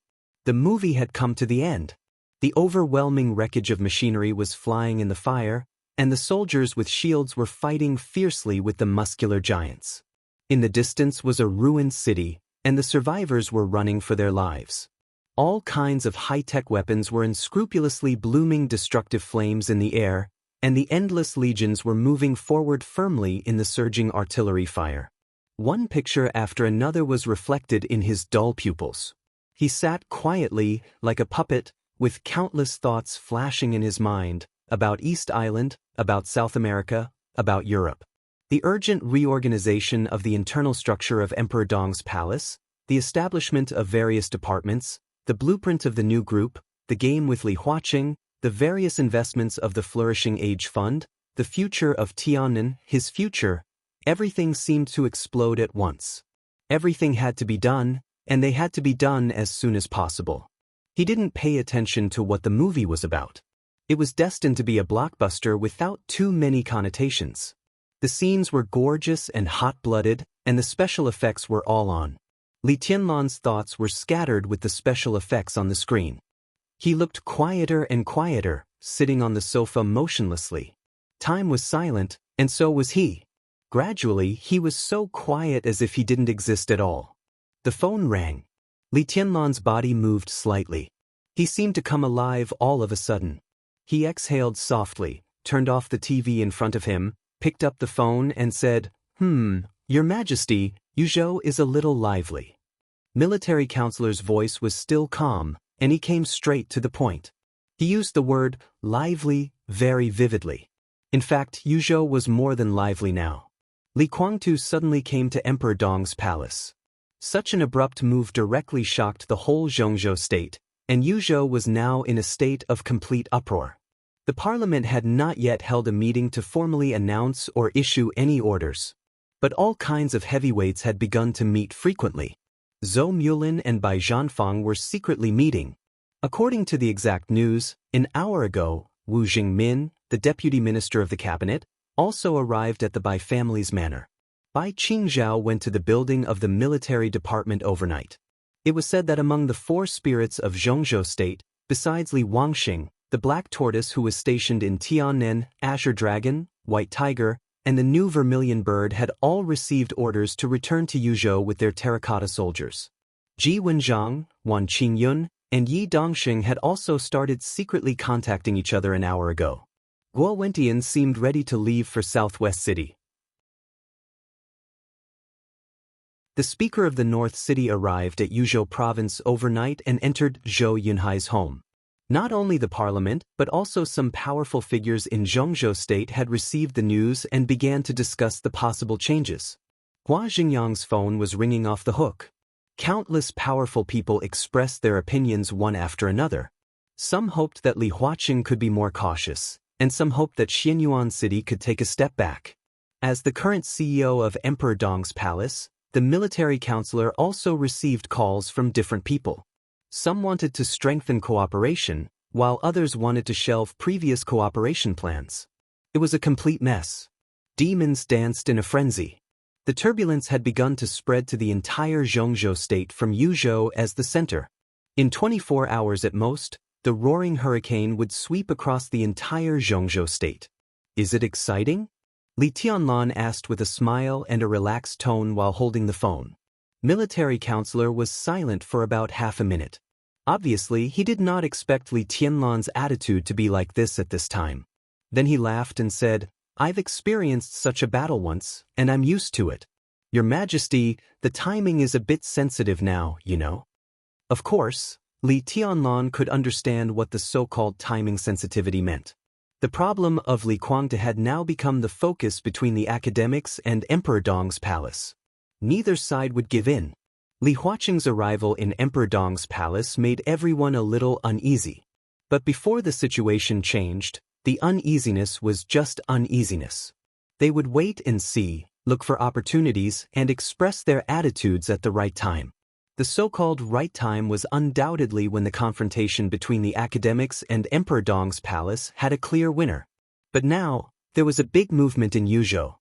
The movie had come to the end. The overwhelming wreckage of machinery was flying in the fire, and the soldiers with shields were fighting fiercely with the muscular giants. In the distance was a ruined city, and the survivors were running for their lives. All kinds of high-tech weapons were in scrupulously blooming destructive flames in the air, and the endless legions were moving forward firmly in the surging artillery fire. One picture after another was reflected in his dull pupils. He sat quietly, like a puppet, with countless thoughts flashing in his mind, about East Island, about South America, about Europe. The urgent reorganization of the internal structure of Emperor Dong's palace, the establishment of various departments, the blueprint of the new group, the game with Li Huaqing, the various investments of the Flourishing Age Fund, the future of Tiannan, his future, everything seemed to explode at once. Everything had to be done, and they had to be done as soon as possible. He didn't pay attention to what the movie was about. It was destined to be a blockbuster without too many connotations. The scenes were gorgeous and hot-blooded, and the special effects were all on. Li Tianlan's thoughts were scattered with the special effects on the screen. He looked quieter and quieter, sitting on the sofa motionlessly. Time was silent, and so was he. Gradually, he was so quiet as if he didn't exist at all. The phone rang. Li Tianlan's body moved slightly. He seemed to come alive all of a sudden. He exhaled softly, turned off the TV in front of him, picked up the phone and said, Your Majesty, Yuzhou is a little lively. Military counselor's voice was still calm, and he came straight to the point. He used the word lively very vividly. In fact, Yuzhou was more than lively now. Li Guangtu suddenly came to Emperor Dong's palace. Such an abrupt move directly shocked the whole Zhongzhou state, and Yuzhou was now in a state of complete uproar. The parliament had not yet held a meeting to formally announce or issue any orders. But all kinds of heavyweights had begun to meet frequently. Zhou Mulin and Bai Zhanfang were secretly meeting. According to the exact news, an hour ago, Wu Jingmin, the deputy minister of the cabinet, also arrived at the Bai family's manor. Bai Qingzhao went to the building of the military department overnight. It was said that among the four spirits of Zhongzhou state, besides Li Wangxing, the black tortoise who was stationed in Tiannan, Azure Dragon, White Tiger, and the new Vermilion Bird had all received orders to return to Yuzhou with their terracotta soldiers. Ji Wenzhang, Wan Qingyun, and Yi Dongxing had also started secretly contacting each other an hour ago. Guo Wentian seemed ready to leave for Southwest City. The Speaker of the North City arrived at Yuzhou Province overnight and entered Zhou Yunhai's home. Not only the parliament, but also some powerful figures in Zhongzhou state had received the news and began to discuss the possible changes. Hua Xingyang's phone was ringing off the hook. Countless powerful people expressed their opinions one after another. Some hoped that Li Huaqing could be more cautious, and some hoped that Xianyuan City could take a step back. As the current CEO of Emperor Dong's palace, the military counselor also received calls from different people. Some wanted to strengthen cooperation, while others wanted to shelve previous cooperation plans. It was a complete mess. Demons danced in a frenzy. The turbulence had begun to spread to the entire Zhongzhou state from Yuzhou as the center. In 24 hours at most, the roaring hurricane would sweep across the entire Zhongzhou state. Is it exciting? Li Tianlan asked with a smile and a relaxed tone while holding the phone. Military counselor was silent for about half a minute. Obviously, he did not expect Li Tianlan's attitude to be like this at this time. Then he laughed and said, I've experienced such a battle once, and I'm used to it. Your Majesty, the timing is a bit sensitive now, you know. Of course, Li Tianlan could understand what the so-called timing sensitivity meant. The problem of Li Guangtu had now become the focus between the academics and Emperor Dong's palace. Neither side would give in. Li Huaqing's arrival in Emperor Dong's palace made everyone a little uneasy. But before the situation changed, The uneasiness was just uneasiness. They would wait and see, look for opportunities, and express their attitudes at the right time. The so-called right time was undoubtedly when the confrontation between the academics and Emperor Dong's palace had a clear winner. But now, there was a big movement in Yuzhou.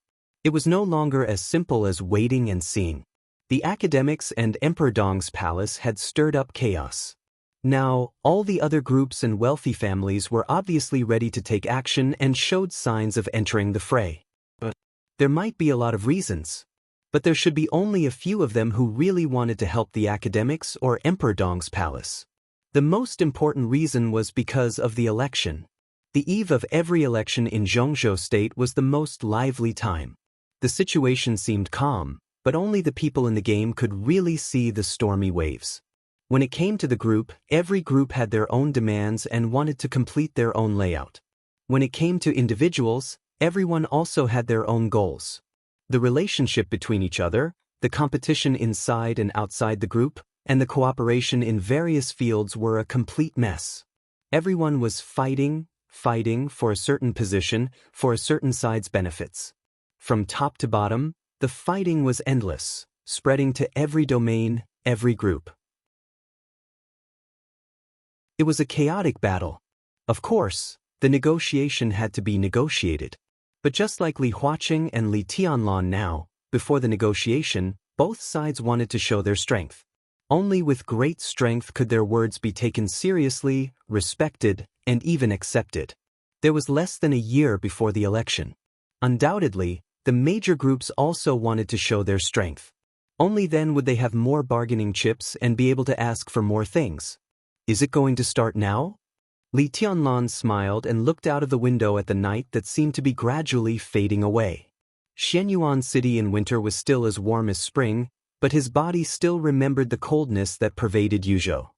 It was no longer as simple as waiting and seeing. The academics and Emperor Dong's palace had stirred up chaos. Now, all the other groups and wealthy families were obviously ready to take action and showed signs of entering the fray. There might be a lot of reasons, but there should be only a few of them who really wanted to help the academics or Emperor Dong's palace. The most important reason was because of the election. The eve of every election in Zhongzhou State was the most lively time. The situation seemed calm, but only the people in the game could really see the stormy waves. When it came to the group, every group had their own demands and wanted to complete their own layout. When it came to individuals, everyone also had their own goals. The relationship between each other, the competition inside and outside the group, and the cooperation in various fields were a complete mess. Everyone was fighting for a certain position, for a certain side's benefits. From top to bottom, the fighting was endless, spreading to every domain, every group. It was a chaotic battle. Of course, the negotiation had to be negotiated. But just like Li Huaqing and Li Tianlan now, before the negotiation, both sides wanted to show their strength. Only with great strength could their words be taken seriously, respected, and even accepted. There was less than a year before the election. Undoubtedly, the major groups also wanted to show their strength. Only then would they have more bargaining chips and be able to ask for more things. Is it going to start now? Li Tianlan smiled and looked out of the window at the night that seemed to be gradually fading away. Shenyuan City in winter was still as warm as spring, but his body still remembered the coldness that pervaded Yuzhou.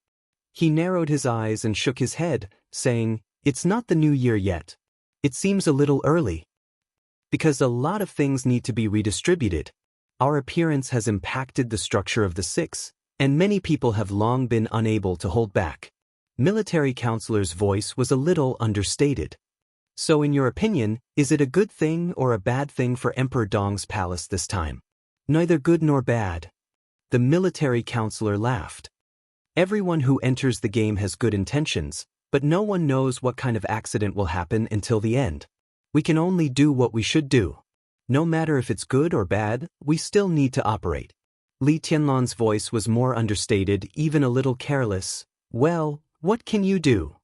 He narrowed his eyes and shook his head, saying, "It's not the new year yet. It seems a little early. Because a lot of things need to be redistributed. Our appearance has impacted the structure of the six, and many people have long been unable to hold back." Military counselor's voice was a little understated. "So in your opinion, is it a good thing or a bad thing for Emperor Dong's palace this time?" "Neither good nor bad." The military counselor laughed. "Everyone who enters the game has good intentions, but no one knows what kind of accident will happen until the end. We can only do what we should do. No matter if it's good or bad, we still need to operate." Li Tianlan's voice was more understated, even a little careless. "Well, what can you do?"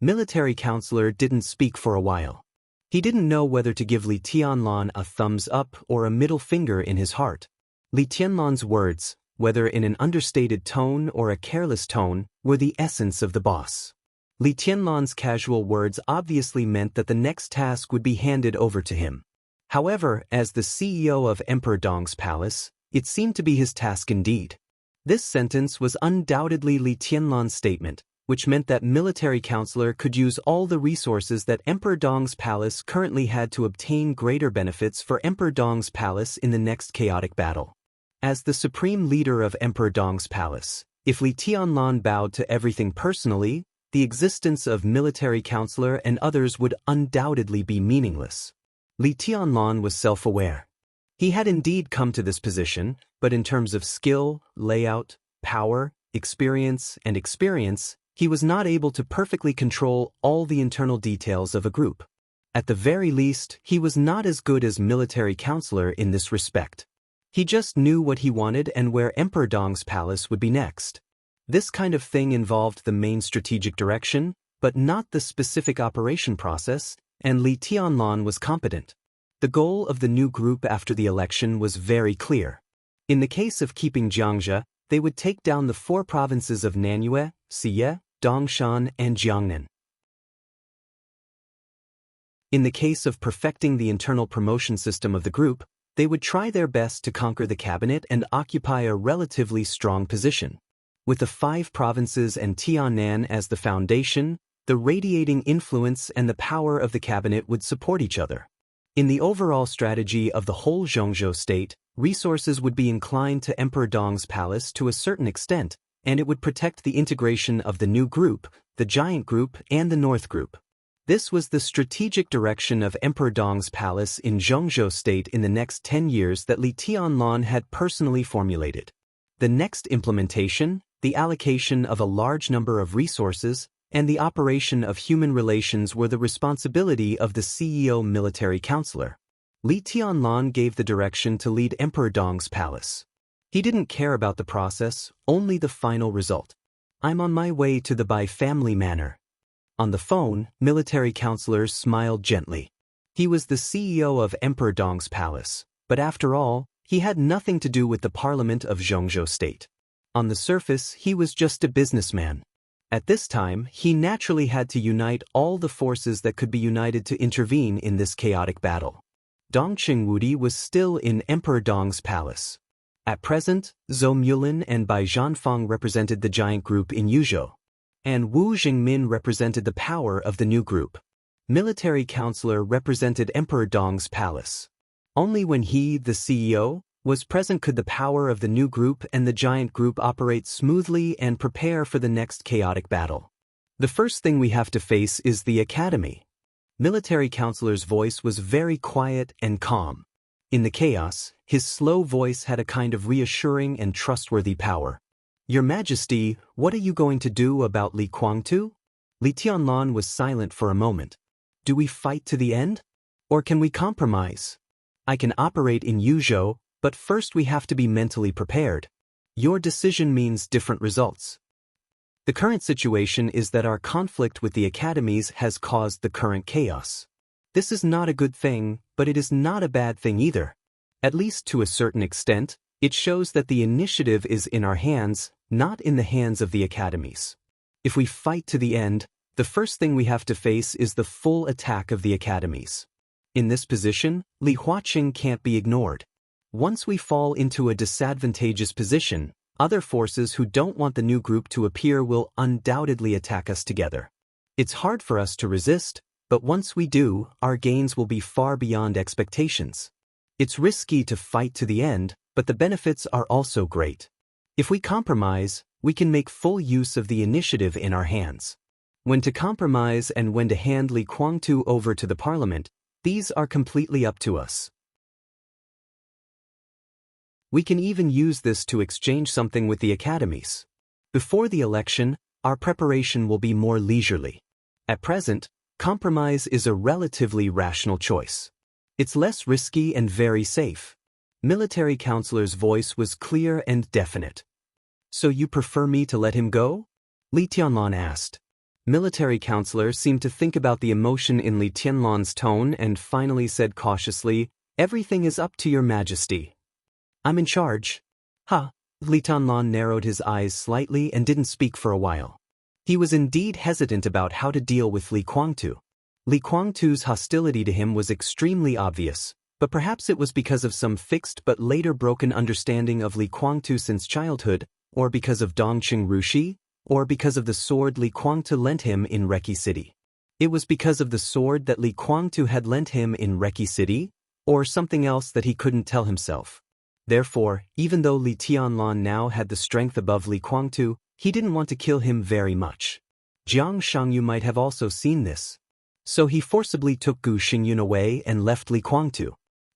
Military counselor didn't speak for a while. He didn't know whether to give Li Tianlan a thumbs up or a middle finger in his heart. Li Tianlan's words, whether in an understated tone or a careless tone, were the essence of the boss. Li Tianlan's casual words obviously meant that the next task would be handed over to him. However, as the CEO of Emperor Dong's palace, it seemed to be his task indeed. This sentence was undoubtedly Li Tianlan's statement, which meant that military counselor could use all the resources that Emperor Dong's palace currently had to obtain greater benefits for Emperor Dong's palace in the next chaotic battle. As the supreme leader of Emperor Dong's palace, if Li Tianlan bowed to everything personally, the existence of military counselor and others would undoubtedly be meaningless. Li Tianlan was self-aware. He had indeed come to this position, but in terms of skill, layout, power, experience, he was not able to perfectly control all the internal details of a group. At the very least, he was not as good as military counselor in this respect. He just knew what he wanted and where Emperor Dong's palace would be next. This kind of thing involved the main strategic direction, but not the specific operation process, and Li Tianlan was competent. The goal of the new group after the election was very clear. In the case of keeping Jiangxia, they would take down the 4 provinces of Nanyue, Siye, Dongshan, and Jiangnan. In the case of perfecting the internal promotion system of the group, they would try their best to conquer the cabinet and occupy a relatively strong position. With the 5 provinces and Tiannan as the foundation, the radiating influence and the power of the cabinet would support each other. In the overall strategy of the whole Zhongzhou state, resources would be inclined to Emperor Dong's palace to a certain extent, and it would protect the integration of the new group, the giant group, and the north group. This was the strategic direction of Emperor Dong's palace in Zhongzhou State in the next 10 years that Li Tianlan had personally formulated. The next implementation, the allocation of a large number of resources, and the operation of human relations were the responsibility of the CEO military counselor. Li Tianlan gave the direction to lead Emperor Dong's palace. He didn't care about the process, only the final result. I'm on my way to the Bai family manor. On the phone, military counselors smiled gently. He was the CEO of Emperor Dong's palace, but after all, he had nothing to do with the parliament of Zhongzhou State. On the surface, he was just a businessman. At this time, he naturally had to unite all the forces that could be united to intervene in this chaotic battle. Dong Qingwudi was still in Emperor Dong's palace. At present, Zhou Mulin and Bai Zhanfang represented the giant group in Yuzhou, and Wu Jingmin represented the power of the new group. Military counselor represented Emperor Dong's palace. Only when he, the CEO, was present could the power of the new group and the giant group operate smoothly and prepare for the next chaotic battle. The first thing we have to face is the academy. Military counselor's voice was very quiet and calm. In the chaos, his slow voice had a kind of reassuring and trustworthy power. Your Majesty, what are you going to do about Li Kuangtu? Li Tianlan was silent for a moment. Do we fight to the end? Or can we compromise? I can operate in Yuzhou, but first we have to be mentally prepared. Your decision means different results. The current situation is that our conflict with the academies has caused the current chaos. This is not a good thing, but it is not a bad thing either. At least to a certain extent, it shows that the initiative is in our hands, not in the hands of the academies. If we fight to the end, the first thing we have to face is the full attack of the academies. In this position, Li Huaqing can't be ignored. Once we fall into a disadvantageous position, other forces who don't want the new group to appear will undoubtedly attack us together. It's hard for us to resist, but once we do, our gains will be far beyond expectations. It's risky to fight to the end, but the benefits are also great. If we compromise, we can make full use of the initiative in our hands. When to compromise and when to hand Li Kuangtu over to the parliament, these are completely up to us. We can even use this to exchange something with the academies. Before the election, our preparation will be more leisurely. At present, compromise is a relatively rational choice. It's less risky and very safe. Military counselor's voice was clear and definite. So you prefer me to let him go? Li Tianlan asked. Military counselor seemed to think about the emotion in Li Tianlan's tone and finally said cautiously, "Everything is up to your Majesty. I'm in charge." Li Tianlan narrowed his eyes slightly and didn't speak for a while. He was indeed hesitant about how to deal with Li Kuangtu. Li Kuangtu's hostility to him was extremely obvious, but perhaps it was because of some fixed but later broken understanding of Li Kuangtu since childhood, or because of Dongqing Rushi, or because of the sword Li Kuangtu lent him in Reki City. It was because of the sword that Li Kuangtu had lent him in Reki City, or something else that he couldn't tell himself. Therefore, even though Li Tianlan now had the strength above Li Kuangtu, he didn't want to kill him very much. Jiang Shangyu might have also seen this. So he forcibly took Gu Xingyun away and left Li Kuangtu.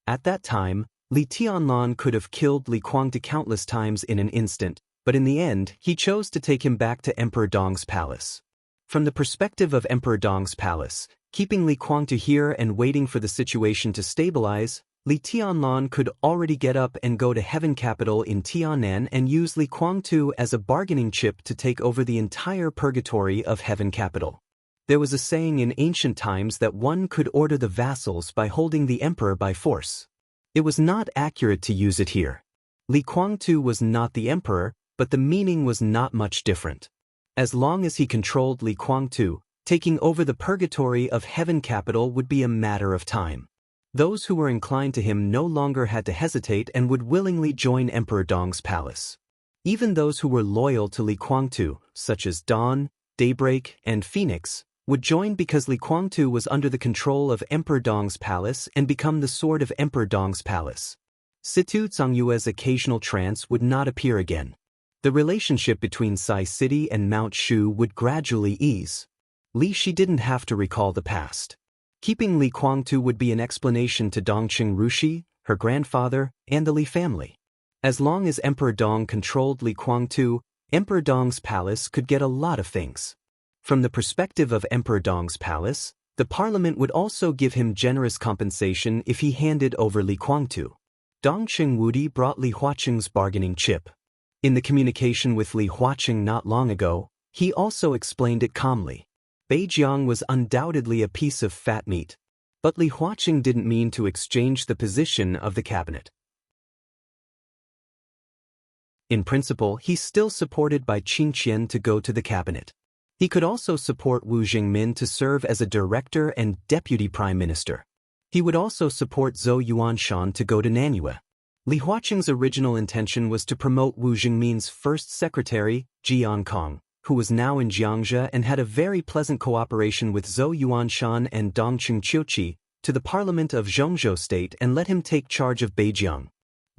At that time, Li Tianlan could have killed Li Kuangtu countless times in an instant, but in the end, he chose to take him back to Emperor Dong's palace. From the perspective of Emperor Dong's palace, keeping Li Kuangtu here and waiting for the situation to stabilize, Li Tianlan could already get up and go to Heaven Capital in Tianan and use Li Kuangtu as a bargaining chip to take over the entire purgatory of Heaven Capital. There was a saying in ancient times that one could order the vassals by holding the emperor by force. It was not accurate to use it here. Li Kuangtu was not the emperor, but the meaning was not much different. As long as he controlled Li Kuangtu, taking over the purgatory of Heaven Capital would be a matter of time. Those who were inclined to him no longer had to hesitate and would willingly join Emperor Dong's palace. Even those who were loyal to Li Kuangtu, such as Dawn, Daybreak, and Phoenix, would join because Li Kuangtu was under the control of Emperor Dong's palace and become the sword of Emperor Dong's palace. Situ Zhangyue's occasional trance would not appear again. The relationship between Sai City and Mount Shu would gradually ease. Li Shi didn't have to recall the past. Keeping Li Kuangtu would be an explanation to Dongqing Rushi, her grandfather, and the Li family. As long as Emperor Dong controlled Li Kuangtu, Emperor Dong's palace could get a lot of things. From the perspective of Emperor Dong's palace, the parliament would also give him generous compensation if he handed over Li Kuangtu. Dongqing Wudi brought Li Huaqing's bargaining chip. In the communication with Li Huaqing not long ago, he also explained it calmly. Beijiang was undoubtedly a piece of fat meat, but Li Huaqing didn't mean to exchange the position of the cabinet. In principle, he's still supported by Qin Qian to go to the cabinet. He could also support Wu Jingmin to serve as a director and deputy prime minister. He would also support Zhou Yuanshan to go to Nanyue. Li Huaqing's original intention was to promote Wu Jingmin's first secretary, Jian Kong, who was now in Jiangzhe and had a very pleasant cooperation with Zhou Yuanshan and Dongqing Qiuqi, to the parliament of Zhongzhou State and let him take charge of Beijiang.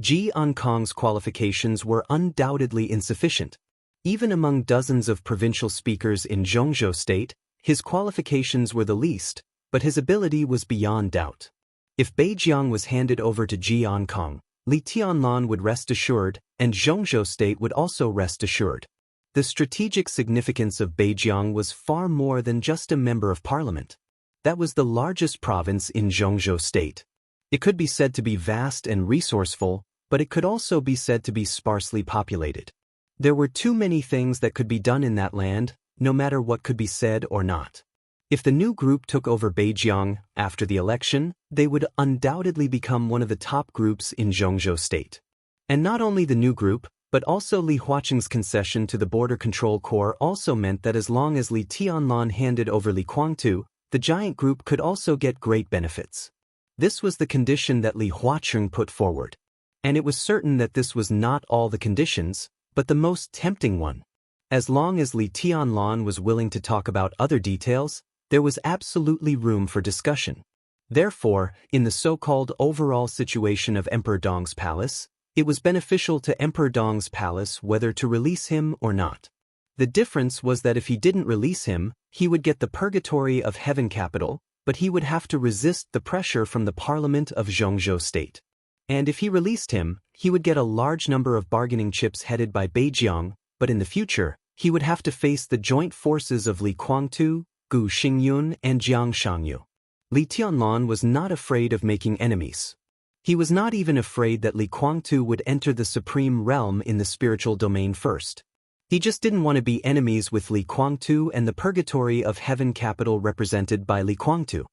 Jian Kong's qualifications were undoubtedly insufficient. Even among dozens of provincial speakers in Zhongzhou State, his qualifications were the least, but his ability was beyond doubt. If Beijiang was handed over to Jian Kong, Li Tianlan would rest assured, and Zhongzhou State would also rest assured. The strategic significance of Beijiang was far more than just a member of parliament. That was the largest province in Zhongzhou State. It could be said to be vast and resourceful, but it could also be said to be sparsely populated. There were too many things that could be done in that land, no matter what could be said or not. If the new group took over Beijiang after the election, they would undoubtedly become one of the top groups in Zhongzhou State. And not only the new group, but also Li Huaqing's concession to the Border Control Corps also meant that as long as Li Tianlan handed over Li Kuangtu, the giant group could also get great benefits. This was the condition that Li Huaqing put forward. And it was certain that this was not all the conditions, but the most tempting one. As long as Li Tianlan was willing to talk about other details, there was absolutely room for discussion. Therefore, in the so-called overall situation of Emperor Dong's palace, it was beneficial to Emperor Dong's palace whether to release him or not. The difference was that if he didn't release him, he would get the purgatory of heaven capital, but he would have to resist the pressure from the parliament of Zhongzhou State. And if he released him, he would get a large number of bargaining chips headed by Beijiang, but in the future, he would have to face the joint forces of Li Kuangtu, Gu Xingyun, and Jiang Shangyu. Li Tianlan was not afraid of making enemies. He was not even afraid that Li Kuangtu would enter the supreme realm in the spiritual domain first. He just didn't want to be enemies with Li Kuangtu and the purgatory of heaven capital represented by Li Kuangtu.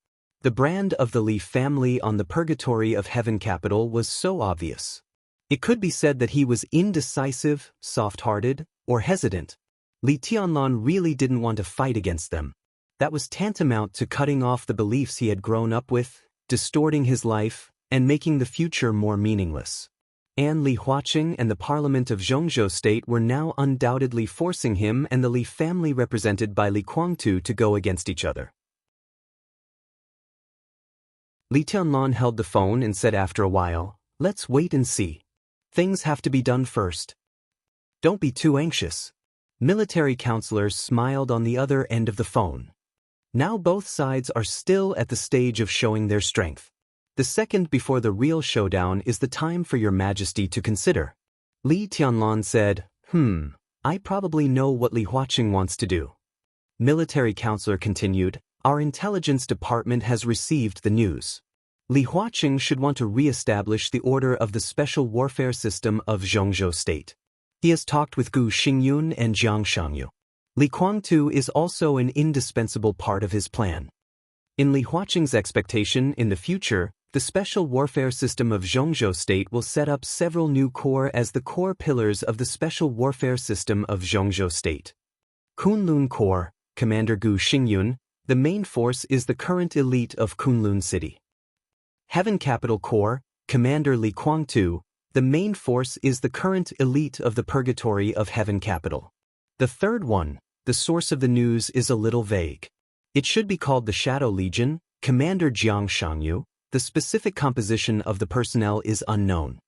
The brand of the Li family on the purgatory of heaven capital was so obvious. It could be said that he was indecisive, soft-hearted, or hesitant. Li Tianlan really didn't want to fight against them. That was tantamount to cutting off the beliefs he had grown up with, distorting his life, and making the future more meaningless. And Li Huaqing and the parliament of Zhongzhou State were now undoubtedly forcing him and the Li family represented by Li Kuangtu to go against each other. Li Tianlan held the phone and said after a while, "Let's wait and see. Things have to be done first. Don't be too anxious." Military counselors smiled on the other end of the phone. Now both sides are still at the stage of showing their strength. The second before the real showdown is the time for your majesty to consider. Li Tianlan said, I probably know what Li Huaqing wants to do. Military counselor continued, our intelligence department has received the news. Li Huaqing should want to re-establish the order of the special warfare system of Zhongzhou State. He has talked with Gu Xingyun and Jiang Shangyu. Li Kuangtu is also an indispensable part of his plan. In Li Huaqing's expectation, in the future, the special warfare system of Zhongzhou State will set up several new corps as the core pillars of the special warfare system of Zhongzhou State. Kunlun Corps, Commander Gu Xingyun, the main force is the current elite of Kunlun City. Heaven Capital Corps, Commander Li Kuangtu, the main force is the current elite of the Purgatory of Heaven Capital. The third one, the source of the news, is a little vague. It should be called the Shadow Legion, Commander Jiang Shangyu. The specific composition of the personnel is unknown.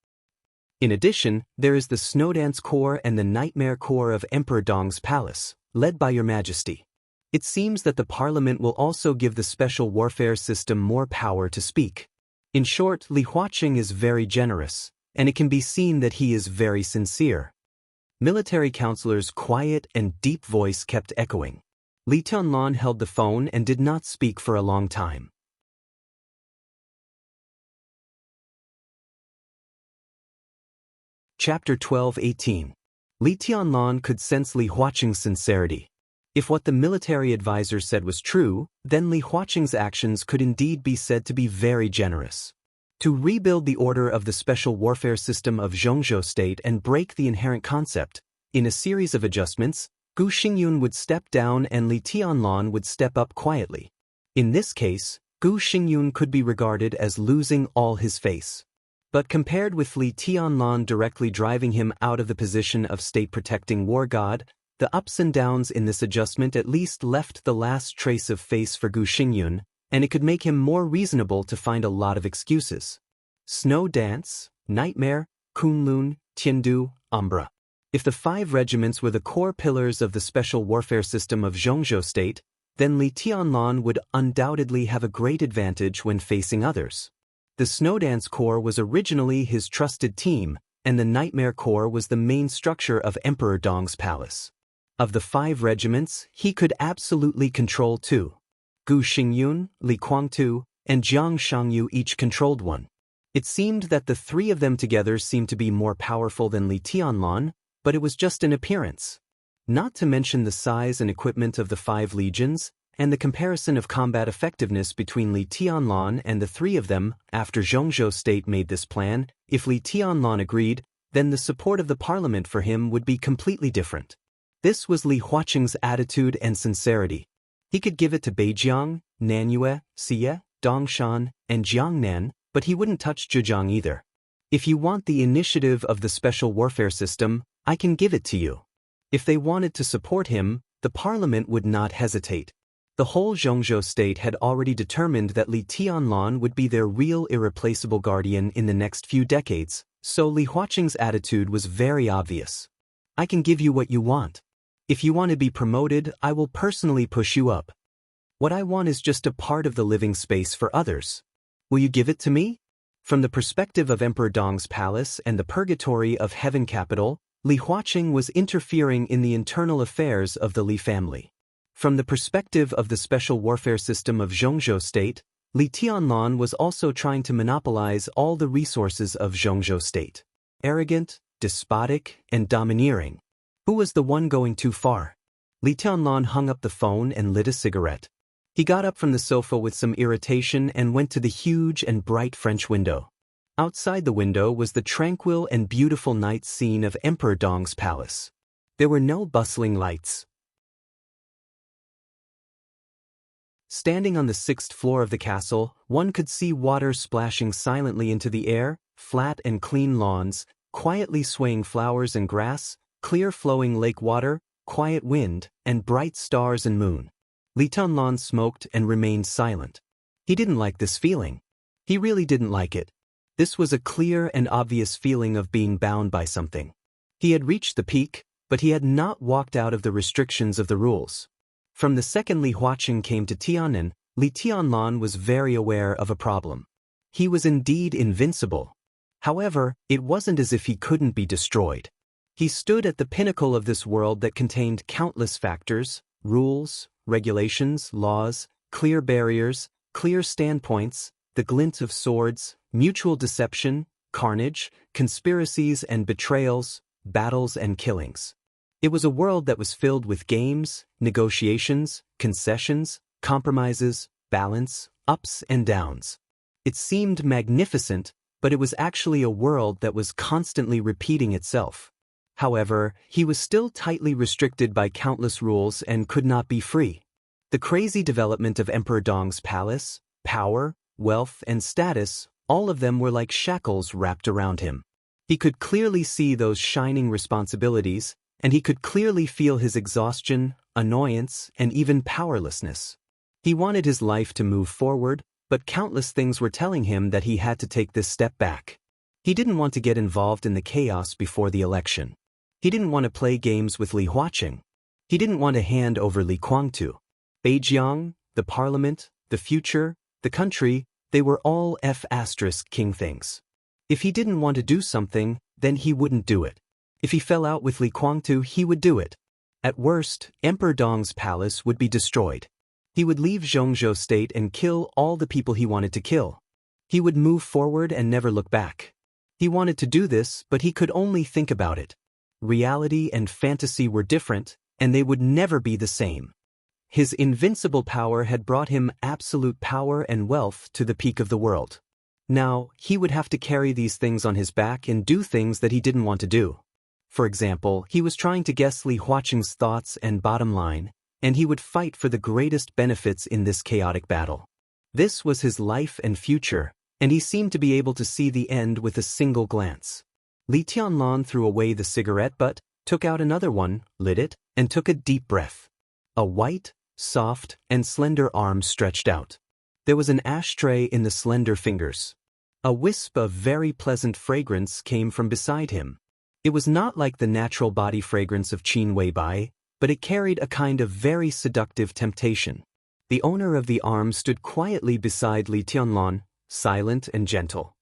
In addition, there is the Snowdance Corps and the Nightmare Corps of Emperor Dong's palace, led by Your Majesty. It seems that the parliament will also give the special warfare system more power to speak. In short, Li Huaqing is very generous, and it can be seen that he is very sincere. Military counselor's quiet and deep voice kept echoing. Li Tianlan held the phone and did not speak for a long time. Chapter 12-18. Li Tianlan could sense Li Huaqing's sincerity. If what the military advisor said was true, then Li Huaqing's actions could indeed be said to be very generous. To rebuild the order of the special warfare system of Zhongzhou State and break the inherent concept, in a series of adjustments, Gu Xingyun would step down and Li Tianlan would step up quietly. In this case, Gu Xingyun could be regarded as losing all his face. But compared with Li Tianlan directly driving him out of the position of state-protecting war god, the ups and downs in this adjustment at least left the last trace of face for Gu Xingyun, and it could make him more reasonable to find a lot of excuses. Snow Dance, Nightmare, Kunlun, Tiandu, Umbra. If the 5 regiments were the core pillars of the special warfare system of Zhongzhou State, then Li Tianlan would undoubtedly have a great advantage when facing others. The Snowdance Corps was originally his trusted team, and the Nightmare Corps was the main structure of Emperor Dong's palace. Of the 5 regiments, he could absolutely control 2. Gu Xingyun, Li Guangtu, and Jiang Shangyu each controlled 1. It seemed that the 3 of them together seemed to be more powerful than Li Tianlan, but it was just an appearance. Not to mention the size and equipment of the 5 legions, and the comparison of combat effectiveness between Li Tianlan and the 3 of them. After Zhongzhou State made this plan, if Li Tianlan agreed, then the support of the parliament for him would be completely different. This was Li Huaqing's attitude and sincerity. He could give it to Beijiang, Nanyue, Xie, Dongshan, and Jiangnan, but he wouldn't touch Zhejiang either. If you want the initiative of the special warfare system, I can give it to you. If they wanted to support him, the parliament would not hesitate. The whole Zhongzhou State had already determined that Li Tianlan would be their real irreplaceable guardian in the next few decades, so Li Huaqing's attitude was very obvious. I can give you what you want. If you want to be promoted, I will personally push you up. What I want is just a part of the living space for others. Will you give it to me? From the perspective of Emperor Dong's palace and the purgatory of Heaven Capital, Li Huaqing was interfering in the internal affairs of the Li family. From the perspective of the special warfare system of Zhongzhou State, Li Tianlan was also trying to monopolize all the resources of Zhongzhou State. Arrogant, despotic, and domineering. Who was the one going too far? Li Tianlan hung up the phone and lit a cigarette. He got up from the sofa with some irritation and went to the huge and bright French window. Outside the window was the tranquil and beautiful night scene of Emperor Dong's palace. There were no bustling lights. Standing on the 6th floor of the castle, one could see water splashing silently into the air, flat and clean lawns, quietly swaying flowers and grass, clear flowing lake water, quiet wind, and bright stars and moon. Li Tianlan smoked and remained silent. He didn't like this feeling. He really didn't like it. This was a clear and obvious feeling of being bound by something. He had reached the peak, but he had not walked out of the restrictions of the rules. From the second Li Huaqing came to Tiannan, Li Tianlan was very aware of a problem. He was indeed invincible. However, it wasn't as if he couldn't be destroyed. He stood at the pinnacle of this world that contained countless factors, rules, regulations, laws, clear barriers, clear standpoints, the glint of swords, mutual deception, carnage, conspiracies and betrayals, battles and killings. It was a world that was filled with games, negotiations, concessions, compromises, balance, ups and downs. It seemed magnificent, but it was actually a world that was constantly repeating itself. However, he was still tightly restricted by countless rules and could not be free. The crazy development of Emperor Dong's palace, power, wealth, and status, all of them were like shackles wrapped around him. He could clearly see those shining responsibilities, and he could clearly feel his exhaustion, annoyance, and even powerlessness. He wanted his life to move forward, but countless things were telling him that he had to take this step back. He didn't want to get involved in the chaos before the election. He didn't want to play games with Li Huaqing. He didn't want to hand over Li Guangtu. Beijiang, the parliament, the future, the country, they were all king things. If he didn't want to do something, then he wouldn't do it. If he fell out with Li Guangtu, he would do it. At worst, Emperor Dong's palace would be destroyed. He would leave Zhongzhou state and kill all the people he wanted to kill. He would move forward and never look back. He wanted to do this, but he could only think about it. Reality and fantasy were different, and they would never be the same. His invincible power had brought him absolute power and wealth to the peak of the world. Now, he would have to carry these things on his back and do things that he didn't want to do. For example, he was trying to guess Li Huaqing's thoughts and bottom line, and he would fight for the greatest benefits in this chaotic battle. This was his life and future, and he seemed to be able to see the end with a single glance. Li Tianlan threw away the cigarette butt, took out another one, lit it, and took a deep breath. A white, soft, and slender arm stretched out. There was an ashtray in the slender fingers. A wisp of very pleasant fragrance came from beside him. It was not like the natural body fragrance of Qin Weibai, but it carried a kind of very seductive temptation. The owner of the arm stood quietly beside Li Tianlan, silent and gentle.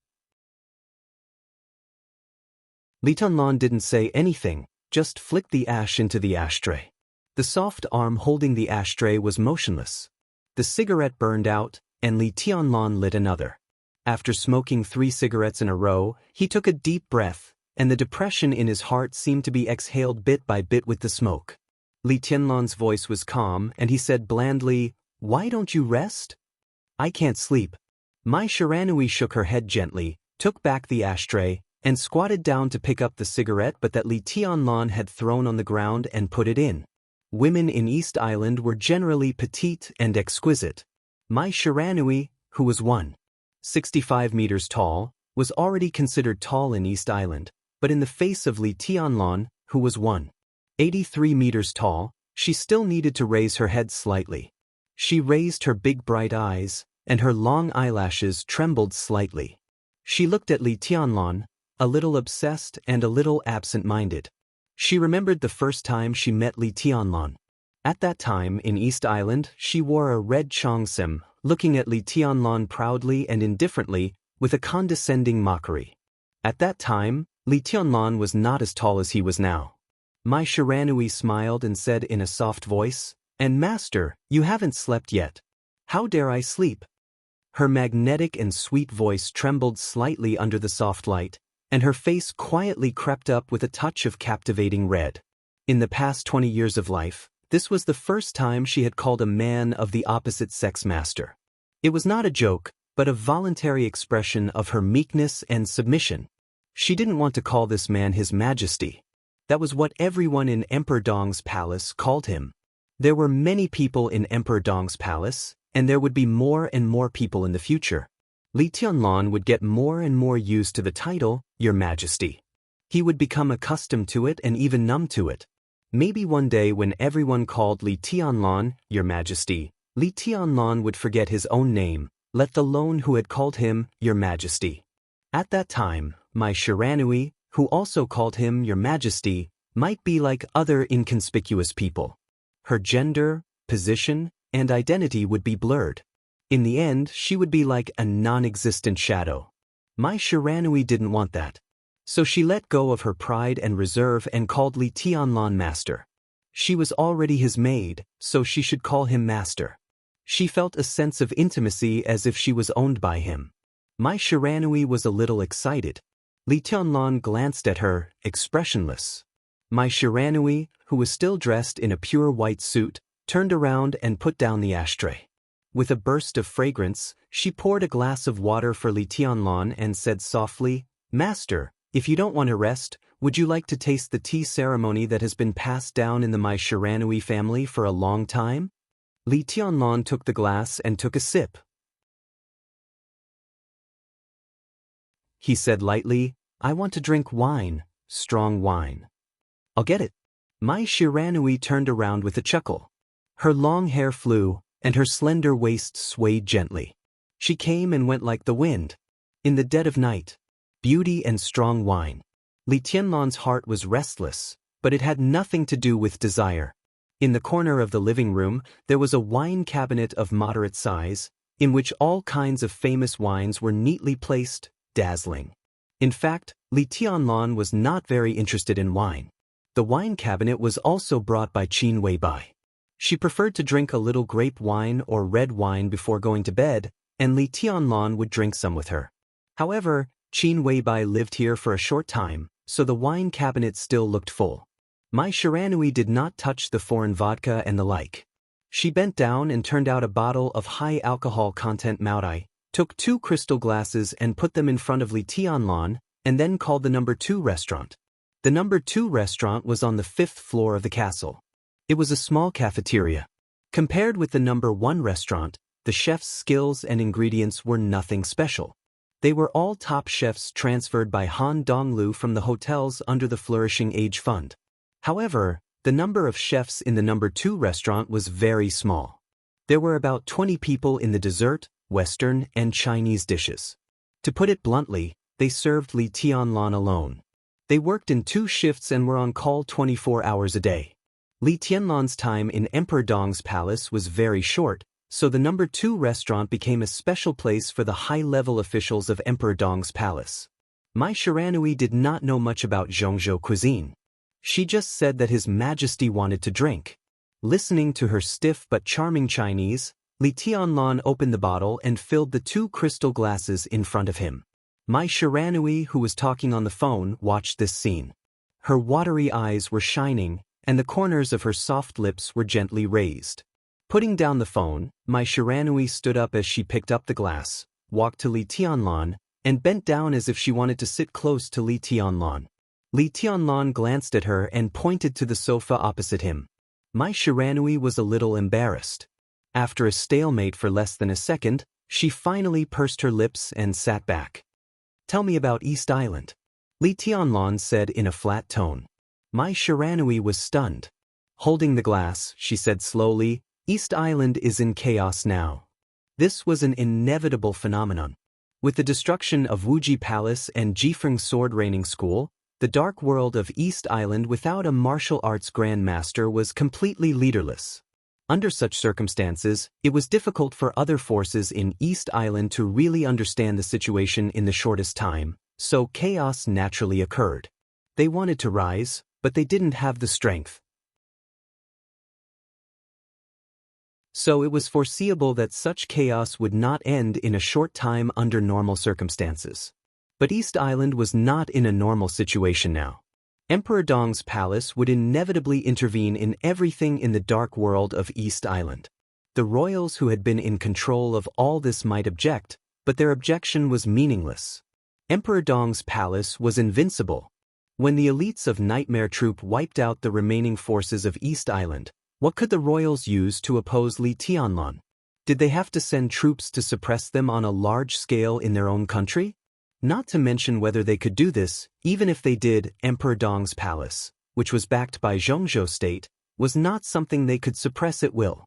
Li Tianlan didn't say anything, just flicked the ash into the ashtray. The soft arm holding the ashtray was motionless. The cigarette burned out, and Li Tianlan lit another. After smoking 3 cigarettes in a row, he took a deep breath, and the depression in his heart seemed to be exhaled bit by bit with the smoke. Li Tianlan's voice was calm, and he said blandly, "Why don't you rest?" "I can't sleep." Mai Shiranui shook her head gently, took back the ashtray, and squatted down to pick up the cigarette but that Li Tianlan had thrown on the ground and put it in. Women in East Island were generally petite and exquisite. Mai Shiranui, who was 1.65 meters tall, was already considered tall in East Island, but in the face of Li Tianlan, who was 1.83 meters tall, she still needed to raise her head slightly. She raised her big bright eyes, and her long eyelashes trembled slightly. She looked at Li Tianlan, a little obsessed and a little absent-minded. She remembered the first time she met Li Tianlan. At that time, in East Island, she wore a red cheongsam, looking at Li Tianlan proudly and indifferently, with a condescending mockery. At that time, Li Tianlan was not as tall as he was now. Mai Shiranui smiled and said in a soft voice, "And master, you haven't slept yet. How dare I sleep?" Her magnetic and sweet voice trembled slightly under the soft light, and her face quietly crept up with a touch of captivating red. In the past 20 years of life, this was the first time she had called a man of the opposite sex master. It was not a joke, but a voluntary expression of her meekness and submission. She didn't want to call this man His Majesty. That was what everyone in Emperor Dong's palace called him. There were many people in Emperor Dong's palace, and there would be more and more people in the future. Li Tianlan would get more and more used to the title, Your Majesty. He would become accustomed to it and even numb to it. Maybe one day when everyone called Li Tianlan, Your Majesty, Li Tianlan would forget his own name, let alone who had called him, Your Majesty. At that time, Mai Shiranui, who also called him Your Majesty, might be like other inconspicuous people. Her gender, position, and identity would be blurred. In the end, she would be like a non-existent shadow. Mai Shiranui didn't want that. So she let go of her pride and reserve and called Li Tianlan master. She was already his maid, so she should call him master. She felt a sense of intimacy as if she was owned by him. Mai Shiranui was a little excited. Li Tianlan glanced at her, expressionless. Mai Shiranui, who was still dressed in a pure white suit, turned around and put down the ashtray. With a burst of fragrance, she poured a glass of water for Li Tianlan and said softly, "Master, if you don't want to rest, would you like to taste the tea ceremony that has been passed down in the Mai Shiranui family for a long time?" Li Tianlan took the glass and took a sip. He said lightly, "I want to drink wine, strong wine." "I'll get it." Mai Shiranui turned around with a chuckle. Her long hair flew, and her slender waist swayed gently. She came and went like the wind. In the dead of night, beauty and strong wine. Li Tianlan's heart was restless, but it had nothing to do with desire. In the corner of the living room, there was a wine cabinet of moderate size, in which all kinds of famous wines were neatly placed, dazzling. In fact, Li Tianlan was not very interested in wine. The wine cabinet was also brought by Qin Weibai. She preferred to drink a little grape wine or red wine before going to bed, and Li Tianlan would drink some with her. However, Qin Weibai lived here for a short time, so the wine cabinet still looked full. Mai Shiranui did not touch the foreign vodka and the like. She bent down and turned out a bottle of high alcohol content Maodai, took 2 crystal glasses and put them in front of Li Tianlan, and then called the number 2 restaurant. The number 2 restaurant was on the 5th floor of the castle. It was a small cafeteria. Compared with the number 1 restaurant, the chef's skills and ingredients were nothing special. They were all top chefs transferred by Han Donglu from the hotels under the Flourishing Age Fund. However, the number of chefs in the number 2 restaurant was very small. There were about 20 people in the dessert, Western, and Chinese dishes. To put it bluntly, they served Li Tianlan alone. They worked in 2 shifts and were on call 24 hours a day. Li Tianlan's time in Emperor Dong's palace was very short, so the number 2 restaurant became a special place for the high-level officials of Emperor Dong's palace. Mai Shiranui did not know much about Zhongzhou cuisine. She just said that His Majesty wanted to drink. Listening to her stiff but charming Chinese, Li Tianlan opened the bottle and filled the 2 crystal glasses in front of him. Mai Shiranui, who was talking on the phone, watched this scene. Her watery eyes were shining, and the corners of her soft lips were gently raised. Putting down the phone, Mai Shiranui stood up as she picked up the glass, walked to Li Tianlan, and bent down as if she wanted to sit close to Li Tianlan. Li Tianlan glanced at her and pointed to the sofa opposite him. Mai Shiranui was a little embarrassed. After a stalemate for less than a second, she finally pursed her lips and sat back. "Tell me about East Island," Li Tianlan said in a flat tone. Mai Shiranui was stunned. Holding the glass, she said slowly, "East Island is in chaos now." This was an inevitable phenomenon. With the destruction of Wuji Palace and Jifeng Sword Training School, the dark world of East Island without a martial arts grandmaster was completely leaderless. Under such circumstances, it was difficult for other forces in East Island to really understand the situation in the shortest time, so chaos naturally occurred. They wanted to rise, but they didn't have the strength. So it was foreseeable that such chaos would not end in a short time under normal circumstances. But East Island was not in a normal situation now. Emperor Dong's palace would inevitably intervene in everything in the dark world of East Island. The royals who had been in control of all this might object, but their objection was meaningless. Emperor Dong's palace was invincible. When the elites of Nightmare Troop wiped out the remaining forces of East Island, what could the royals use to oppose Li Tianlan? Did they have to send troops to suppress them on a large scale in their own country? Not to mention whether they could do this, even if they did, Emperor Dong's palace, which was backed by Zhongzhou state, was not something they could suppress at will.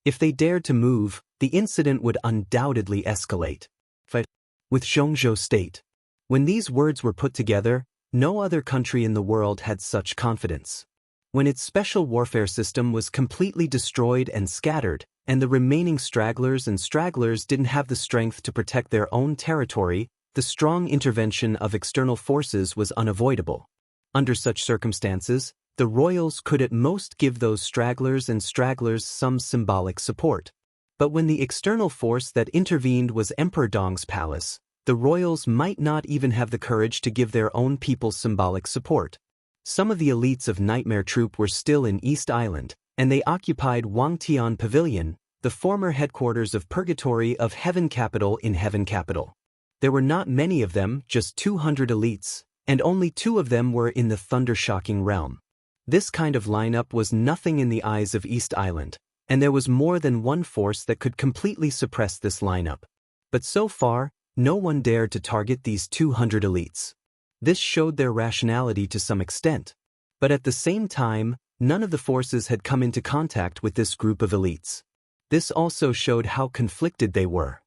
If they dared to move, the incident would undoubtedly escalate. Fight with Zhongzhou state. When these words were put together, no other country in the world had such confidence. When its special warfare system was completely destroyed and scattered, and the remaining stragglers didn't have the strength to protect their own territory, the strong intervention of external forces was unavoidable. Under such circumstances, the royals could at most give those stragglers some symbolic support. But when the external force that intervened was Emperor Dong's palace, the royals might not even have the courage to give their own people symbolic support. Some of the elites of Nightmare Troop were still in East Island, and they occupied Wangtian Pavilion, the former headquarters of Purgatory of Heaven Capital in Heaven Capital. There were not many of them, just 200 elites, and only 2 of them were in the thunder-shocking realm. This kind of lineup was nothing in the eyes of East Island, and there was more than one force that could completely suppress this lineup. But so far, no one dared to target these 200 elites. This showed their rationality to some extent. But at the same time, none of the forces had come into contact with this group of elites. This also showed how conflicted they were.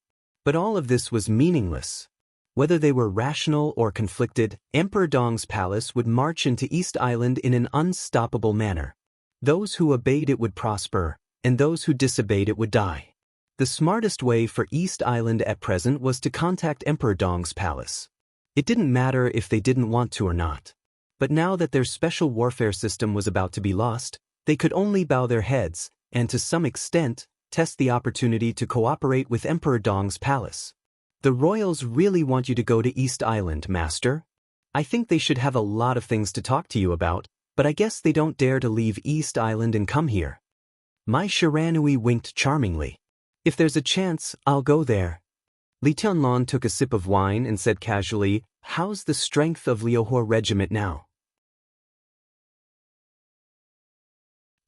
But all of this was meaningless. Whether they were rational or conflicted, Emperor Dong's palace would march into East Island in an unstoppable manner. Those who obeyed it would prosper, and those who disobeyed it would die. The smartest way for East Island at present was to contact Emperor Dong's palace. It didn't matter if they didn't want to or not. But now that their special warfare system was about to be lost, they could only bow their heads, and to some extent, test the opportunity to cooperate with Emperor Dong's palace. The royals really want you to go to East Island, master. I think they should have a lot of things to talk to you about, but I guess they don't dare to leave East Island and come here. Mai Shiranui winked charmingly. If there's a chance, I'll go there. Li Tianlan took a sip of wine and said casually, how's the strength of Liuhua Regiment now?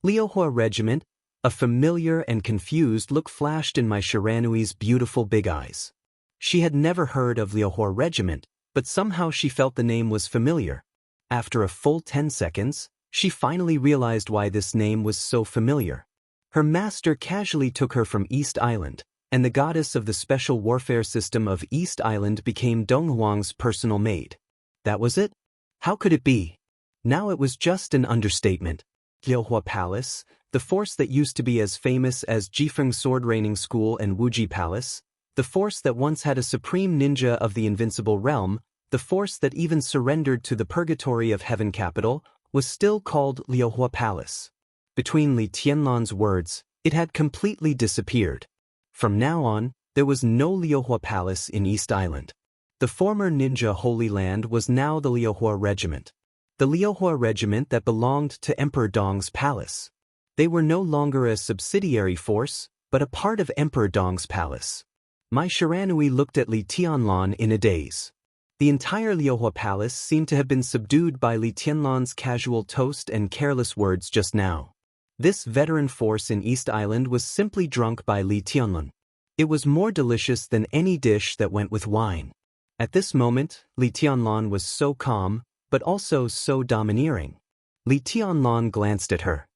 Liuhua Regiment, a familiar and confused look flashed in Mai Shiranui's beautiful big eyes. She had never heard of Liuhua Regiment, but somehow she felt the name was familiar. After a full 10 seconds, she finally realized why this name was so familiar. Her master casually took her from East Island, and the goddess of the special warfare system of East Island became Dong Huang's personal maid. That was it? How could it be? Now it was just an understatement. Liuhua Palace, the force that used to be as famous as Jifeng Sword Raining School and Wuji Palace, the force that once had a supreme ninja of the invincible realm, the force that even surrendered to the purgatory of Heaven Capital, was still called Liuhua Palace. Between Li Tianlan's words, it had completely disappeared. From now on, there was no Liuhua Palace in East Island. The former ninja Holy Land was now the Liuhua Regiment. The Liuhua Regiment that belonged to Emperor Dong's palace. They were no longer a subsidiary force, but a part of Emperor Dong's palace. Mai Shiranui looked at Li Tianlan in a daze. The entire Liuhua Palace seemed to have been subdued by Li Tianlan's casual toast and careless words just now. This veteran force in East Island was simply drunk by Li Tianlan. It was more delicious than any dish that went with wine. At this moment, Li Tianlan was so calm, but also so domineering. Li Tianlan glanced at her.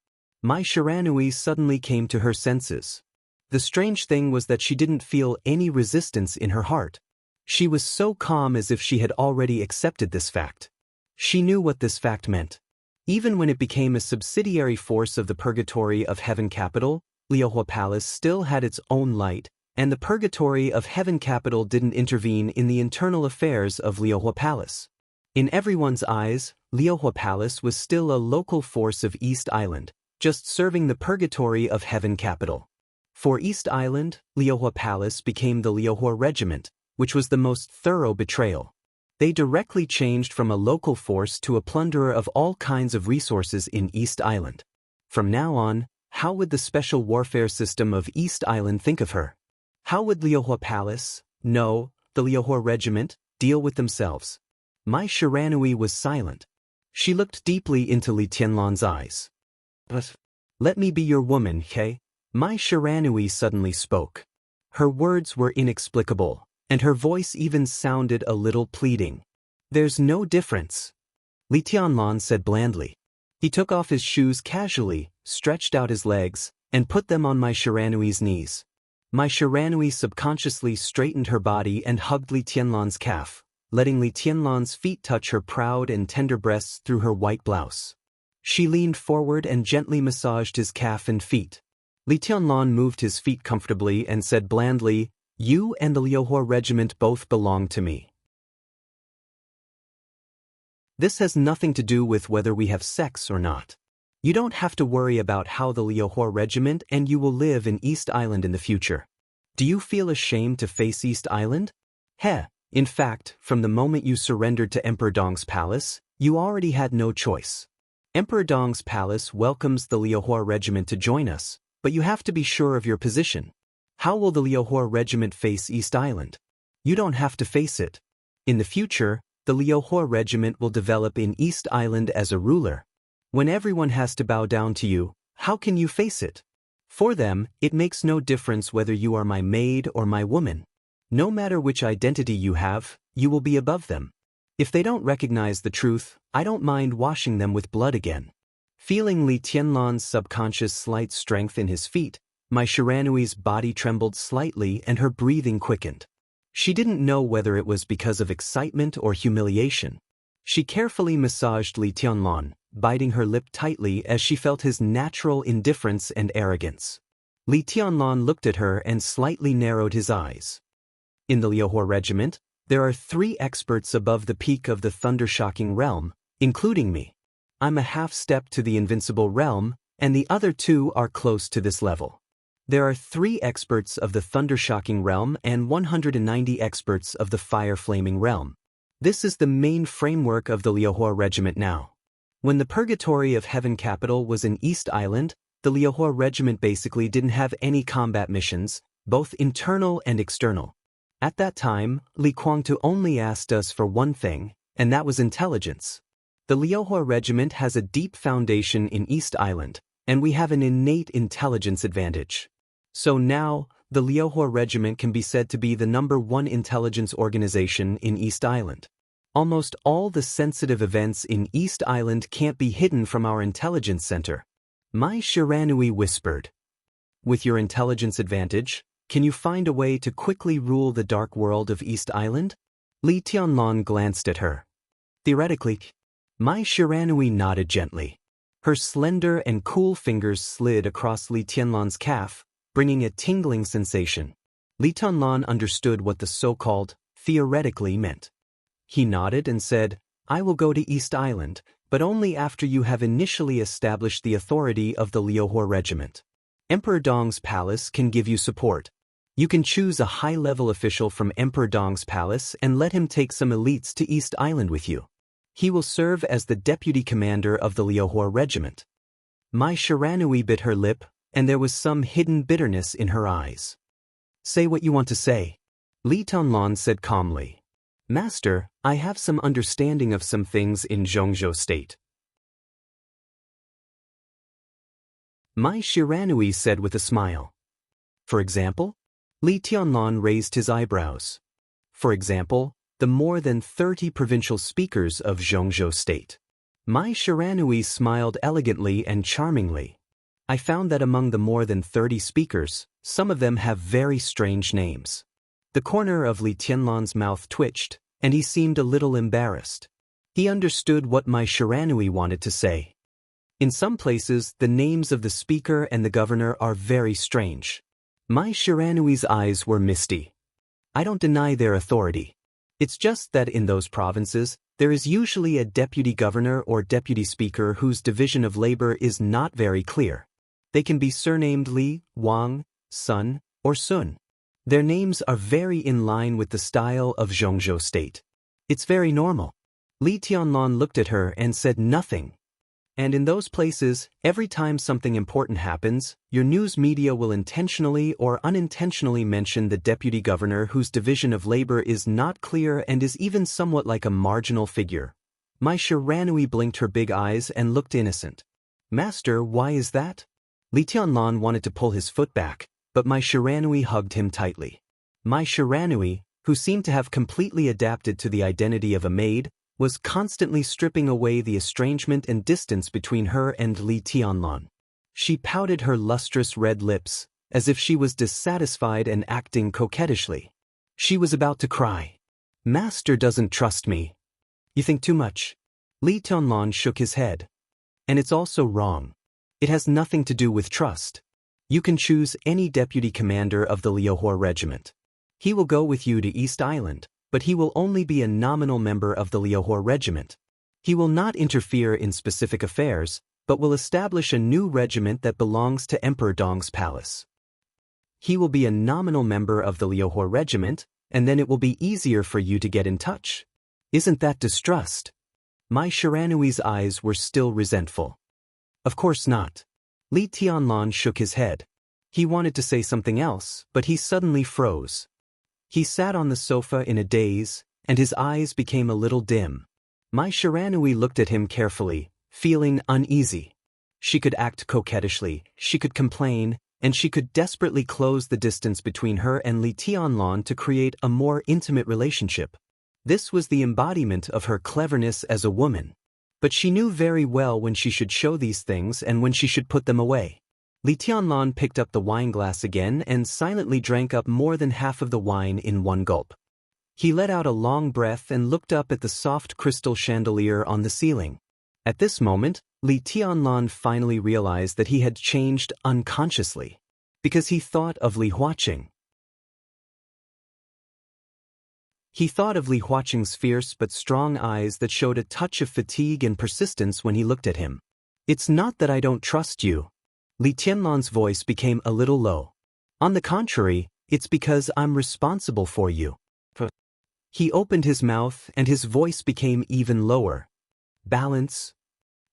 Mai Shiranui suddenly came to her senses. The strange thing was that she didn't feel any resistance in her heart. She was so calm as if she had already accepted this fact. She knew what this fact meant. Even when it became a subsidiary force of the Purgatory of Heaven Capital, Liuhua Palace still had its own light, and the Purgatory of Heaven Capital didn't intervene in the internal affairs of Liuhua Palace. In everyone's eyes, Liuhua Palace was still a local force of East Island, just serving the Purgatory of Heaven Capital. For East Island, Liuhua Palace became the Liuhua Regiment, which was the most thorough betrayal. They directly changed from a local force to a plunderer of all kinds of resources in East Island. From now on, how would the special warfare system of East Island think of her? How would Liuhua Palace, no, the Liuhua Regiment, deal with themselves? Mai Shiranui was silent. She looked deeply into Li Tianlan's eyes. But let me be your woman, hey? Mai Shiranui suddenly spoke. Her words were inexplicable, and her voice even sounded a little pleading. There's no difference. Li Tianlan said blandly. He took off his shoes casually, stretched out his legs, and put them on Mai Shiranui's knees. Mai Shiranui subconsciously straightened her body and hugged Li Tianlan's calf, letting Li Tianlan's feet touch her proud and tender breasts through her white blouse. She leaned forward and gently massaged his calf and feet. Li Tianlan moved his feet comfortably and said blandly, "You and the Liuhua Regiment both belong to me. This has nothing to do with whether we have sex or not. You don't have to worry about how the Liuhua Regiment and you will live in East Island in the future. Do you feel ashamed to face East Island? Heh, in fact, from the moment you surrendered to Emperor Dong's palace, you already had no choice. Emperor Dong's palace welcomes the Liuhua Regiment to join us, but you have to be sure of your position. How will the Liuhua Regiment face East Island? You don't have to face it. In the future, the Liuhua Regiment will develop in East Island as a ruler. When everyone has to bow down to you, how can you face it? For them, it makes no difference whether you are my maid or my woman. No matter which identity you have, you will be above them. If they don't recognize the truth, I don't mind washing them with blood again." Feeling Li Tianlan's subconscious slight strength in his feet, Mai Shiranui's body trembled slightly and her breathing quickened. She didn't know whether it was because of excitement or humiliation. She carefully massaged Li Tianlan, biting her lip tightly as she felt his natural indifference and arrogance. Li Tianlan looked at her and slightly narrowed his eyes. In the Liuhua regiment, there are 3 experts above the peak of the thunder-shocking realm, including me. I'm a half-step to the invincible realm, and the other 2 are close to this level. There are 3 experts of the thunder-shocking realm and 190 experts of the fire-flaming realm. This is the main framework of the Liuhua regiment now. When the Purgatory of Heaven capital was in East Island, the Liuhua regiment basically didn't have any combat missions, both internal and external. At that time, Li Kuangtu only asked us for one thing, and that was intelligence. The Liuhua regiment has a deep foundation in East Island, and we have an innate intelligence advantage. So now, the Liuhua regiment can be said to be the #1 intelligence organization in East Island. Almost all the sensitive events in East Island can't be hidden from our intelligence center. Mai Shiranui whispered. With your intelligence advantage, can you find a way to quickly rule the dark world of East Island? Li Tianlan glanced at her. Theoretically. Mai Shiranui nodded gently. Her slender and cool fingers slid across Li Tianlan's calf, bringing a tingling sensation. Li Tianlan understood what the so-called theoretically meant. He nodded and said, I will go to East Island, but only after you have initially established the authority of the Liuhua regiment. Emperor Dong's palace can give you support. You can choose a high-level official from Emperor Dong's palace and let him take some elites to East Island with you. He will serve as the deputy commander of the Liuhua regiment. Mai Shiranui bit her lip, and there was some hidden bitterness in her eyes. Say what you want to say. Li Tianlan said calmly. Master, I have some understanding of some things in Zhongzhou State. Mai Shiranui said with a smile. For example? Li Tianlan raised his eyebrows. For example, the more than 30 provincial speakers of Zhongzhou State. Mai Shiranui smiled elegantly and charmingly. I found that among the more than 30 speakers, some of them have very strange names. The corner of Li Tianlan's mouth twitched, and he seemed a little embarrassed. He understood what Mai Shiranui wanted to say. In some places, the names of the speaker and the governor are very strange. Mai Shiranui's eyes were misty. I don't deny their authority. It's just that in those provinces, there is usually a deputy governor or deputy speaker whose division of labor is not very clear. They can be surnamed Li, Wang, Sun, or Sun. Their names are very in line with the style of Zhongzhou State. It's very normal. Li Tianlan looked at her and said nothing. And in those places, every time something important happens, your news media will intentionally or unintentionally mention the deputy governor whose division of labor is not clear and is even somewhat like a marginal figure. Mai Shiranui blinked her big eyes and looked innocent. Master, why is that? Li Tianlan wanted to pull his foot back, but Mai Shiranui hugged him tightly. Mai Shiranui, who seemed to have completely adapted to the identity of a maid, was constantly stripping away the estrangement and distance between her and Li Tianlan. She pouted her lustrous red lips, as if she was dissatisfied and acting coquettishly. She was about to cry. Master doesn't trust me. You think too much. Li Tianlan shook his head. And it's also wrong. It has nothing to do with trust. You can choose any deputy commander of the Liuhua regiment. He will go with you to East Island, but he will only be a nominal member of the Liuhua regiment. He will not interfere in specific affairs, but will establish a new regiment that belongs to Emperor Dong's palace. He will be a nominal member of the Liuhua regiment, and then it will be easier for you to get in touch. Isn't that distrust? Mai Shiranui's eyes were still resentful. Of course not. Li Tianlan shook his head. He wanted to say something else, but he suddenly froze. He sat on the sofa in a daze, and his eyes became a little dim. Mai Shiranui looked at him carefully, feeling uneasy. She could act coquettishly, she could complain, and she could desperately close the distance between her and Li Tianlan to create a more intimate relationship. This was the embodiment of her cleverness as a woman. But she knew very well when she should show these things and when she should put them away. Li Tianlan picked up the wine glass again and silently drank up more than half of the wine in one gulp. He let out a long breath and looked up at the soft crystal chandelier on the ceiling. At this moment, Li Tianlan finally realized that he had changed unconsciously, because he thought of Li Huaqing. He thought of Li Huaqing's fierce but strong eyes that showed a touch of fatigue and persistence when he looked at him. "It's not that I don't trust you." Li Tianlan's voice became a little low. "On the contrary, it's because I'm responsible for you." He opened his mouth and his voice became even lower. "Balance."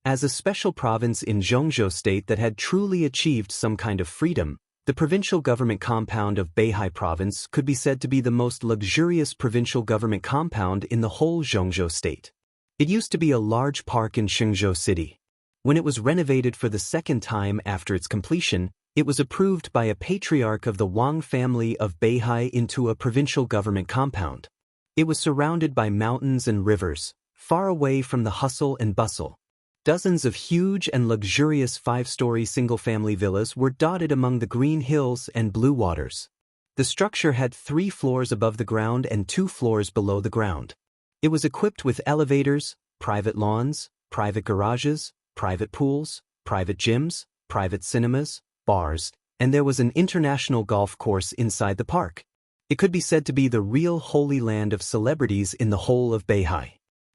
As a special province in Zhongzhou State that had truly achieved some kind of freedom, the provincial government compound of Beihai Province could be said to be the most luxurious provincial government compound in the whole Zhongzhou State. It used to be a large park in Shenzhou City. When it was renovated for the second time after its completion, it was approved by a patriarch of the Wang family of Beihai into a provincial government compound. It was surrounded by mountains and rivers, far away from the hustle and bustle. Dozens of huge and luxurious 5-story single-family villas were dotted among the green hills and blue waters. The structure had 3 floors above the ground and 2 floors below the ground. It was equipped with elevators, private lawns, private garages, private pools, private gyms, private cinemas, bars, and there was an international golf course inside the park. It could be said to be the real holy land of celebrities in the whole of Beihai.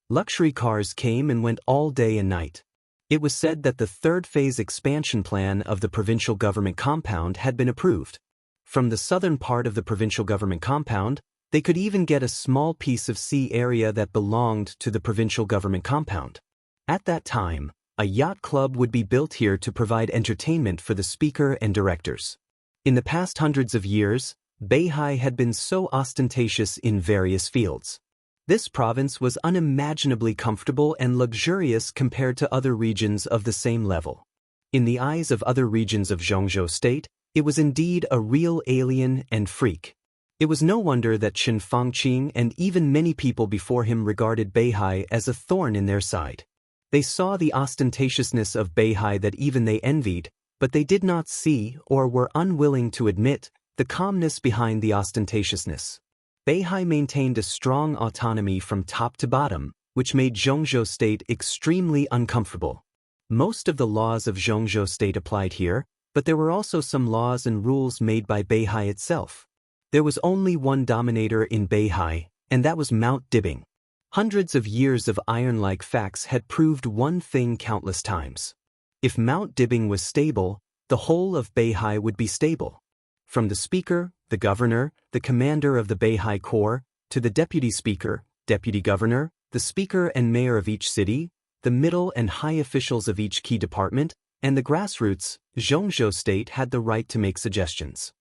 Luxury cars came and went all day and night. It was said that the third phase expansion plan of the provincial government compound had been approved. From the southern part of the provincial government compound, they could even get a small piece of sea area that belonged to the provincial government compound. At that time, a yacht club would be built here to provide entertainment for the speaker and directors. In the past hundreds of years, Beihai had been so ostentatious in various fields. This province was unimaginably comfortable and luxurious compared to other regions of the same level. In the eyes of other regions of Zhongzhou State, it was indeed a real alien and freak. It was no wonder that Chen Fangqing and even many people before him regarded Beihai as a thorn in their side. They saw the ostentatiousness of Beihai that even they envied, but they did not see or were unwilling to admit the calmness behind the ostentatiousness. Beihai maintained a strong autonomy from top to bottom, which made Zhongzhou State extremely uncomfortable. Most of the laws of Zhongzhou State applied here, but there were also some laws and rules made by Beihai itself. There was only one dominator in Beihai, and that was Mount Dibbing. Hundreds of years of iron-like facts had proved one thing countless times. If Mount Dibbing was stable, the whole of Beihai would be stable. From the speaker, the governor, the commander of the Beihai Corps, to the deputy speaker, deputy governor, the speaker and mayor of each city, the middle and high officials of each key department, and the grassroots, Zhongzhou State had the right to make suggestions.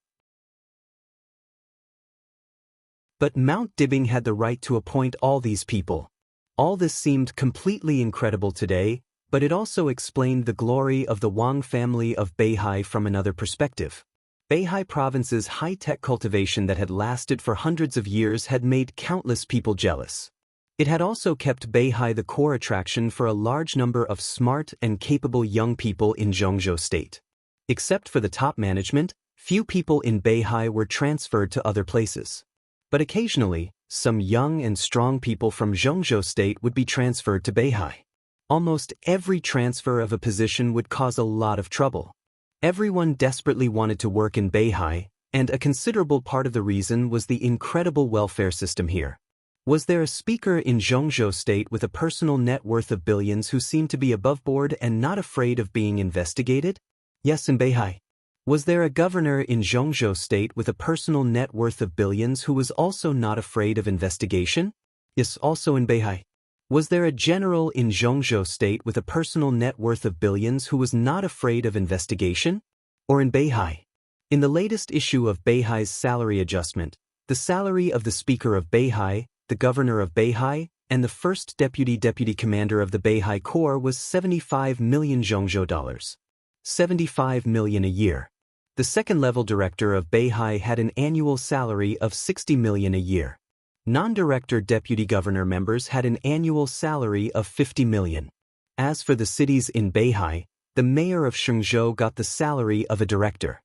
But Mount Dibbing had the right to appoint all these people. All this seemed completely incredible today, but it also explained the glory of the Wang family of Beihai from another perspective. Beihai Province's high-tech cultivation that had lasted for hundreds of years had made countless people jealous. It had also kept Beihai the core attraction for a large number of smart and capable young people in Zhongzhou State. Except for the top management, few people in Beihai were transferred to other places. But occasionally, some young and strong people from Zhongzhou State would be transferred to Beihai. Almost every transfer of a position would cause a lot of trouble. Everyone desperately wanted to work in Beihai, and a considerable part of the reason was the incredible welfare system here. Was there a speaker in Zhongzhou State with a personal net worth of billions who seemed to be above board and not afraid of being investigated? Yes, in Beihai. Was there a governor in Zhongzhou State with a personal net worth of billions who was also not afraid of investigation? Yes, also in Beihai. Was there a general in Zhongzhou State with a personal net worth of billions who was not afraid of investigation? Or in Beihai? In the latest issue of Beihai's salary adjustment, the salary of the Speaker of Beihai, the Governor of Beihai, and the first Deputy Commander of the Beihai Corps was 75 million Zhongzhou dollars. 75 million a year. The second-level director of Beihai had an annual salary of 60 million a year. Non-director deputy governor members had an annual salary of 50 million. As for the cities in Beihai, the mayor of Shenzhou got the salary of a director.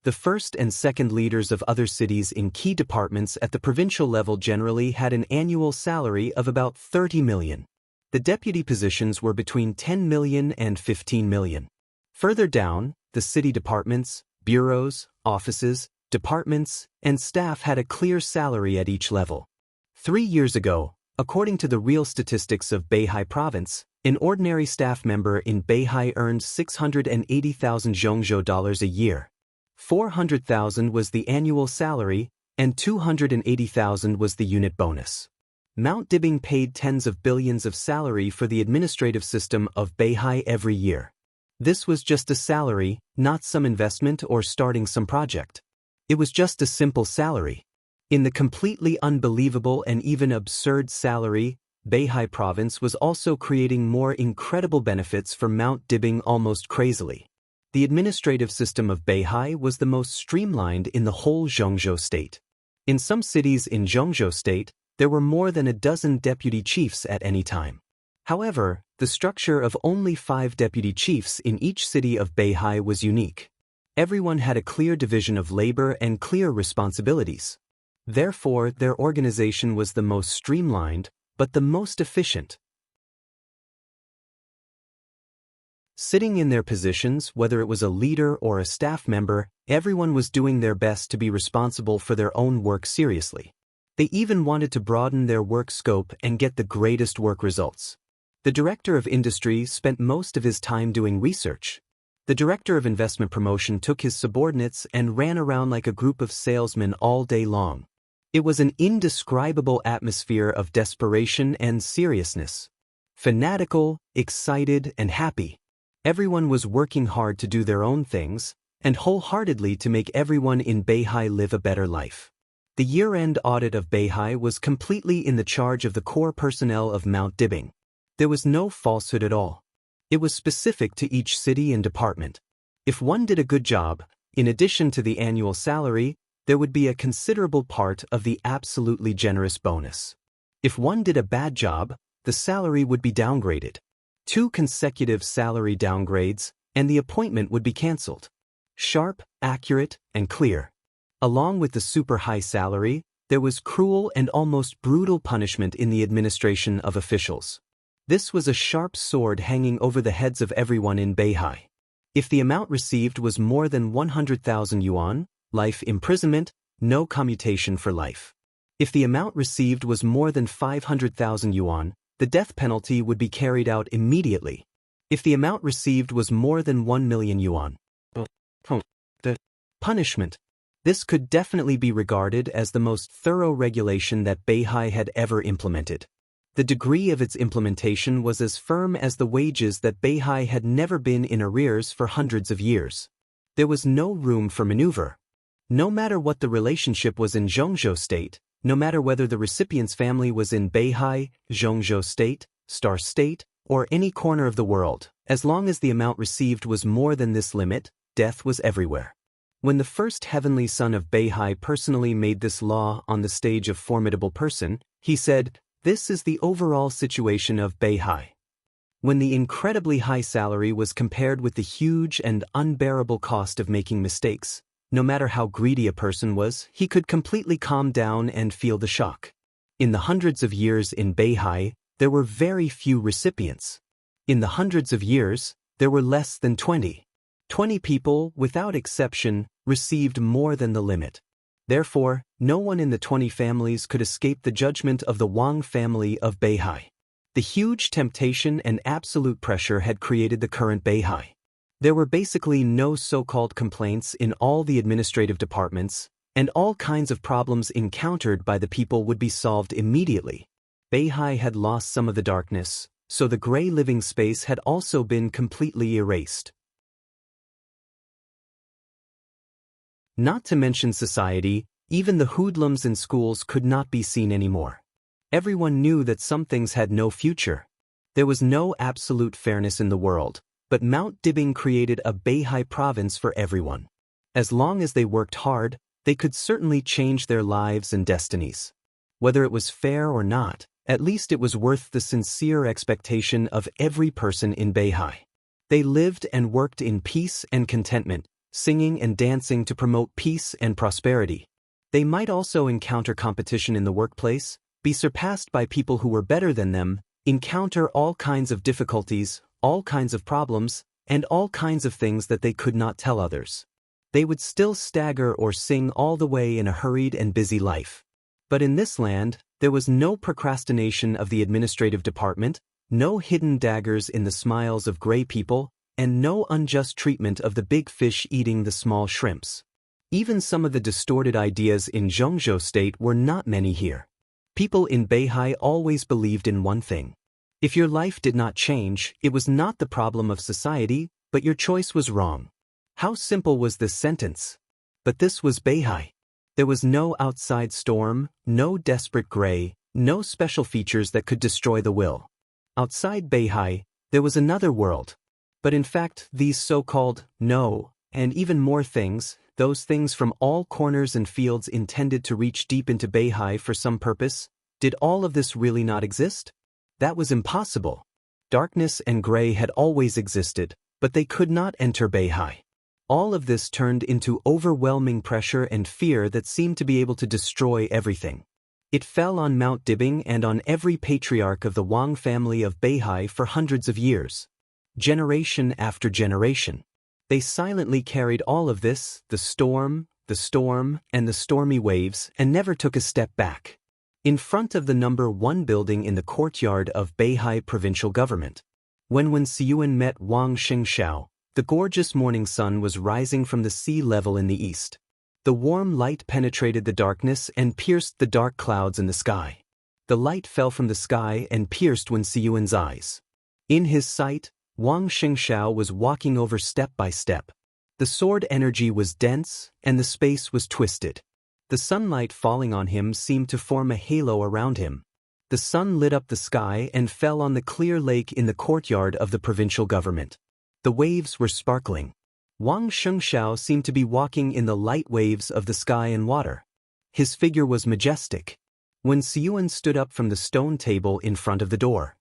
The first and second leaders of other cities in key departments at the provincial level generally had an annual salary of about 30 million. The deputy positions were between 10 million and 15 million. Further down, the city departments, bureaus, offices, departments, and staff had a clear salary at each level. 3 years ago, according to the real statistics of Beihai Province, an ordinary staff member in Beihai earned 680,000 Zhongzhou dollars a year. 400,000 was the annual salary, and 280,000 was the unit bonus. Mount Dibing paid tens of billions of salary for the administrative system of Beihai every year. This was just a salary, not some investment or starting some project. It was just a simple salary. In the completely unbelievable and even absurd salary, Beihai Province was also creating more incredible benefits for Mount Dibing almost crazily. The administrative system of Beihai was the most streamlined in the whole Zhongzhou state. In some cities in Zhongzhou state, there were more than a dozen deputy chiefs at any time. However, the structure of only 5 deputy chiefs in each city of Beihai was unique. Everyone had a clear division of labor and clear responsibilities. Therefore, their organization was the most streamlined, but the most efficient. Sitting in their positions, whether it was a leader or a staff member, everyone was doing their best to be responsible for their own work seriously. They even wanted to broaden their work scope and get the greatest work results. The director of industry spent most of his time doing research. The director of investment promotion took his subordinates and ran around like a group of salesmen all day long. It was an indescribable atmosphere of desperation and seriousness. Fanatical, excited, and happy. Everyone was working hard to do their own things, and wholeheartedly to make everyone in Beihai live a better life. The year-end audit of Beihai was completely in the charge of the core personnel of Mount Dibing. There was no falsehood at all. It was specific to each city and department. If one did a good job, in addition to the annual salary, there would be a considerable part of the absolutely generous bonus. If one did a bad job, the salary would be downgraded. 2 consecutive salary downgrades, and the appointment would be cancelled. Sharp, accurate, and clear. Along with the super high salary, there was cruel and almost brutal punishment in the administration of officials. This was a sharp sword hanging over the heads of everyone in Beihai. If the amount received was more than 100,000 yuan, life imprisonment, no commutation for life. If the amount received was more than 500,000 yuan, the death penalty would be carried out immediately. If the amount received was more than 1 million yuan, the punishment. This could definitely be regarded as the most thorough regulation that Beihai had ever implemented. The degree of its implementation was as firm as the wages that Beihai had never been in arrears for hundreds of years. There was no room for maneuver. No matter what the relationship was in Zhongzhou State, no matter whether the recipient's family was in Beihai, Zhongzhou State, Star State, or any corner of the world, as long as the amount received was more than this limit, death was everywhere. When the first heavenly son of Beihai personally made this law on the stage of Formidable Person, he said, "This is the overall situation of Beihai." When the incredibly high salary was compared with the huge and unbearable cost of making mistakes, no matter how greedy a person was, he could completely calm down and feel the shock. In the hundreds of years in Beihai, there were very few recipients. In the hundreds of years, there were less than 20. 20 people, without exception, received more than the limit. Therefore, no one in the 20 families could escape the judgment of the Wang family of Beihai. The huge temptation and absolute pressure had created the current Beihai. There were basically no so-called complaints in all the administrative departments, and all kinds of problems encountered by the people would be solved immediately. Beihai had lost some of the darkness, so the gray living space had also been completely erased. Not to mention society, even the hoodlums in schools could not be seen anymore. Everyone knew that some things had no future. There was no absolute fairness in the world, but Mount Dibing created a Beihai province for everyone. As long as they worked hard, they could certainly change their lives and destinies. Whether it was fair or not, at least it was worth the sincere expectation of every person in Beihai. They lived and worked in peace and contentment, singing and dancing to promote peace and prosperity. They might also encounter competition in the workplace, be surpassed by people who were better than them, encounter all kinds of difficulties, all kinds of problems, and all kinds of things that they could not tell others. They would still stagger or sing all the way in a hurried and busy life. But in this land, there was no procrastination of the administrative department, no hidden daggers in the smiles of gray people, and no unjust treatment of the big fish eating the small shrimps. Even some of the distorted ideas in Zhengzhou State were not many here. People in Beihai always believed in one thing. If your life did not change, it was not the problem of society, but your choice was wrong. How simple was this sentence? But this was Beihai. There was no outside storm, no desperate gray, no special features that could destroy the will. Outside Beihai, there was another world. But in fact, these so-called no, and even more things, those things from all corners and fields intended to reach deep into Beihai for some purpose, did all of this really not exist? That was impossible. Darkness and gray had always existed, but they could not enter Beihai. All of this turned into overwhelming pressure and fear that seemed to be able to destroy everything. It fell on Mount Dibing and on every patriarch of the Wang family of Beihai for hundreds of years. Generation after generation. They silently carried all of this, the storm, and the stormy waves, and never took a step back. In front of the number 1 building in the courtyard of Beihai provincial government. When Siyuan met Wang Xingxiao, the gorgeous morning sun was rising from the sea level in the east. The warm light penetrated the darkness and pierced the dark clouds in the sky. The light fell from the sky and pierced Wen Siyuan's eyes. In his sight, Wang Xingxiao was walking over step by step. The sword energy was dense, and the space was twisted. The sunlight falling on him seemed to form a halo around him. The sun lit up the sky and fell on the clear lake in the courtyard of the provincial government. The waves were sparkling. Wang Xingxiao seemed to be walking in the light waves of the sky and water. His figure was majestic. When Siyuan stood up from the stone table in front of the door,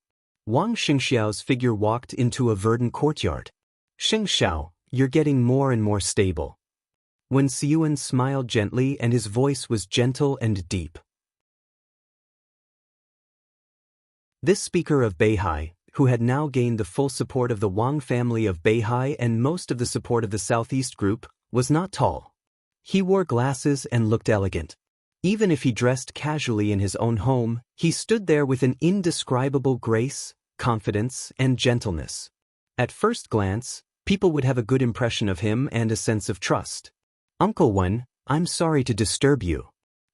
Wang Xingxiao's figure walked into a verdant courtyard. "Xingxiao, you're getting more and more stable." When Siyuan smiled gently and his voice was gentle and deep. This speaker of Beihai, who had now gained the full support of the Wang family of Beihai and most of the support of the Southeast Group, was not tall. He wore glasses and looked elegant. Even if he dressed casually in his own home, he stood there with an indescribable grace, confidence, and gentleness. At first glance, people would have a good impression of him and a sense of trust. "Uncle Wen, I'm sorry to disturb you."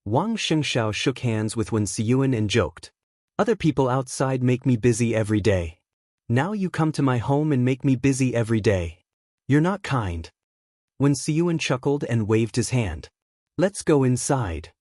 Wang Xingxiao shook hands with Wen Siyuan and joked. "Other people outside make me busy every day. Now you come to my home and make me busy every day. You're not kind." Wen Siyuan chuckled and waved his hand. "Let's go inside."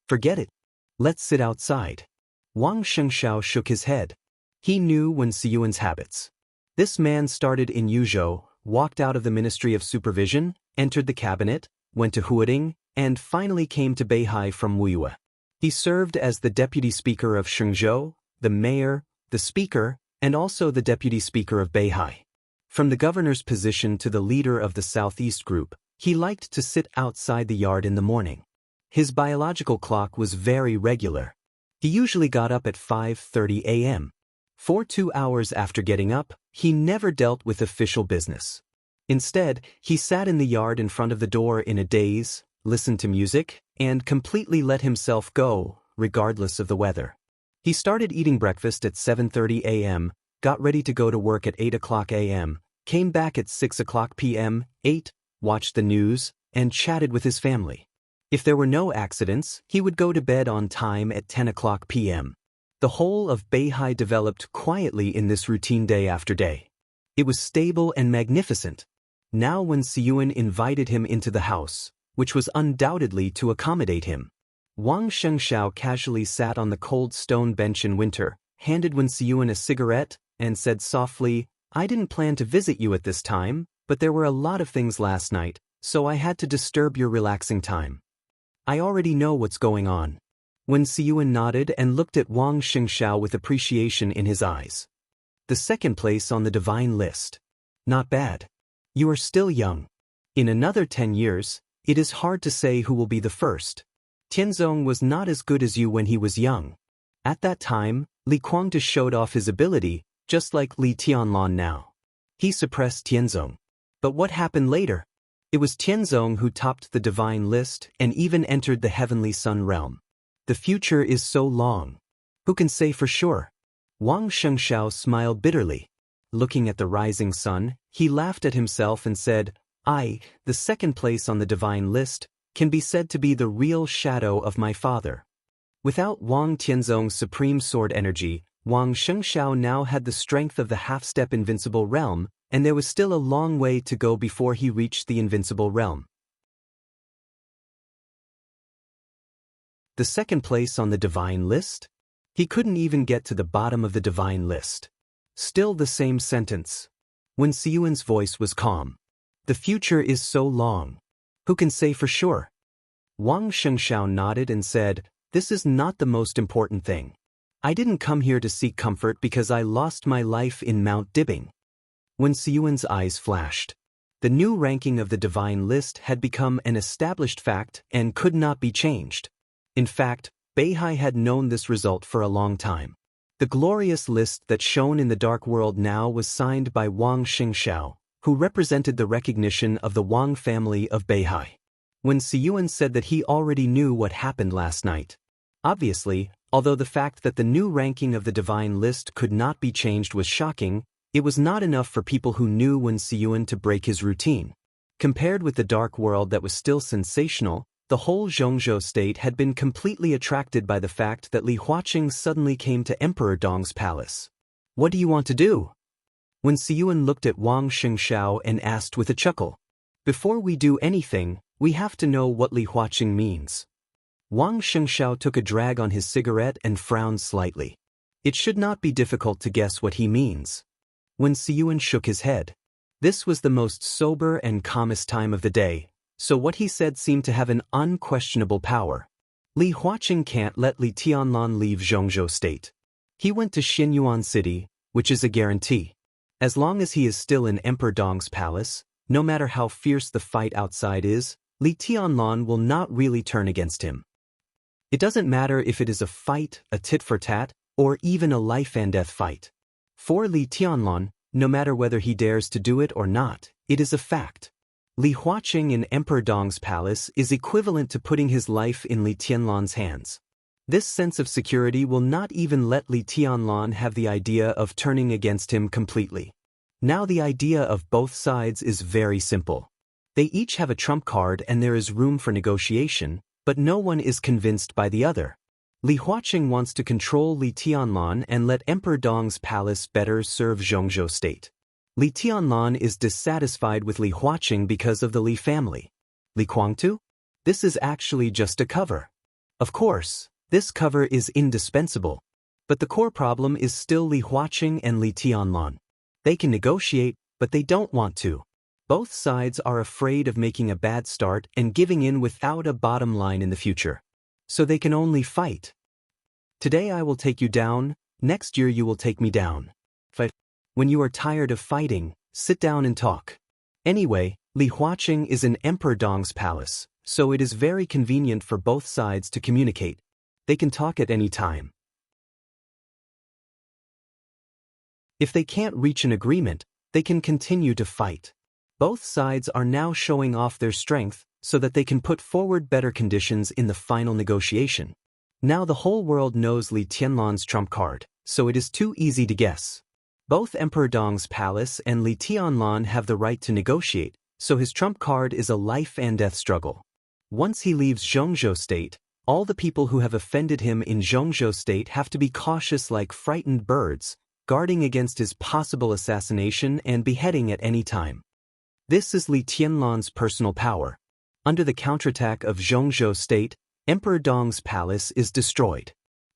"Forget it. Let's sit outside." Wang Xingxiao shook his head. He knew Wen Siyuan's habits. This man started in Yuzhou, walked out of the Ministry of Supervision, entered the cabinet, went to Huading, and finally came to Beihai from Wuyue. He served as the deputy speaker of Shenzhou, the mayor, the speaker, and also the deputy speaker of Beihai. From the governor's position to the leader of the Southeast Group, he liked to sit outside the yard in the morning. His biological clock was very regular. He usually got up at 5:30 a.m. For 2 hours after getting up, he never dealt with official business. Instead, he sat in the yard in front of the door in a daze, listened to music, and completely let himself go, regardless of the weather. He started eating breakfast at 7:30 a.m., got ready to go to work at 8 o'clock a.m., came back at 6 o'clock p.m., ate, watched the news, and chatted with his family. If there were no accidents, he would go to bed on time at 10 o'clock p.m. The whole of Beihai developed quietly in this routine day after day. It was stable and magnificent. Now when Siyuan invited him into the house, which was undoubtedly to accommodate him, Wang Shengxiao casually sat on the cold stone bench in winter, handed Wen Siyuan a cigarette, and said softly, "I didn't plan to visit you at this time, but there were a lot of things last night, so I had to disturb your relaxing time. I already know what's going on." Wen Siyuan nodded and looked at Wang Xingxiao with appreciation in his eyes. "The second place on the divine list. Not bad. You are still young. In another 10 years, it is hard to say who will be the first. Tianzong was not as good as you when he was young. At that time, Li Kuangde showed off his ability, just like Li Tianlan now. He suppressed Tianzong. But what happened later? It was Tianzong who topped the divine list and even entered the heavenly sun realm. The future is so long. Who can say for sure? Wang Shengshao smiled bitterly. Looking at the rising sun, he laughed at himself and said, the second place on the divine list, can be said to be the real shadow of my father. Without Wang Tianzong's supreme sword energy, Wang Shengshao now had the strength of the half-step invincible realm, and there was still a long way to go before he reached the invincible realm. The second place on the divine list? He couldn't even get to the bottom of the divine list. Still the same sentence. When Siyuan's voice was calm. The future is so long. Who can say for sure? Wang Shengshao nodded and said, this is not the most important thing. I didn't come here to seek comfort because I lost my life in Mount Dibbing. When Siyuan's eyes flashed. The new ranking of the divine list had become an established fact and could not be changed. In fact, Beihai had known this result for a long time. The glorious list that shone in the dark world now was signed by Wang Shengshao, who represented the recognition of the Wang family of Beihai. When Siyuan said that he already knew what happened last night. Obviously, although the fact that the new ranking of the divine list could not be changed was shocking, it was not enough for people who knew Wen Siyuan to break his routine. Compared with the dark world that was still sensational, the whole Zhongzhou state had been completely attracted by the fact that Li Huaqing suddenly came to Emperor Dong's palace. What do you want to do? When Siyuan looked at Wang Shengshao and asked with a chuckle. Before we do anything, we have to know what Li Huaqing means. Wang Shengshao took a drag on his cigarette and frowned slightly. It should not be difficult to guess what he means. When Siyuan shook his head. This was the most sober and calmest time of the day, so what he said seemed to have an unquestionable power. Li Huaqing can't let Li Tianlan leave Zhongzhou state. He went to Xinyuan city, which is a guarantee. As long as he is still in Emperor Dong's palace, no matter how fierce the fight outside is, Li Tianlan will not really turn against him. It doesn't matter if it is a fight, a tit-for-tat, or even a life-and-death fight. For Li Tianlan, no matter whether he dares to do it or not, it is a fact. Li Huaqing in Emperor Dong's palace is equivalent to putting his life in Li Tianlan's hands. This sense of security will not even let Li Tianlan have the idea of turning against him completely. Now the idea of both sides is very simple. They each have a trump card and there is room for negotiation, but no one is convinced by the other. Li Huaqing wants to control Li Tianlan and let Emperor Dong's palace better serve Zhongzhou state. Li Tianlan is dissatisfied with Li Huaqing because of the Li family. Li Kuangde? This is actually just a cover. Of course, this cover is indispensable. But the core problem is still Li Huaqing and Li Tianlan. They can negotiate, but they don't want to. Both sides are afraid of making a bad start and giving in without a bottom line in the future. So they can only fight. Today I will take you down, next year you will take me down. When you are tired of fighting, sit down and talk. Anyway, Li Huaqing is in Emperor Dong's palace, so it is very convenient for both sides to communicate. They can talk at any time. If they can't reach an agreement, they can continue to fight. Both sides are now showing off their strength so that they can put forward better conditions in the final negotiation. Now the whole world knows Li Tianlan's trump card, so it is too easy to guess. Both Emperor Dong's palace and Li Tianlan have the right to negotiate, so his trump card is a life and death struggle. Once he leaves Zhongzhou state, all the people who have offended him in Zhongzhou state have to be cautious like frightened birds, guarding against his possible assassination and beheading at any time. This is Li Tianlan's personal power. Under the counterattack of Zhongzhou state, Emperor Dong's palace is destroyed.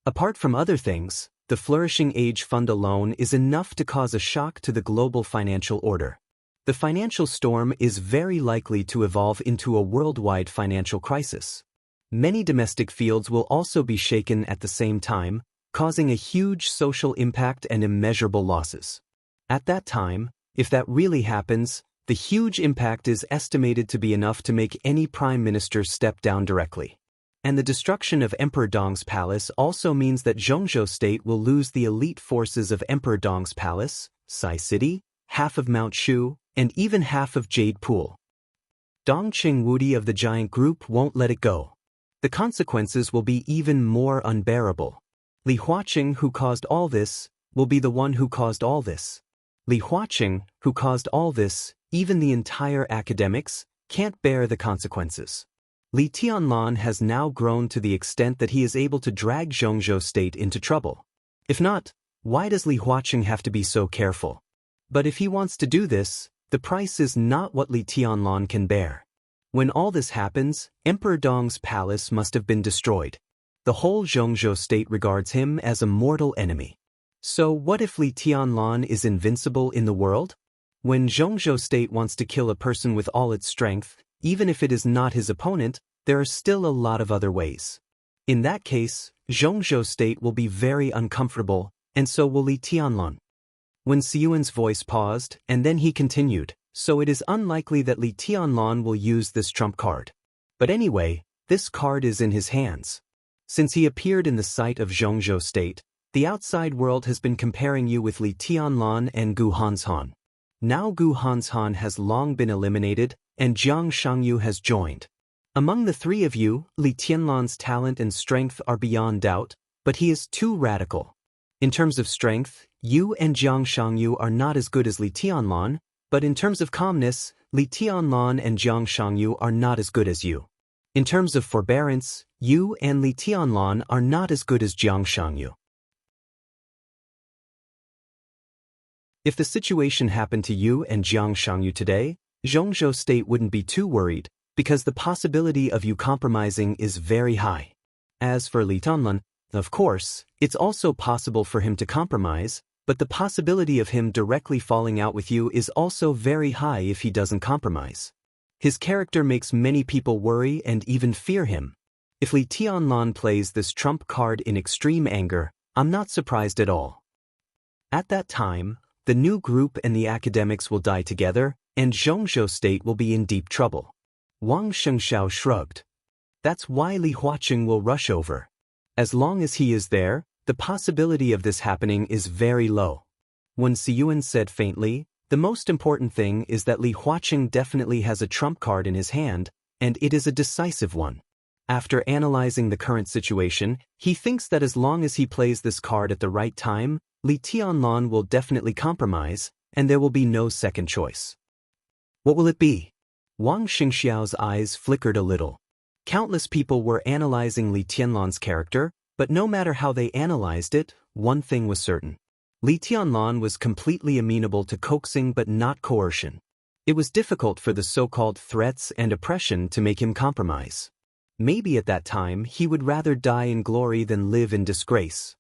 Apart from other things, the flourishing age fund alone is enough to cause a shock to the global financial order. The financial storm is very likely to evolve into a worldwide financial crisis. Many domestic fields will also be shaken at the same time, causing a huge social impact and immeasurable losses. At that time, if that really happens, The huge impact is estimated to be enough to make any prime minister step down directly. And the destruction of Emperor Dong's palace also means that Zhongzhou State will lose the elite forces of Emperor Dong's palace, Sai City, half of Mount Shu, and even half of Jade Pool. Dong Qingwudi of the giant group won't let it go. The consequences will be even more unbearable. Li Huaqing, who caused all this, will be the one who caused all this. Li Huaqing, who caused all this, even the entire academics, can't bear the consequences. Li Tianlan has now grown to the extent that he is able to drag Zhongzhou State into trouble. If not, why does Li Huaqing have to be so careful? But if he wants to do this, the price is not what Li Tianlan can bear. When all this happens, Emperor Dong's palace must have been destroyed. The whole Zhongzhou State regards him as a mortal enemy. So what if Li Tianlan is invincible in the world? When Zhongzhou State wants to kill a person with all its strength, even if it is not his opponent, there are still a lot of other ways. In that case, Zhongzhou State will be very uncomfortable, and so will Li Tianlan. When Siyuan's voice paused, and then he continued, so it is unlikely that Li Tianlan will use this trump card. But anyway, this card is in his hands. Since he appeared in the sight of Zhongzhou State, the outside world has been comparing you with Li Tianlan and Gu Hanshan. Now Gu Hanshan has long been eliminated, and Jiang Shangyu has joined. Among the three of you, Li Tianlan's talent and strength are beyond doubt, but he is too radical. In terms of strength, you and Jiang Shangyu are not as good as Li Tianlan, but in terms of calmness, Li Tianlan and Jiang Shangyu are not as good as you. In terms of forbearance, you and Li Tianlan are not as good as Jiang Shangyu. If the situation happened to you and Jiang Shangyu today, Zhongzhou State wouldn't be too worried, because the possibility of you compromising is very high. As for Li Tianlan, of course, it's also possible for him to compromise, but the possibility of him directly falling out with you is also very high if he doesn't compromise. His character makes many people worry and even fear him. If Li Tianlan plays this trump card in extreme anger, I'm not surprised at all. At that time, the new group and the academics will die together, and Zhongzhou State will be in deep trouble. Wang Shengxiao shrugged. That's why Li Huaqing will rush over. As long as he is there, the possibility of this happening is very low. When Siyuan said faintly, the most important thing is that Li Huaqing definitely has a trump card in his hand, and it is a decisive one. After analyzing the current situation, he thinks that as long as he plays this card at the right time, Li Tianlan will definitely compromise, and there will be no second choice. What will it be? Wang Xingxiao's eyes flickered a little. Countless people were analyzing Li Tianlan's character, but no matter how they analyzed it, one thing was certain. Li Tianlan was completely amenable to coaxing but not coercion. It was difficult for the so-called threats and oppression to make him compromise. Maybe at that time he would rather die in glory than live in disgrace.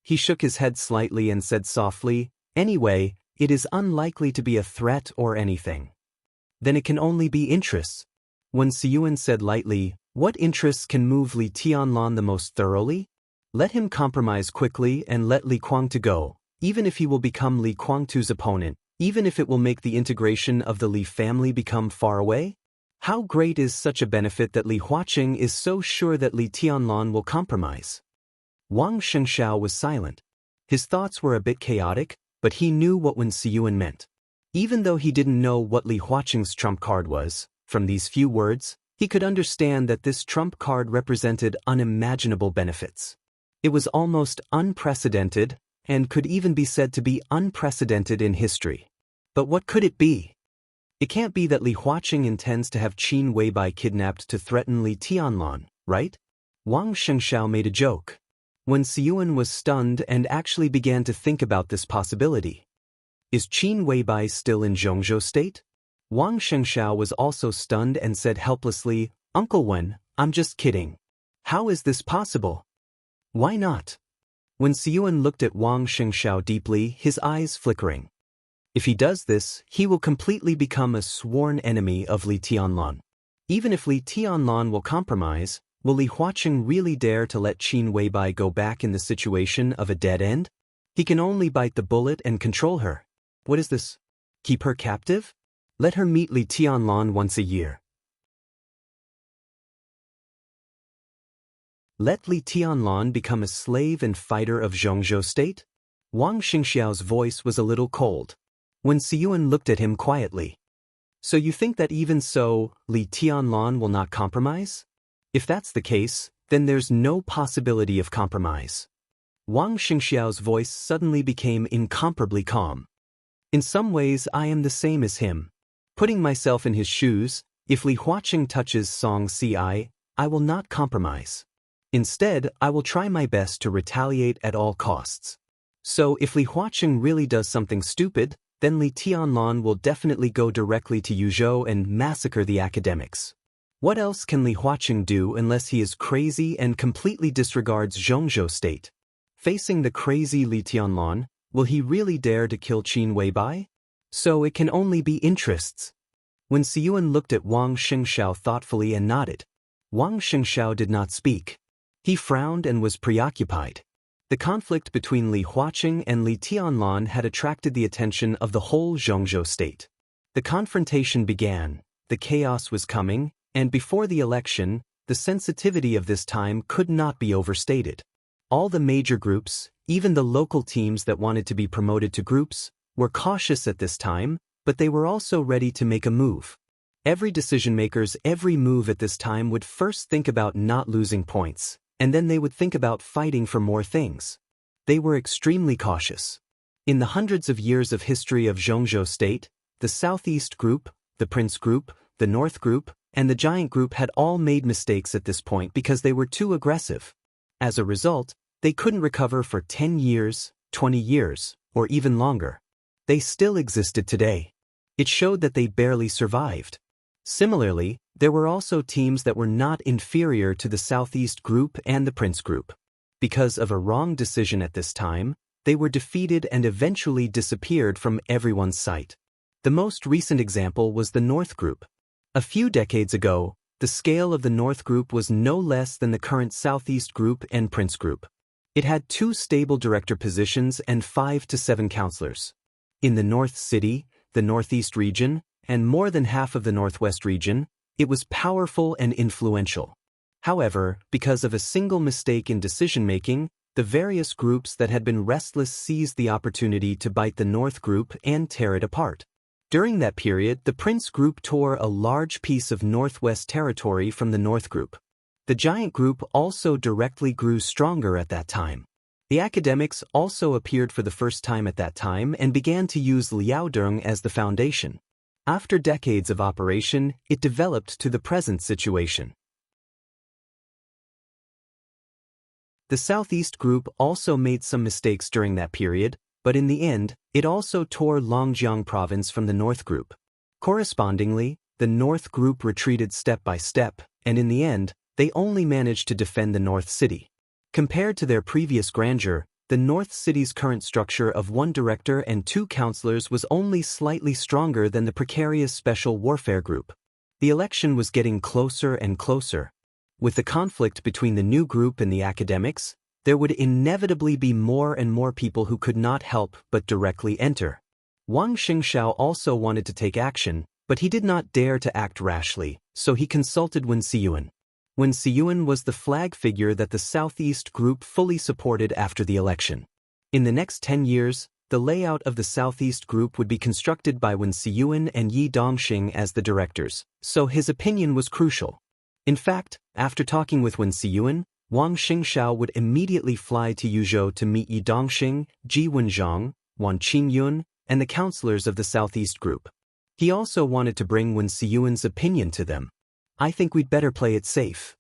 He shook his head slightly and said softly, "Anyway, it is unlikely to be a threat or anything." Then it can only be interests. When Siyuan said lightly, "What interests can move Li Tianlan the most thoroughly? Let him compromise quickly and let Li Guangtu go, even if he will become Li Guangtu's opponent, even if it will make the integration of the Li family become far away? How great is such a benefit that Li Huaqing is so sure that Li Tianlan will compromise?" Wang Shengxiao was silent. His thoughts were a bit chaotic, but he knew what Wen Siyuan meant. Even though he didn't know what Li Huaqing's trump card was, from these few words, he could understand that this trump card represented unimaginable benefits. It was almost unprecedented, and could even be said to be unprecedented in history. But what could it be? It can't be that Li Huaqing intends to have Qin Weibai kidnapped to threaten Li Tianlan, right? Wang Shengxiao made a joke. When Siyuan was stunned and actually began to think about this possibility. Is Qin Weibai still in Zhongzhou State? Wang Shengxiao was also stunned and said helplessly, "Uncle Wen, I'm just kidding. How is this possible? Why not?" When Siyuan looked at Wang Shengxiao deeply, his eyes flickering. If he does this, he will completely become a sworn enemy of Li Tianlan. Even if Li Tianlan will compromise, will Li Huaqing really dare to let Qin Weibai go back in the situation of a dead end? He can only bite the bullet and control her. What is this? Keep her captive? Let her meet Li Tianlan once a year. Let Li Tianlan become a slave and fighter of Zhongzhou state? Wang Xingxiao's voice was a little cold. Wen Siyuan looked at him quietly. So you think that even so, Li Tianlan will not compromise? If that's the case, then there's no possibility of compromise. Wang Xingxiao's voice suddenly became incomparably calm. In some ways I am the same as him. Putting myself in his shoes, if Li Huaqing touches Song Ci, I will not compromise. Instead, I will try my best to retaliate at all costs. So if Li Huaqing really does something stupid, then Li Tianlan will definitely go directly to Yuzhou and massacre the academics. What else can Li Huaqing do unless he is crazy and completely disregards Zhongzhou state? Facing the crazy Li Tianlan, will he really dare to kill Qin Weibai? So it can only be interests. Wen Siyuan looked at Wang Xingxiao thoughtfully and nodded. Wang Xingxiao did not speak. He frowned and was preoccupied. The conflict between Li Huaqing and Li Tianlan had attracted the attention of the whole Zhongzhou state. The confrontation began, the chaos was coming, and before the election, the sensitivity of this time could not be overstated. All the major groups, even the local teams that wanted to be promoted to groups, were cautious at this time, but they were also ready to make a move. Every decision-maker's every move at this time would first think about not losing points, and then they would think about fighting for more things. They were extremely cautious. In the hundreds of years of history of Zhongzhou state, the Southeast Group, the Prince Group, the North Group, and the Giant Group had all made mistakes at this point because they were too aggressive. As a result, they couldn't recover for 10 years, 20 years, or even longer. They still existed today. It showed that they barely survived. Similarly, there were also teams that were not inferior to the Southeast Group and the Prince Group. Because of a wrong decision at this time, they were defeated and eventually disappeared from everyone's sight. The most recent example was the North Group. A few decades ago, the scale of the North Group was no less than the current Southeast Group and Prince Group. It had 2 stable director positions and 5 to 7 counselors. In the North City, the Northeast region, and more than half of the Northwest region, it was powerful and influential. However, because of a single mistake in decision-making, the various groups that had been restless seized the opportunity to bite the North Group and tear it apart. During that period, the Prince Group tore a large piece of Northwest territory from the North Group. The Giant Group also directly grew stronger at that time. The academics also appeared for the first time at that time and began to use Liaodong as the foundation. After decades of operation, it developed to the present situation. The Southeast Group also made some mistakes during that period, but in the end, it also tore Longjiang province from the North Group. Correspondingly, the North Group retreated step by step, and in the end, they only managed to defend the North City. Compared to their previous grandeur, the North City's current structure of 1 director and 2 counselors was only slightly stronger than the precarious Special Warfare Group. The election was getting closer and closer. With the conflict between the new group and the academics, there would inevitably be more and more people who could not help but directly enter. Wang Xingxiao also wanted to take action, but he did not dare to act rashly, so he consulted Wen Siyuan. Wen Siyuan was the flag figure that the Southeast Group fully supported after the election. In the next 10 years, the layout of the Southeast Group would be constructed by Wen Siyuan and Yi Dongxing as the directors, so his opinion was crucial. In fact, after talking with Wen Siyuan, Wang Xingxiao would immediately fly to Yuzhou to meet Yi Dongxing, Ji Wenzhang, Wan Qingyun, and the counselors of the Southeast Group. He also wanted to bring Wen Siyuan's opinion to them. I think we'd better play it safe.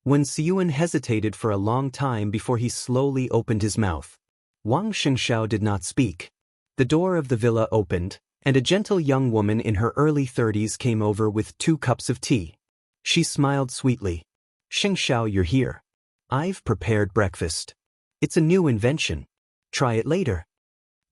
Wen Siyuan hesitated for a long time before he slowly opened his mouth. Wang Xingxiao did not speak. The door of the villa opened, and a gentle young woman in her early 30s came over with 2 cups of tea. She smiled sweetly. Xingxiao, you're here. I've prepared breakfast. It's a new invention. Try it later.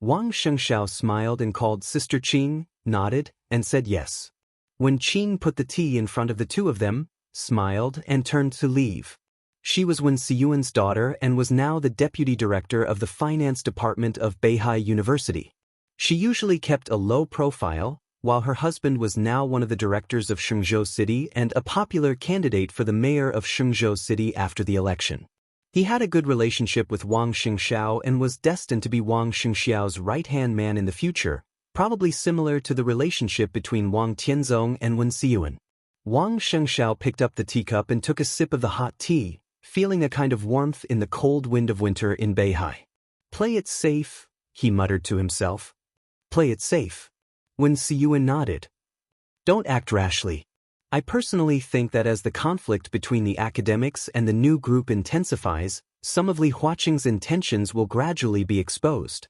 Wang Xingxiao smiled and called Sister Qing, nodded, and said yes. When Qing put the tea in front of the 2 of them, smiled and turned to leave. She was Wen Siyuan's daughter and was now the deputy director of the finance department of Beihai University. She usually kept a low profile, while her husband was now one of the directors of Shenzhou City and a popular candidate for the mayor of Shenzhou City after the election. He had a good relationship with Wang Xingxiao and was destined to be Wang Xingxiao's right-hand man in the future, probably similar to the relationship between Wang Tianzong and Wen Xiyuan. Wang Shengxiao picked up the teacup and took a sip of the hot tea, feeling a kind of warmth in the cold wind of winter in Beihai. "Play it safe," he muttered to himself. "Play it safe." Wen Xiyuan nodded. "Don't act rashly. I personally think that as the conflict between the academics and the new group intensifies, some of Li Huaqing's intentions will gradually be exposed.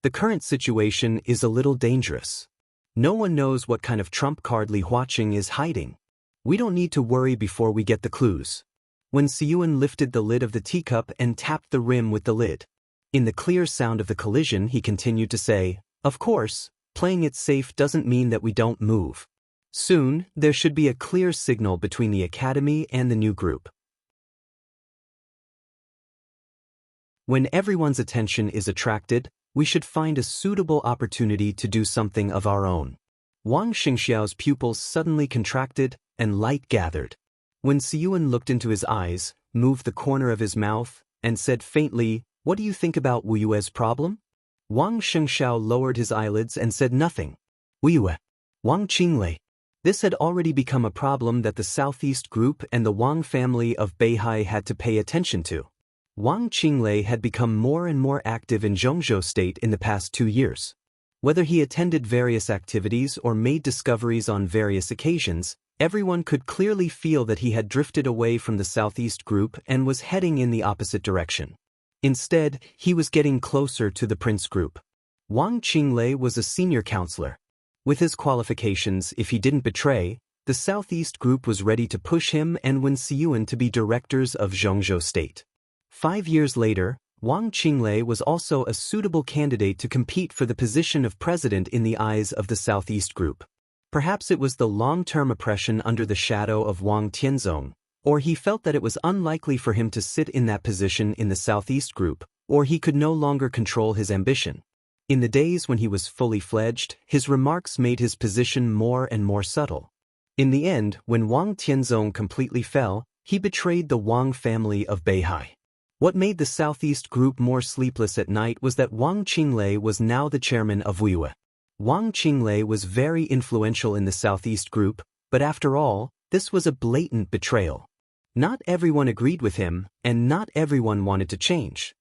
The current situation is a little dangerous. No one knows what kind of trump card Li Huaqing is hiding. We don't need to worry before we get the clues." When Xiyuan lifted the lid of the teacup and tapped the rim with the lid. In the clear sound of the collision, he continued to say, "Of course, playing it safe doesn't mean that we don't move. Soon, there should be a clear signal between the academy and the new group. When everyone's attention is attracted, we should find a suitable opportunity to do something of our own." Wang Xingxiao's pupils suddenly contracted, and light gathered. When Xiyuan looked into his eyes, moved the corner of his mouth, and said faintly, "What do you think about Wu Yue's problem?" Wang Xingxiao lowered his eyelids and said nothing. Wu Yue. Wang Qinglei. This had already become a problem that the Southeast Group and the Wang family of Beihai had to pay attention to. Wang Qinglei had become more and more active in Zhongzhou State in the past 2 years. Whether he attended various activities or made discoveries on various occasions, everyone could clearly feel that he had drifted away from the Southeast Group and was heading in the opposite direction. Instead, he was getting closer to the Prince Group. Wang Qinglei was a senior counselor. With his qualifications, if he didn't betray, the Southeast Group was ready to push him and Wen Xiyuan to be directors of Zhongzhou State. 5 years later, Wang Qinglei was also a suitable candidate to compete for the position of president in the eyes of the Southeast Group. Perhaps it was the long-term oppression under the shadow of Wang Tianzong, or he felt that it was unlikely for him to sit in that position in the Southeast Group, or he could no longer control his ambition. In the days when he was fully fledged, his remarks made his position more and more subtle. In the end, when Wang Tianzong completely fell, he betrayed the Wang family of Beihai. What made the Southeast Group more sleepless at night was that Wang Qinglei was now the chairman of Wu Yue. Wang Qinglei was very influential in the Southeast Group, but after all, this was a blatant betrayal. Not everyone agreed with him, and not everyone wanted to change.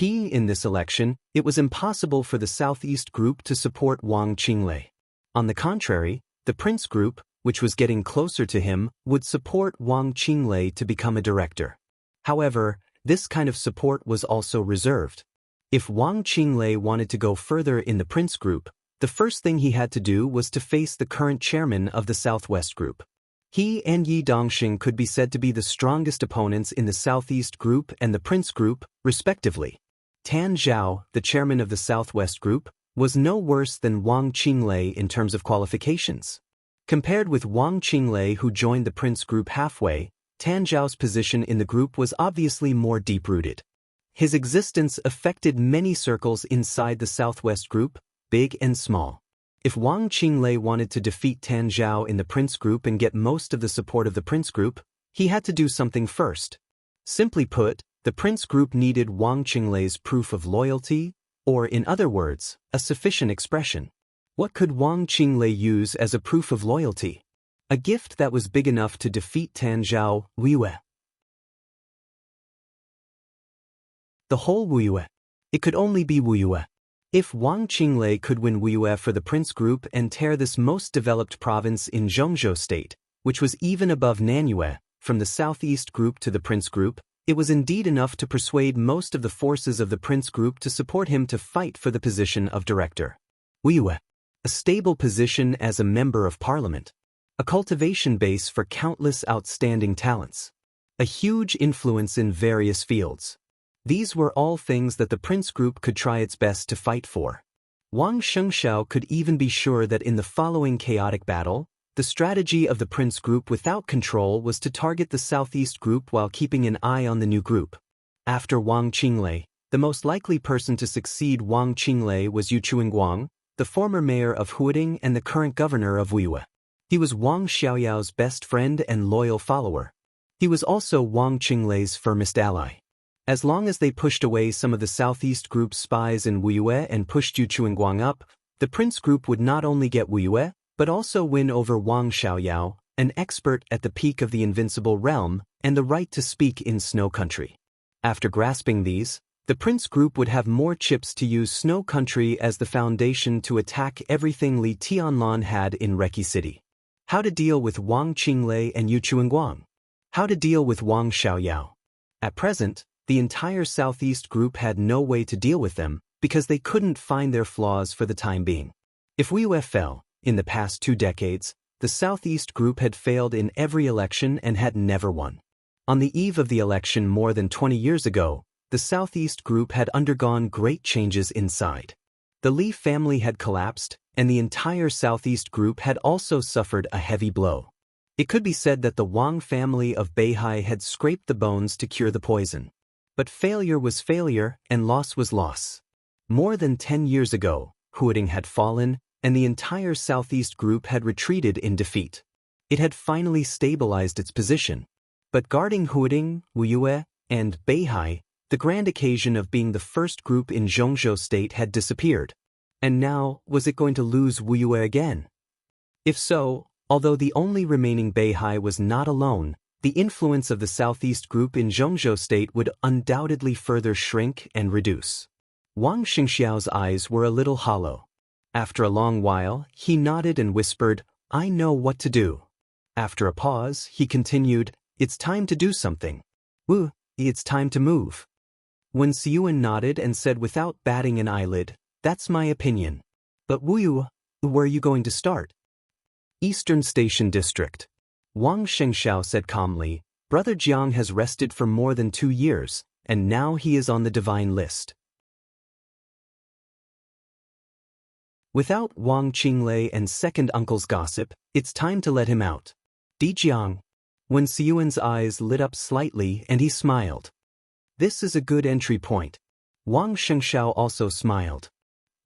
In this election, it was impossible for the Southeast Group to support Wang Qinglei. On the contrary, the Prince Group, which was getting closer to him, would support Wang Qinglei to become a director. However, this kind of support was also reserved. If Wang Qinglei wanted to go further in the Prince Group, the first thing he had to do was to face the current chairman of the Southwest Group. He and Yi Dongxing could be said to be the strongest opponents in the Southeast Group and the Prince Group, respectively. Tan Zhao, the chairman of the Southwest Group, was no worse than Wang Qinglei in terms of qualifications. Compared with Wang Qinglei, who joined the Prince Group halfway, Tan Zhao's position in the group was obviously more deep-rooted. His existence affected many circles inside the Southwest Group, big and small. If Wang Qinglei wanted to defeat Tan Zhao in the Prince Group and get most of the support of the Prince Group, he had to do something first. Simply put, the Prince Group needed Wang Qinglei's proof of loyalty, or in other words, a sufficient expression. What could Wang Qinglei use as a proof of loyalty? A gift that was big enough to defeat Tan Zhao, Wu Yue. The whole Wu Yue. It could only be Wu Yue. If Wang Qinglei could win Wu Yue for the Prince Group and tear this most developed province in Zhongzhou State, which was even above Nanyue, from the Southeast Group to the Prince Group, it was indeed enough to persuade most of the forces of the Prince Group to support him to fight for the position of director. Wu Yue. A stable position as a member of parliament. A cultivation base for countless outstanding talents. A huge influence in various fields. These were all things that the Prince Group could try its best to fight for. Wang Shengxiao could even be sure that in the following chaotic battle, the strategy of the Prince Group without control was to target the Southeast Group while keeping an eye on the new group. After Wang Qinglei, the most likely person to succeed Wang Qinglei was Yu Chuingguang, the former mayor of Huading and the current governor of Wuyue. He was Wang Xiaoyao's best friend and loyal follower. He was also Wang Qinglei's firmest ally. As long as they pushed away some of the Southeast Group's spies in Wuyue and pushed Yu Chuanguang up, the Prince Group would not only get Wuyue, but also win over Wang Xiaoyao, an expert at the peak of the invincible realm, and the right to speak in Snow Country. After grasping these, the Prince Group would have more chips to use Snow Country as the foundation to attack everything Li Tianlan had in Reki City. How to deal with Wang Qinglei and Yu Chuanguang? How to deal with Wang Xiaoyao? At present, the entire Southeast Group had no way to deal with them because they couldn't find their flaws for the time being. If Wuyue fell, in the past 2 decades, the Southeast Group had failed in every election and had never won. On the eve of the election more than 20 years ago, the Southeast Group had undergone great changes inside. The Li family had collapsed, and the entire Southeast Group had also suffered a heavy blow. It could be said that the Wang family of Beihai had scraped the bones to cure the poison. But failure was failure, and loss was loss. More than 10 years ago, Huading had fallen, and the entire Southeast Group had retreated in defeat. It had finally stabilized its position. But guarding Huading, Wuyue, and Beihai, the grand occasion of being the first group in Zhongzhou State had disappeared. And now, was it going to lose Wuyue again? If so, although the only remaining Beihai was not alone, the influence of the Southeast Group in Zhongzhou State would undoubtedly further shrink and reduce. Wang Xingxiao's eyes were a little hollow. After a long while, he nodded and whispered, "I know what to do." After a pause, he continued, "It's time to do something. It's time to move." Wen Siyuan nodded and said without batting an eyelid, "That's my opinion. But Wuyu, where are you going to start?" Eastern Station District. Wang Shengxiao said calmly, "Brother Jiang has rested for more than 2 years, and now he is on the divine list." Without Wang Qinglei and second uncle's gossip, it's time to let him out. Di Jiang. Wen Siyuan's eyes lit up slightly and he smiled. This is a good entry point. Wang Shengxiao also smiled.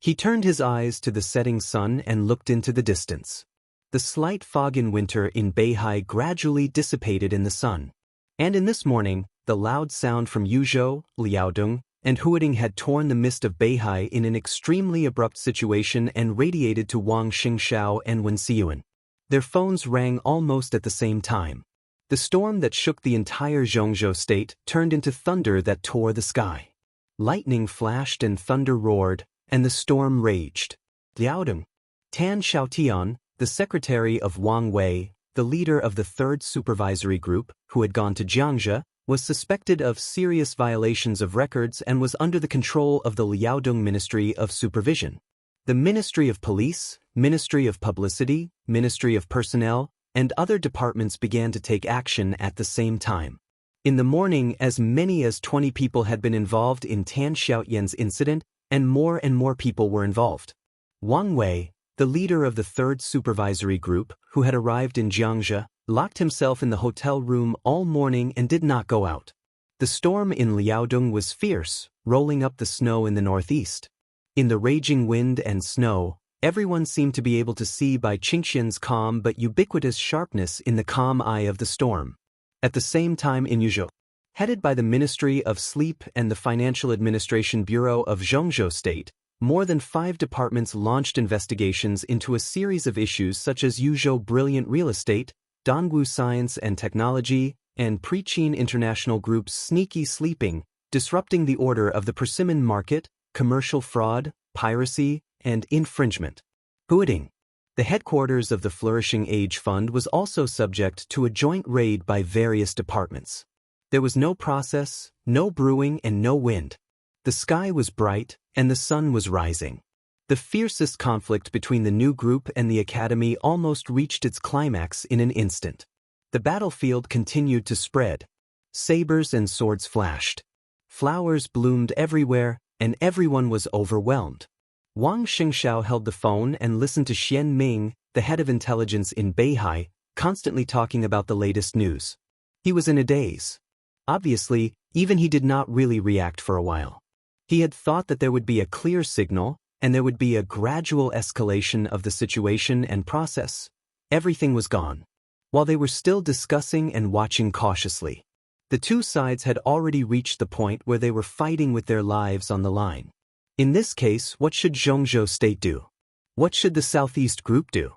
He turned his eyes to the setting sun and looked into the distance. The slight fog in winter in Beihai gradually dissipated in the sun. And in this morning, the loud sound from Yuzhou, Liaodong, and Huading had torn the mist of Beihai in an extremely abrupt situation and radiated to Wang Xingxiao and Wen Siyuan. Their phones rang almost at the same time. The storm that shook the entire Zhongzhou state turned into thunder that tore the sky. Lightning flashed and thunder roared, and the storm raged. Liaodong. Tan Xiaotian, the secretary of Wang Wei, the leader of the 3rd Supervisory Group, who had gone to Jiangzhe, was suspected of serious violations of records and was under the control of the Liaodong Ministry of Supervision. The Ministry of Police, Ministry of Publicity, Ministry of Personnel, and other departments began to take action at the same time. In the morning, as many as 20 people had been involved in Tan Xiaotian's incident, and more people were involved. Wang Wei, the leader of the 3rd Supervisory Group, who had arrived in Jiangzhe, locked himself in the hotel room all morning and did not go out. The storm in Liaodong was fierce, rolling up the snow in the northeast. In the raging wind and snow, everyone seemed to be able to see by Qingxian's calm but ubiquitous sharpness in the calm eye of the storm. At the same time in Yuzhou, headed by the Ministry of Sleep and the Financial Administration Bureau of Zhongzhou State, more than 5 departments launched investigations into a series of issues such as Yuzhou Brilliant Real Estate, Dongwu Science and Technology, and Preqin International Group's sneaky sleeping, disrupting the order of the persimmon market, commercial fraud, piracy, and infringement. Huading. The headquarters of the Flourishing Age Fund was also subject to a joint raid by various departments. There was no process, no brewing, and no wind. The sky was bright, and the sun was rising. The fiercest conflict between the new group and the academy almost reached its climax in an instant. The battlefield continued to spread. Sabers and swords flashed. Flowers bloomed everywhere, and everyone was overwhelmed. Wang Xingxiao held the phone and listened to Xian Ming, the head of intelligence in Beihai, constantly talking about the latest news. He was in a daze. Obviously, even he did not really react for a while. He had thought that there would be a clear signal, and there would be a gradual escalation of the situation and process. Everything was gone. While they were still discussing and watching cautiously, the two sides had already reached the point where they were fighting with their lives on the line. In this case, what should Zhongzhou State do? What should the Southeast Group do?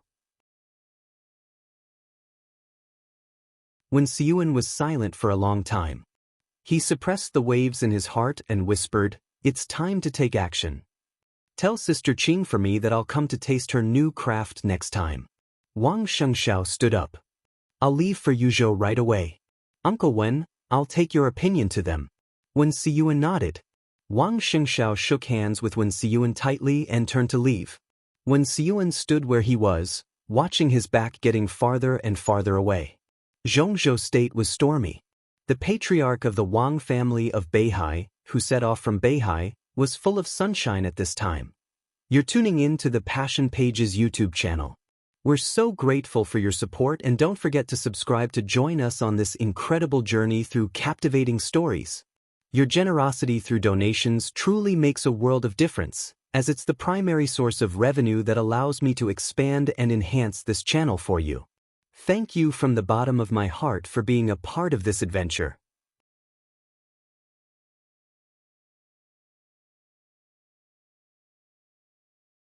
When Siyuan was silent for a long time, he suppressed the waves in his heart and whispered, "It's time to take action. Tell Sister Qing for me that I'll come to taste her new craft next time." Wang Shengxiao stood up. "I'll leave for Yuzhou right away. Uncle Wen, I'll take your opinion to them." Wen Siyuan nodded. Wang Shengxiao shook hands with Wen Siyuan tightly and turned to leave. Wen Siyuan stood where he was, watching his back getting farther and farther away. Zhongzhou State was stormy. The patriarch of the Wang family of Beihai, who set off from Beihai, was full of sunshine at this time. You're tuning in to the Passion Pages YouTube channel. We're so grateful for your support, and don't forget to subscribe to join us on this incredible journey through captivating stories. Your generosity through donations truly makes a world of difference, as it's the primary source of revenue that allows me to expand and enhance this channel for you. Thank you from the bottom of my heart for being a part of this adventure.